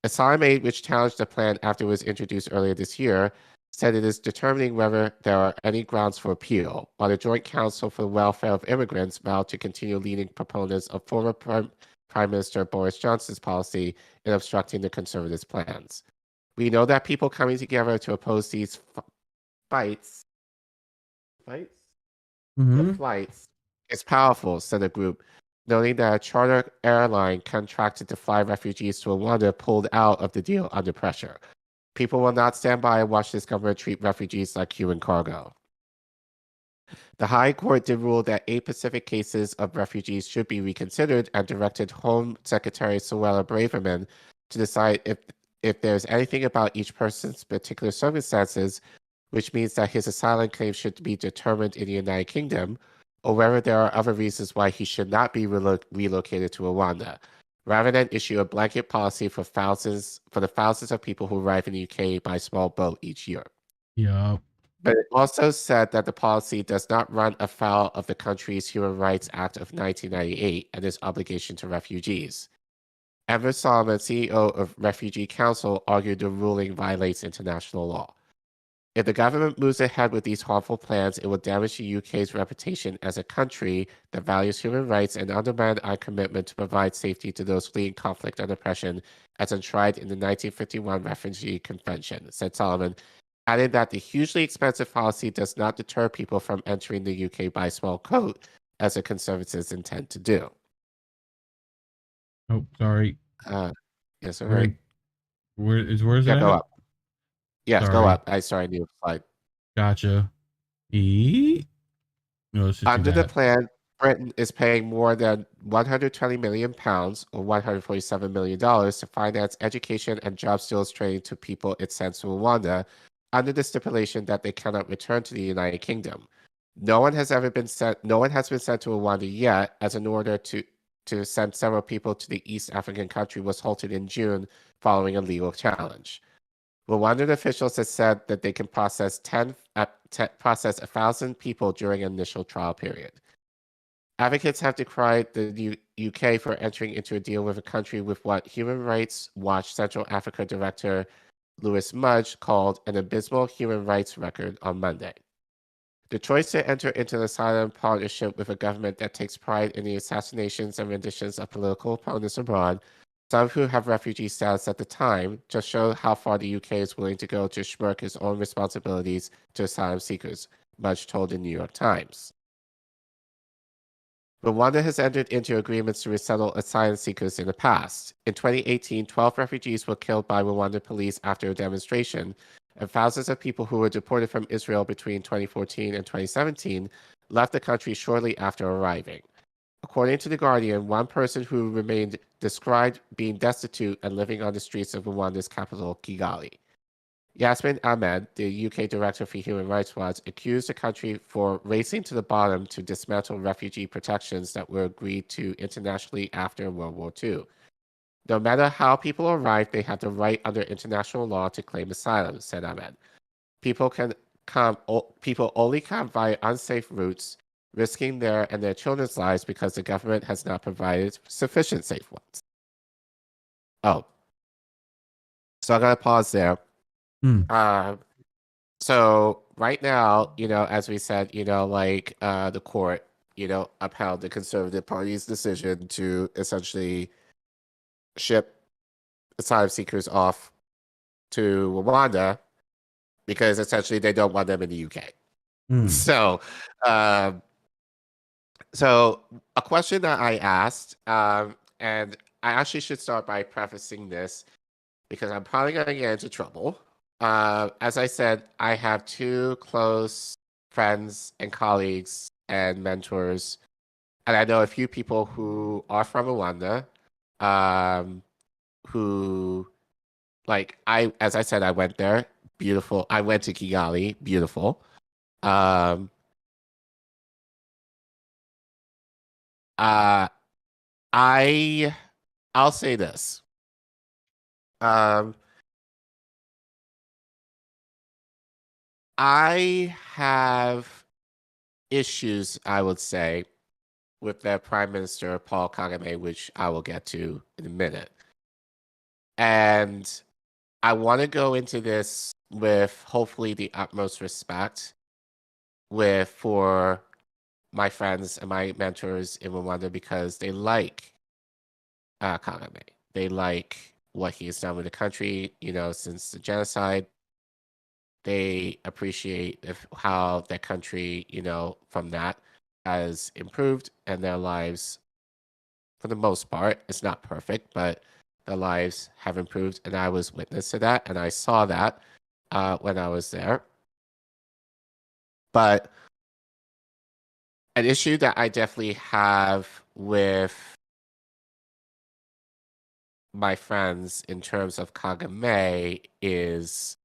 Asylum Aid, which challenged the plan after it was introduced earlier this year, said it is determining whether there are any grounds for appeal, while the Joint Council for the Welfare of Immigrants vowed to continue leading proponents of former Prime Minister Boris Johnson's policy in obstructing the Conservatives' plans. We know that people coming together to oppose these flights is powerful, said the group, noting that a charter airline contracted to fly refugees to Rwanda pulled out of the deal under pressure. People will not stand by and watch this government treat refugees like human cargo. The High Court did rule that 8 Pacific cases of refugees should be reconsidered and directed Home Secretary Suella Braverman to decide if there's anything about each person's particular circumstances, which means that his asylum claim should be determined in the United Kingdom, or whether there are other reasons why he should not be relocated to Rwanda, rather than issue a blanket policy for the thousands of people who arrive in the UK by small boat each year. Yeah. But it also said that the policy does not run afoul of the country's Human Rights Act of 1998 and its obligation to refugees. Emma Solomon, CEO of Refugee Council, argued the ruling violates international law. If the government moves ahead with these harmful plans, it will damage the UK's reputation as a country that values human rights and undermine our commitment to provide safety to those fleeing conflict and oppression as enshrined in the 1951 Refugee Convention, said Solomon, adding that the hugely expensive policy does not deter people from entering the UK by small boat, as the Conservatives intend to do. Oh, sorry. Yes, all right. Where's Yeah, it go at? up. Yes, go Sorry. up. I saw a new slide. Gotcha. No, let's just Under do the that. plan, Britain is paying more than £120 million, or $147 million, to finance education and job skills training to people it sends to Rwanda, under the stipulation that they cannot return to the United Kingdom. No one has been sent to Rwanda yet, as an order to send several people to the East African country was halted in June following a legal challenge. Rwandan officials have said that they can process 1,000 people during an initial trial period. Advocates have decried the UK for entering into a deal with a country with what Human Rights Watch Central Africa Director Lewis Mudge called an abysmal human rights record on Monday. The choice to enter into an asylum partnership with a government that takes pride in the assassinations and renditions of political opponents abroad, some who have refugee status at the time, just show how far the UK is willing to go to shirk its own responsibilities to asylum seekers, Mudge told the New York Times. Rwanda has entered into agreements to resettle asylum seekers in the past. In 2018, 12 refugees were killed by Rwandan police after a demonstration, and thousands of people who were deported from Israel between 2014 and 2017 left the country shortly after arriving. According to The Guardian, one person who remained described being destitute and living on the streets of Rwanda's capital, Kigali. Yasmin Ahmed, the UK Director for Human Rights Watch, accused the country for racing to the bottom to dismantle refugee protections that were agreed to internationally after World War II. No matter how people arrive, they have the right under international law to claim asylum, said Ahmed. People only come via unsafe routes, risking their and their children's lives because the government has not provided sufficient safe ones. Oh. So I'm going to pause there. So right now, as we said, the court, upheld the Conservative Party's decision to essentially ship asylum seekers off to Rwanda because essentially they don't want them in the UK. So, so a question that I asked, and I actually should start by prefacing this because I'm probably going to get into trouble. As I said, I have two close friends and colleagues and mentors, and I know a few people who are from Rwanda, who, as I said, I went there, beautiful. I went to Kigali, beautiful. I'll say this. I have issues, I would say, with their Prime Minister, Paul Kagame, which I will get to in a minute. And I want to go into this with hopefully the utmost respect for my friends and my mentors in Rwanda because they like Kagame. They like what he has done with the country, since the genocide. They appreciate how their country, from that has improved and their lives, for the most part, it's not perfect, but their lives have improved. And I was witness to that. And I saw that when I was there. But an issue that I definitely have with my friends in terms of Kagame is,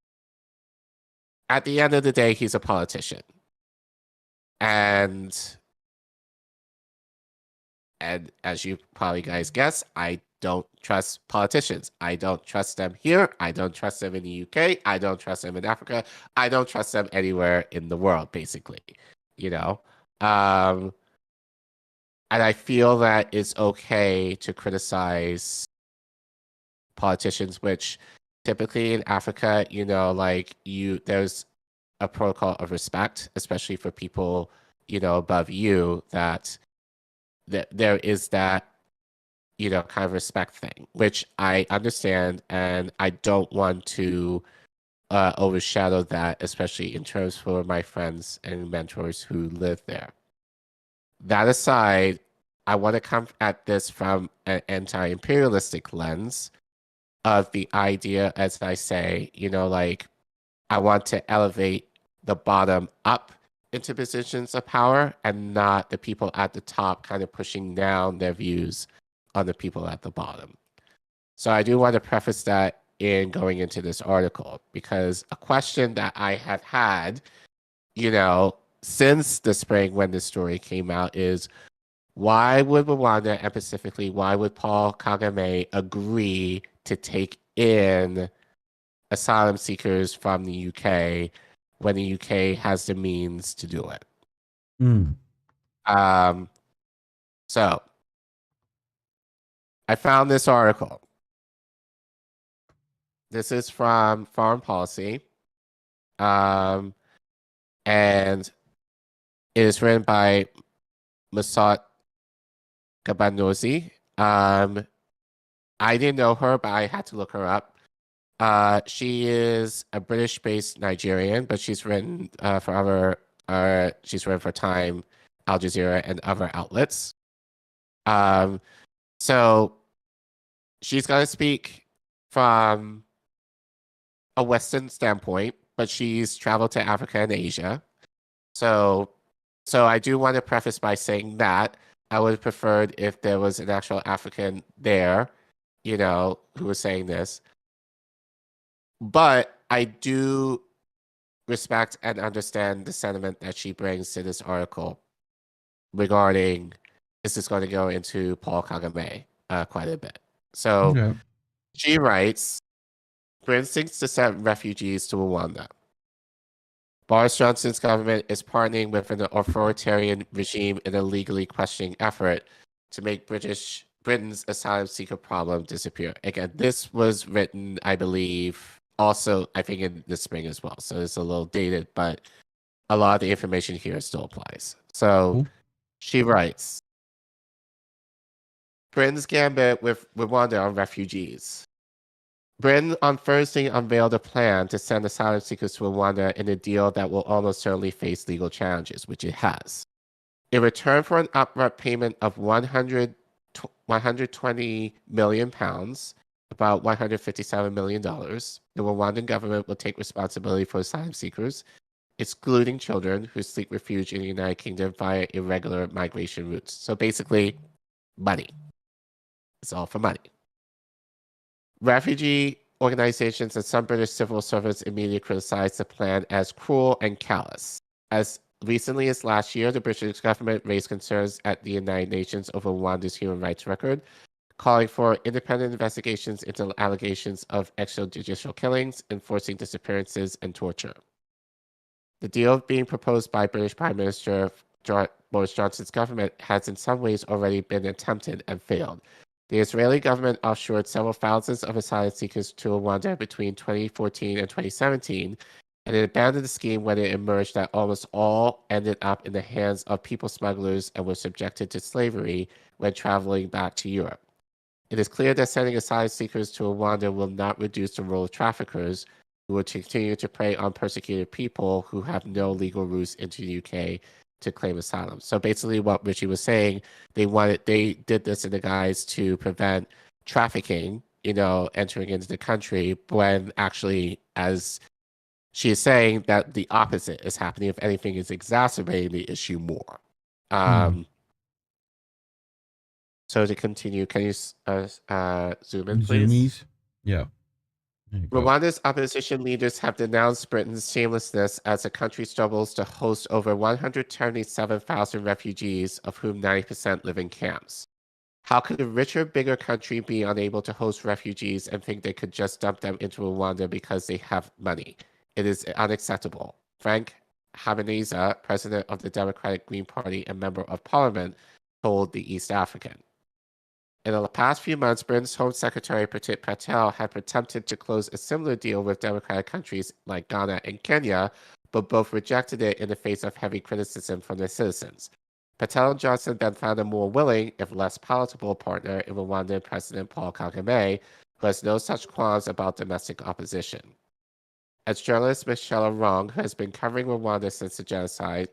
at the end of the day, he's a politician. And as you probably guys guess, I don't trust politicians. I don't trust them here. I don't trust them in the UK. I don't trust them in Africa. I don't trust them anywhere in the world, basically, and I feel that it's okay to criticize politicians, which typically in Africa, there's a protocol of respect, especially for people, above you, that there is that, kind of respect thing, which I understand, and I don't want to overshadow that, especially in terms for my friends and mentors who live there. That aside, I want to come at this from an anti-imperialistic lens of the idea, as I say, I want to elevate the bottom up into positions of power and not the people at the top kind of pushing down their views on the people at the bottom. So I do want to preface that in going into this article, because a question that I have had, since the spring when this story came out is, why would Rwanda, and specifically, why would Paul Kagame agree to take in asylum seekers from the UK when the UK has the means to do it? So I found this article. This is from Foreign Policy, and it is written by Masat Kabanozi. I didn't know her, but I had to look her up. She is a British-based Nigerian, but she's written for Time, Al Jazeera, and other outlets. So she's going to speak from a Western standpoint, but she's traveled to Africa and Asia. So I do want to preface by saying that I would have preferred if there was an actual African there, who was saying this. But I do respect and understand the sentiment that she brings to this article regarding this is going to go into Paul Kagame quite a bit. So Okay. she writes, Britain seeks to send refugees to Rwanda. Boris Johnson's government is partnering with an authoritarian regime in a legally questioning effort to make Britain's asylum seeker problem disappear. Again, this was written, I believe, also, I think in the spring as well. So it's a little dated, but a lot of the information here still applies. So she writes, Britain's gambit with Rwanda on refugees. Britain on Thursday unveiled a plan to send asylum seekers to Rwanda in a deal that will almost certainly face legal challenges, which it has. In return for an upfront payment of £120 million, about $157 million, the Rwandan government will take responsibility for asylum seekers, excluding children who seek refuge in the United Kingdom via irregular migration routes. So basically, money. It's all for money. Refugee organizations and some British civil servants immediately criticized the plan as cruel and callous. As recently as last year, the British government raised concerns at the United Nations over Rwanda's human rights record, calling for independent investigations into allegations of extrajudicial killings, enforcing disappearances, and torture. The deal being proposed by British Prime Minister Boris Johnson's government has in some ways already been attempted and failed. The Israeli government offshored several thousands of asylum seekers to Rwanda between 2014 and 2017, and it abandoned the scheme when it emerged that almost all ended up in the hands of people smugglers and were subjected to slavery when traveling back to Europe. It is clear that sending asylum seekers to Rwanda will not reduce the role of traffickers, who will continue to prey on persecuted people who have no legal routes into the UK to claim asylum. So basically what Richie was saying, they did this in the guise to prevent trafficking, entering into the country, when actually, as she is saying, that the opposite is happening. If anything, is exacerbating the issue more. So to continue, can you zoom in, please? Zoomies? Yeah. Rwanda's opposition leaders have denounced Britain's shamelessness as the country struggles to host over 177,000 refugees, of whom 90% live in camps. How could a richer, bigger country be unable to host refugees and think they could just dump them into Rwanda because they have money? It is unacceptable. Frank Habineza, president of the Democratic Green Party and member of parliament, told the East African. In the past few months, Britain's Home Secretary Pratit Patel had attempted to close a similar deal with democratic countries like Ghana and Kenya, but both rejected it in the face of heavy criticism from their citizens. Patel and Johnson then found a more willing, if less palatable, partner in Rwandan President Paul Kagame, who has no such qualms about domestic opposition. As journalist Michelle Wrong, who has been covering Rwanda since the genocide,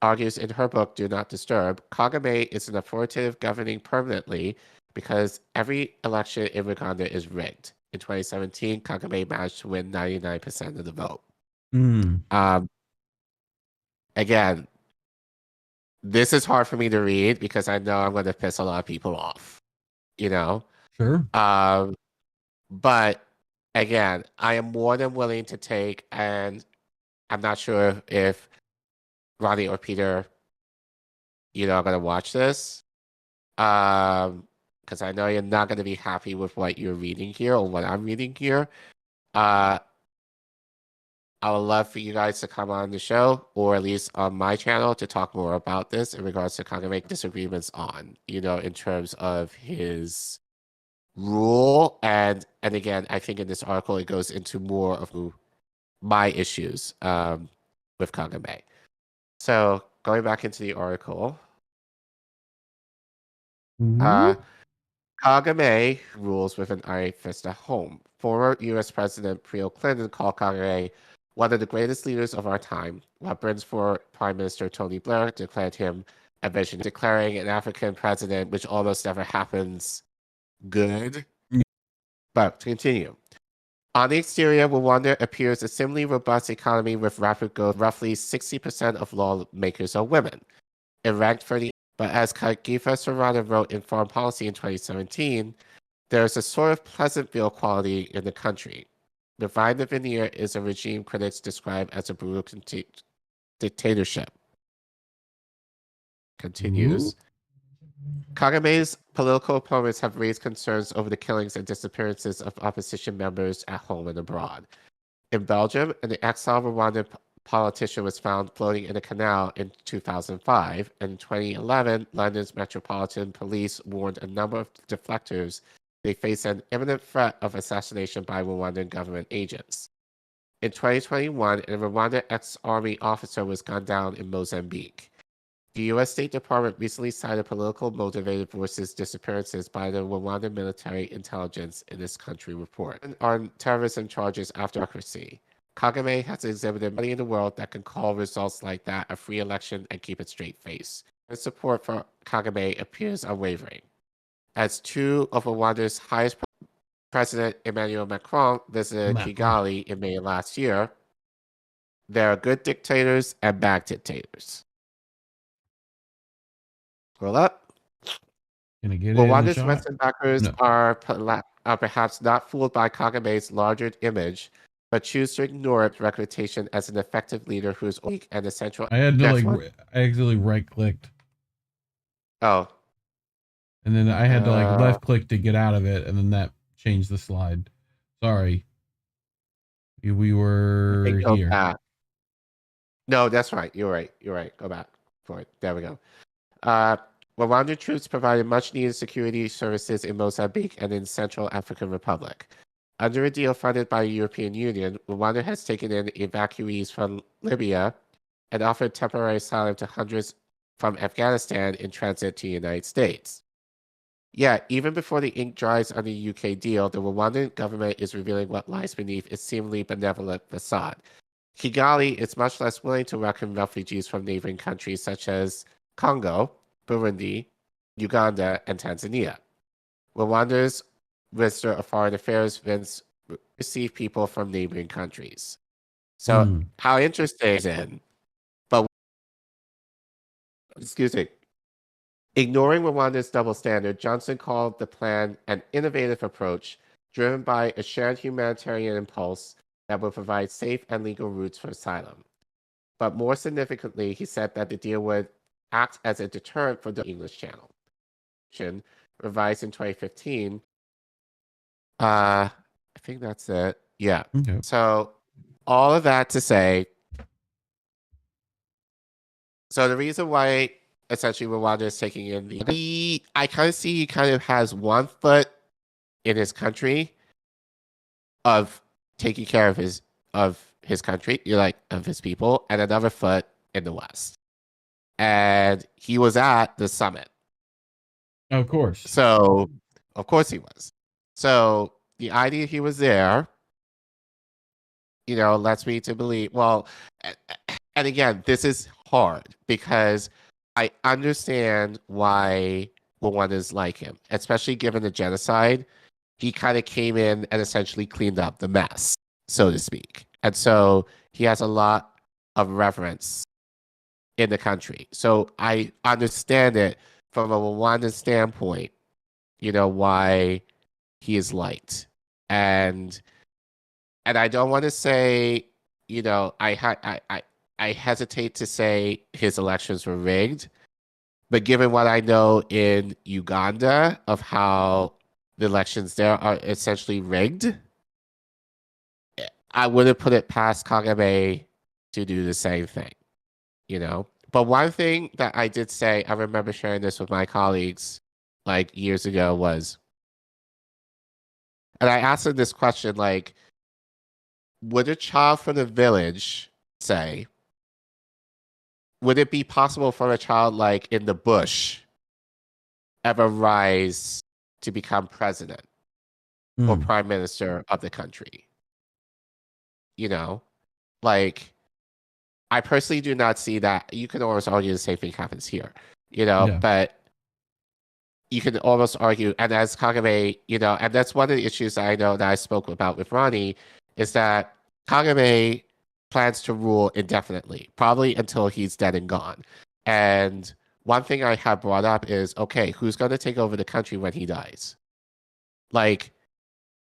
argues in her book Do Not Disturb, Kagame is an authoritative governing permanently because every election in Rwanda is rigged. In 2017, Kagame managed to win 99% of the vote. Again, this is hard for me to read because I know I'm going to piss a lot of people off, Sure. But again, I am more than willing to take, and I'm not sure if Ronnie or Peter, are going to watch this. Because I know you're not going to be happy with what you're reading here or what I'm reading here. I would love for you guys to come on the show, or at least on my channel, to talk more about this in regards to Kagame disagreements on, in terms of his rule. And again, I think in this article, it goes into more of my issues with Kagame. So going back into the article, Kagame rules with an iron fist at home. Former U.S. President Bill Clinton called Kagame one of the greatest leaders of our time, while Britain's former Prime Minister Tony Blair declared him a vision, declaring an African president, which almost never happens, good. But to continue. On the exterior, Rwanda appears a similarly robust economy with rapid growth. Roughly 60% of lawmakers are women. It ranked 30. But as Kagifa Sarada wrote in Foreign Policy in 2017, there is a sort of Pleasantville quality in the country. Behind the veneer is a regime critics describe as a brutal dictatorship. Continues. Kagame's political opponents have raised concerns over the killings and disappearances of opposition members at home and abroad. In Belgium, an exiled Rwandan politician was found floating in a canal in 2005. And in 2011, London's Metropolitan Police warned a number of deflectors they face an imminent threat of assassination by Rwandan government agents. In 2021, a Rwandan ex-army officer was gunned down in Mozambique. The U.S. State Department recently cited political motivated voices disappearances by the Rwandan military intelligence in this country report. On terrorism charges after Advocacy, Kagame has exhibited money in the world that can call results like that a free election and keep a straight face. His support for Kagame appears unwavering. As two of Rwanda's highest President Emmanuel Macron visited Kigali in May last year, there are good dictators and bad dictators. Scroll up. Gonna get it in the Rwanda's shot? Western backers are perhaps not fooled by Kagame's larger image, but choose to ignore its reputation as an effective leader who is weak and essential. I had to Next like, one. I accidentally right clicked. Oh. And then I had to like left click to get out of it, and then that changed the slide. Sorry. We were Go here. back. No, that's right. You're right. You're right. Go back for it. There we go. Rwandan troops provided much needed security services in Mozambique and in Central African Republic. Under a deal funded by the European Union, Rwanda has taken in evacuees from Libya and offered temporary asylum to hundreds from Afghanistan in transit to the United States. Yeah, even before the ink dries on the UK deal, the Rwandan government is revealing what lies beneath its seemingly benevolent facade. Kigali is much less willing to welcome refugees from neighboring countries such as Congo, Burundi, Uganda, and Tanzania. Rwanda's Minister of Foreign Affairs receive people from neighboring countries. So how interesting is it? But excuse me. Ignoring Rwanda's double standard, Johnstone called the plan an innovative approach driven by a shared humanitarian impulse that will provide safe and legal routes for asylum. But more significantly, he said that the deal would act as a deterrent for the English Channel. Revised in 2015. I think that's it. Yeah. Okay. So all of that to say, so the reason why essentially Rwanda is taking in I kind of see he kind of has one foot in his country of taking care of his country, of his people, and another foot in the West. And he was at the summit. Of course. So, of course he was. So the idea he was there, lets me to believe, well, and again, this is hard because I understand why Rwandans like him, especially given the genocide. He kind of came in and essentially cleaned up the mess, so to speak. And so he has a lot of reverence in the country. So I understand it from a Rwandan standpoint, why he is liked. And I don't want to say, I hesitate to say his elections were rigged, but given what I know in Uganda of how the elections there are essentially rigged, I wouldn't put it past Kagame to do the same thing, But one thing that I did say, I remember sharing this with my colleagues like years ago was, and I asked them this question, like, would a child from the village say, would it be possible for a child like in the bush ever rise to become president or prime minister of the country? I personally do not see that. You can almost argue the same thing happens here, but you can almost argue, and as Kagame, and that's one of the issues that I know that I spoke about with Ronnie, is that Kagame plans to rule indefinitely, probably until he's dead and gone. And one thing I have brought up is, okay, who's going to take over the country when he dies? Like,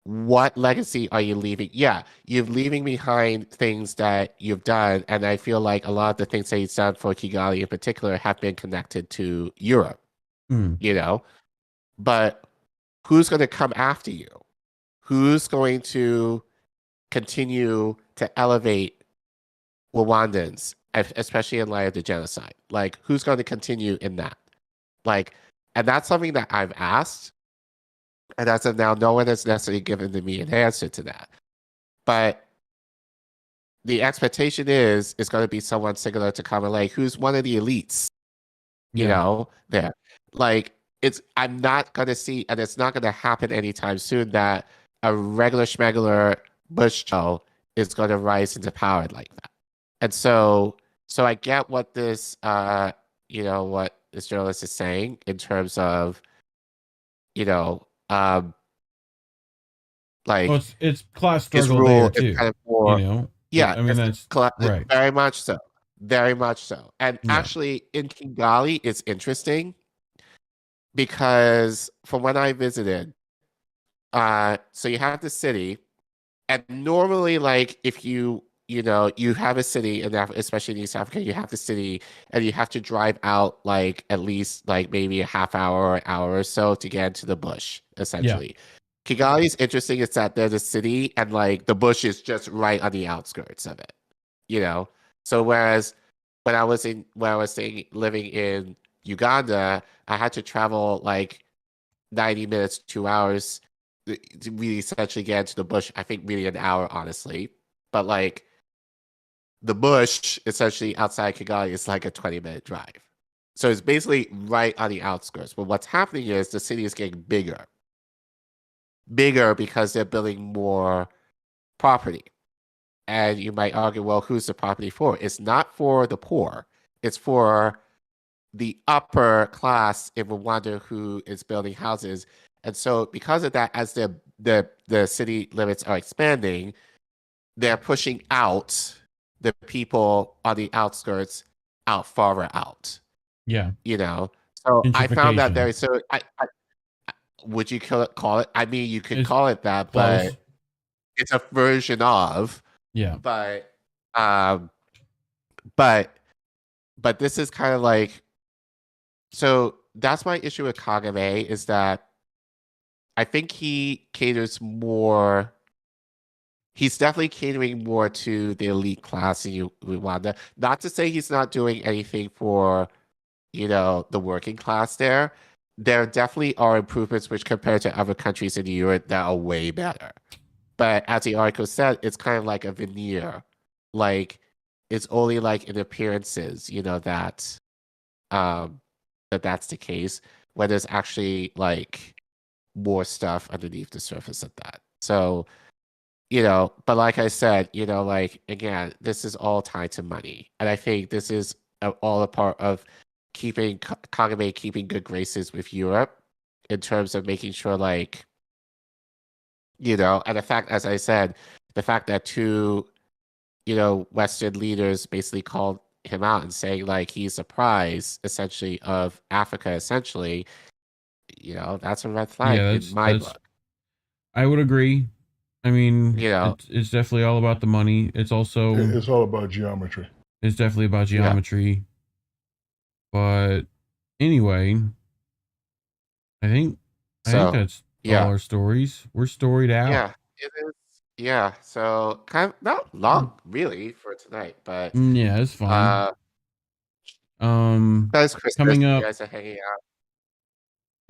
what legacy are you leaving? Yeah, you're leaving behind things that you've done, and I feel like a lot of the things that he's done for Kigali in particular have been connected to Europe, you know? But who's going to come after you? Who's going to continue to elevate Rwandans, especially in light of the genocide? Like, who's going to continue in that? Like, and that's something that I've asked. And as of now, no one has necessarily given me an answer to that. But the expectation is it's going to be someone similar to Kamala, who's one of the elites, you know, there. Like, I'm not going to see, and it's not going to happen anytime soon, that a regular schmegular Bush Joe is going to rise into power like that. And so I get what this, you know, what this journalist is saying in terms of, you know, like, well, it's class his struggle rule there too. is kind of more, You know, yeah, I mean that's right. very much so, very much so. And actually, in Kigali, it's interesting because from when I visited, so you have the city, and normally, like, if you know, you have a city, and especially in East Africa, you have the city, and you have to drive out like at least like maybe a half hour or an hour or so to get into the bush, essentially. Kigali is interesting. It's that there's a city, and like the bush is just right on the outskirts of it, you know. So whereas when I was living in Uganda, I had to travel like 90 minutes, 2 hours to really essentially get into the bush. I think really an hour, honestly. But like the bush, essentially outside Kigali, is like a 20-minute drive. So it's basically right on the outskirts. But what's happening is the city is getting bigger because they're building more property. And you might argue, well, who's the property for? It's not for the poor. It's for the upper class in Rwanda who is building houses. And so because of that, as the city limits are expanding, they're pushing out the people on the outskirts out farther out. Yeah. You know? So I found that very, so I would you call it? I mean, you could call it that, but it's a version of. Yeah. But this is kind of like, so that's my issue with Kagame, is that I think he caters more. He's definitely catering more to the elite class in Rwanda. Not to say he's not doing anything for, you know, the working class there. There definitely are improvements which compared to other countries in Europe that are way better. But as the article said, it's kind of like a veneer. Like, it's only like in appearances, you know, that that's the case, when there's actually like more stuff underneath the surface of that. So, you know, but like I said, you know, like, again, this is all tied to money. And I think this is all a part of keeping Kagame keeping good graces with Europe in terms of making sure, like, you know, and the fact, as I said, the fact that two, you know, Western leaders basically called him out and saying like he's a prize essentially of Africa, essentially, you know, that's a red flag in my book. I would agree. I mean, you know, it's definitely all about the money. It's also it's all about geometry. It's definitely about geometry. But anyway, I think that's all our stories. We're storied out. Yeah, it is. Yeah, so kind of not long really for tonight, but yeah, it's fine. That's Christmas. Coming up, you guys are hanging out.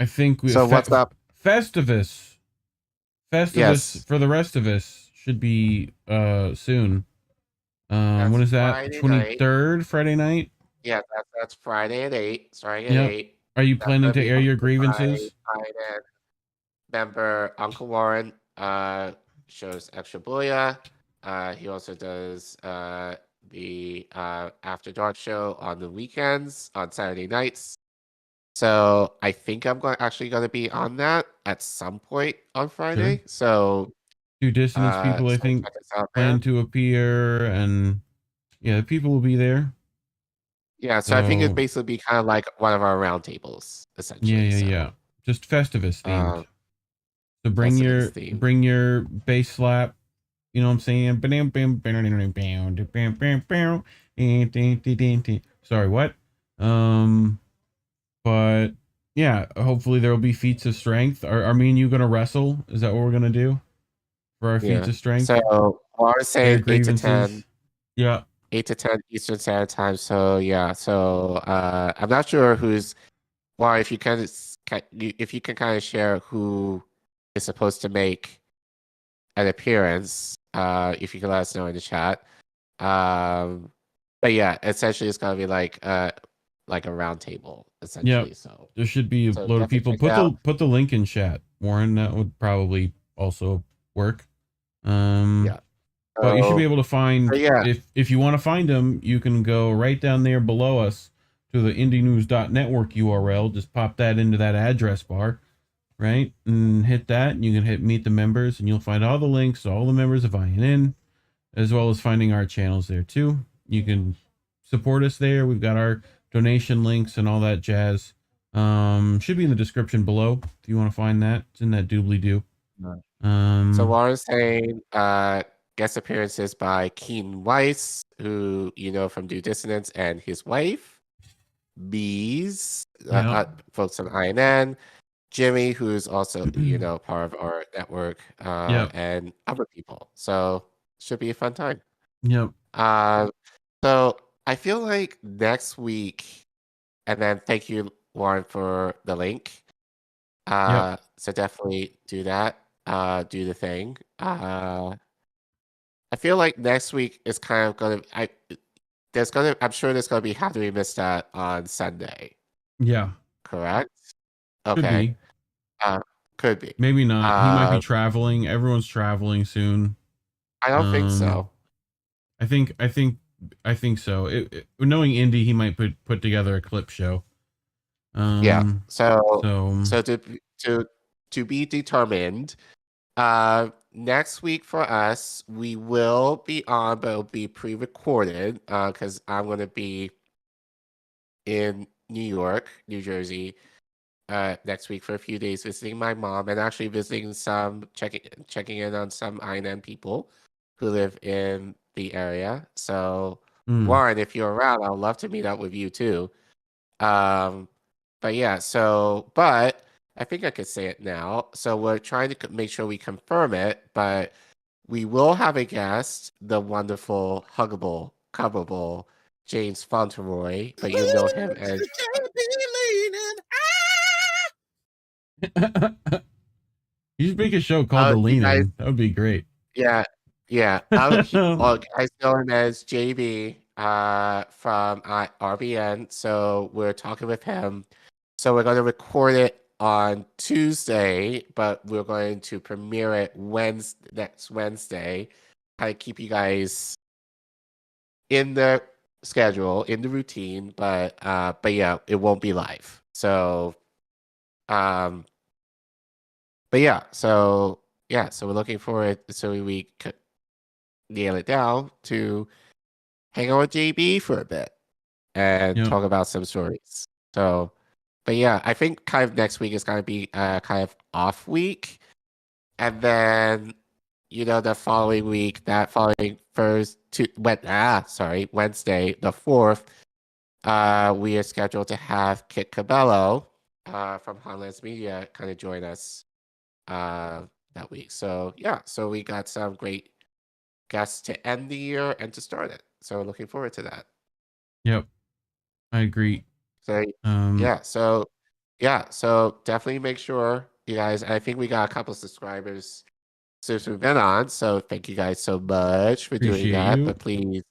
I think we. So what's up? Festivus Yes. for the rest of us should be soon. What is that? 23rd, Friday night? Yeah, that's Friday at 8, starting at 8. Are you planning to air your grievances? Member Uncle Warren shows Extra Booyah. He also does the After Dark show on the weekends, on Saturday nights. So I think I'm actually going to be on that at some point on Friday. Sure. So Two Dissonance people, I think, plan to appear, and yeah, people will be there. Yeah, so I think it'd basically be kind of like one of our roundtables, essentially. Yeah. Just Festivus themed. So bring That's the next your theme. bass slap. You know what I'm saying? Sorry, what? But yeah, hopefully there will be feats of strength. Are me and you gonna wrestle? Is that what we're gonna do for our feats Yeah. of strength? So I was Air saying 8 to 10. grievances. Yeah. 8 to 10 Eastern Standard Time. So yeah. So I'm not sure who's. Well, if you can, if you can kind of share who is supposed to make an appearance, if you can let us know in the chat. But yeah, essentially it's gonna be like a round table, essentially. Yeah. So There should be a so load of definitely people. check it out. Put the link in chat, Warren. That would probably also work. Yeah. But you should be So, able to find yeah. if you want to find them, you can go right down there below us to the indienews.network URL. Just pop that into that address bar, right? And hit that, and you can hit meet the members, and you'll find all the links to all the members of INN, as well as finding our channels there too. You can support us there. We've got our donation links and all that jazz. Should be in the description below if you want to find that. It's in that doobly-doo. So Warren's saying guest appearances by Keen Weiss, who you know from Due Dissonance, and his wife, Bees, Yeah. folks on INN, Jimmy, who's also you know part of our network, Yep. and other people. So should be a fun time. Yep. So I feel like next week, and then thank you, Warren, for the link. Yep. So definitely do that. Do the thing. I feel like next week is kind of gonna. I'm sure there's gonna be How Do We Miss That on Sunday. Yeah. Correct. Could Okay. be. Could be. Maybe not. He might be traveling. Everyone's traveling soon. I don't think so. I think so. Knowing Indy, he might put together a clip show. Yeah. So to be determined. Next week for us, we will be on, but it'll be pre-recorded because I'm going to be in New York, New Jersey, next week for a few days, visiting my mom and actually visiting checking in on some INN people who live in the area. So, Warren, if you're around, I'd love to meet up with you too. But yeah, but I think I could say it now. So we're trying to make sure we confirm it, but we will have a guest, the wonderful, huggable, coverable James Fauntleroy, but you know him as. You should make a show called The Lean In. That would be great. Yeah. Well, guys know him as JB from RBN. So we're talking with him. So we're going to record it on Tuesday, but we're going to premiere it next Wednesday. Kind of keep you guys in the schedule, in the routine, but yeah, it won't be live. So, but yeah, so we're looking forward so we could nail it down to hang out with JB for a bit and talk about some stories. So. But yeah, I think kind of next week is going to be kind of off week. And then, the following week, Wednesday, the 4th, we are scheduled to have Kit Cabello from Highlands Media kind of join us that week. So yeah, so we got some great guests to end the year and to start it. So looking forward to that. Yep. I agree. So so definitely make sure you guys. I think we got a couple subscribers since we've been on, so thank you guys so much for doing that. But please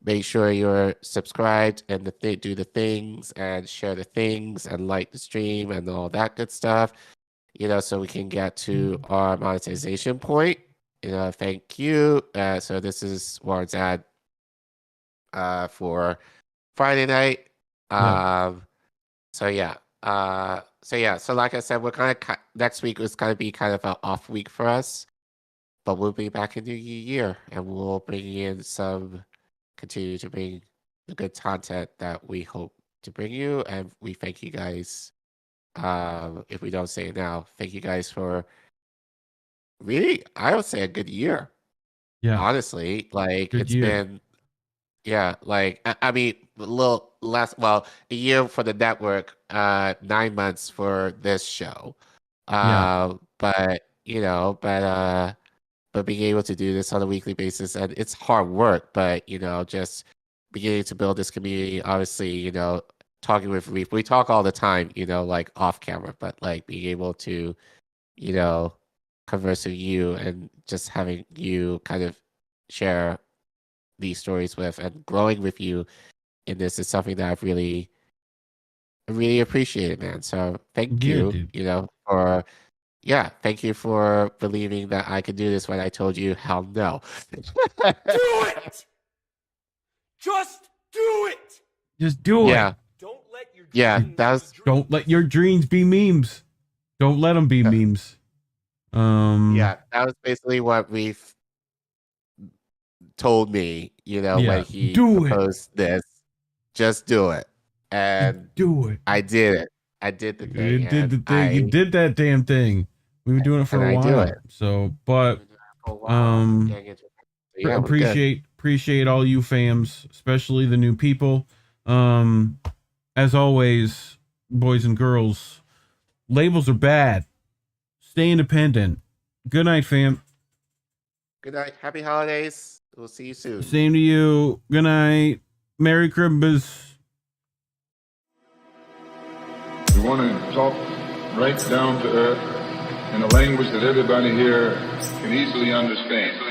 make sure you're subscribed and do the things and share the things and like the stream and all that good stuff. So we can get to our monetization point. Thank you. So this is Warren's ad for Friday night. So like I said, we're next week is going to be kind of an off week for us, but we'll be back in the new year and we'll continue to bring the good content that we hope to bring you. And we thank you guys. If we don't say it now, thank you guys for really, I would say a good year. Yeah. Honestly, like Good it's year. been, yeah, like I mean, a little less. Well, a year for the network, 9 months for this show. Yeah. But but being able to do this on a weekly basis, and it's hard work, but just beginning to build this community. Obviously, talking with Reef, we talk all the time, like off camera, but like being able to, converse with you and just having you kind of share these stories with and growing with you in this is something that I've really appreciated, man. So thank Yeah, you, dude. thank you for believing that I could do this when I told you hell no. Do it! Just do it! Just do Yeah. it. Don't let your Don't let your dreams dreams be memes. Don't let them be memes. Yeah, that was basically what Reef told me, when he proposed this. Just do it. And do it. I did it. I did the thing. You did the thing. You did that damn thing. We've been doing it for a and I do while. it. So, but Yeah, we're good. appreciate all you fams, especially the new people. As always, boys and girls, labels are bad. Stay independent. Good night, fam. Good night. Happy holidays. We'll see you soon. Same to you. Good night. Merry Christmas. We want to talk right down to earth in a language that everybody here can easily understand.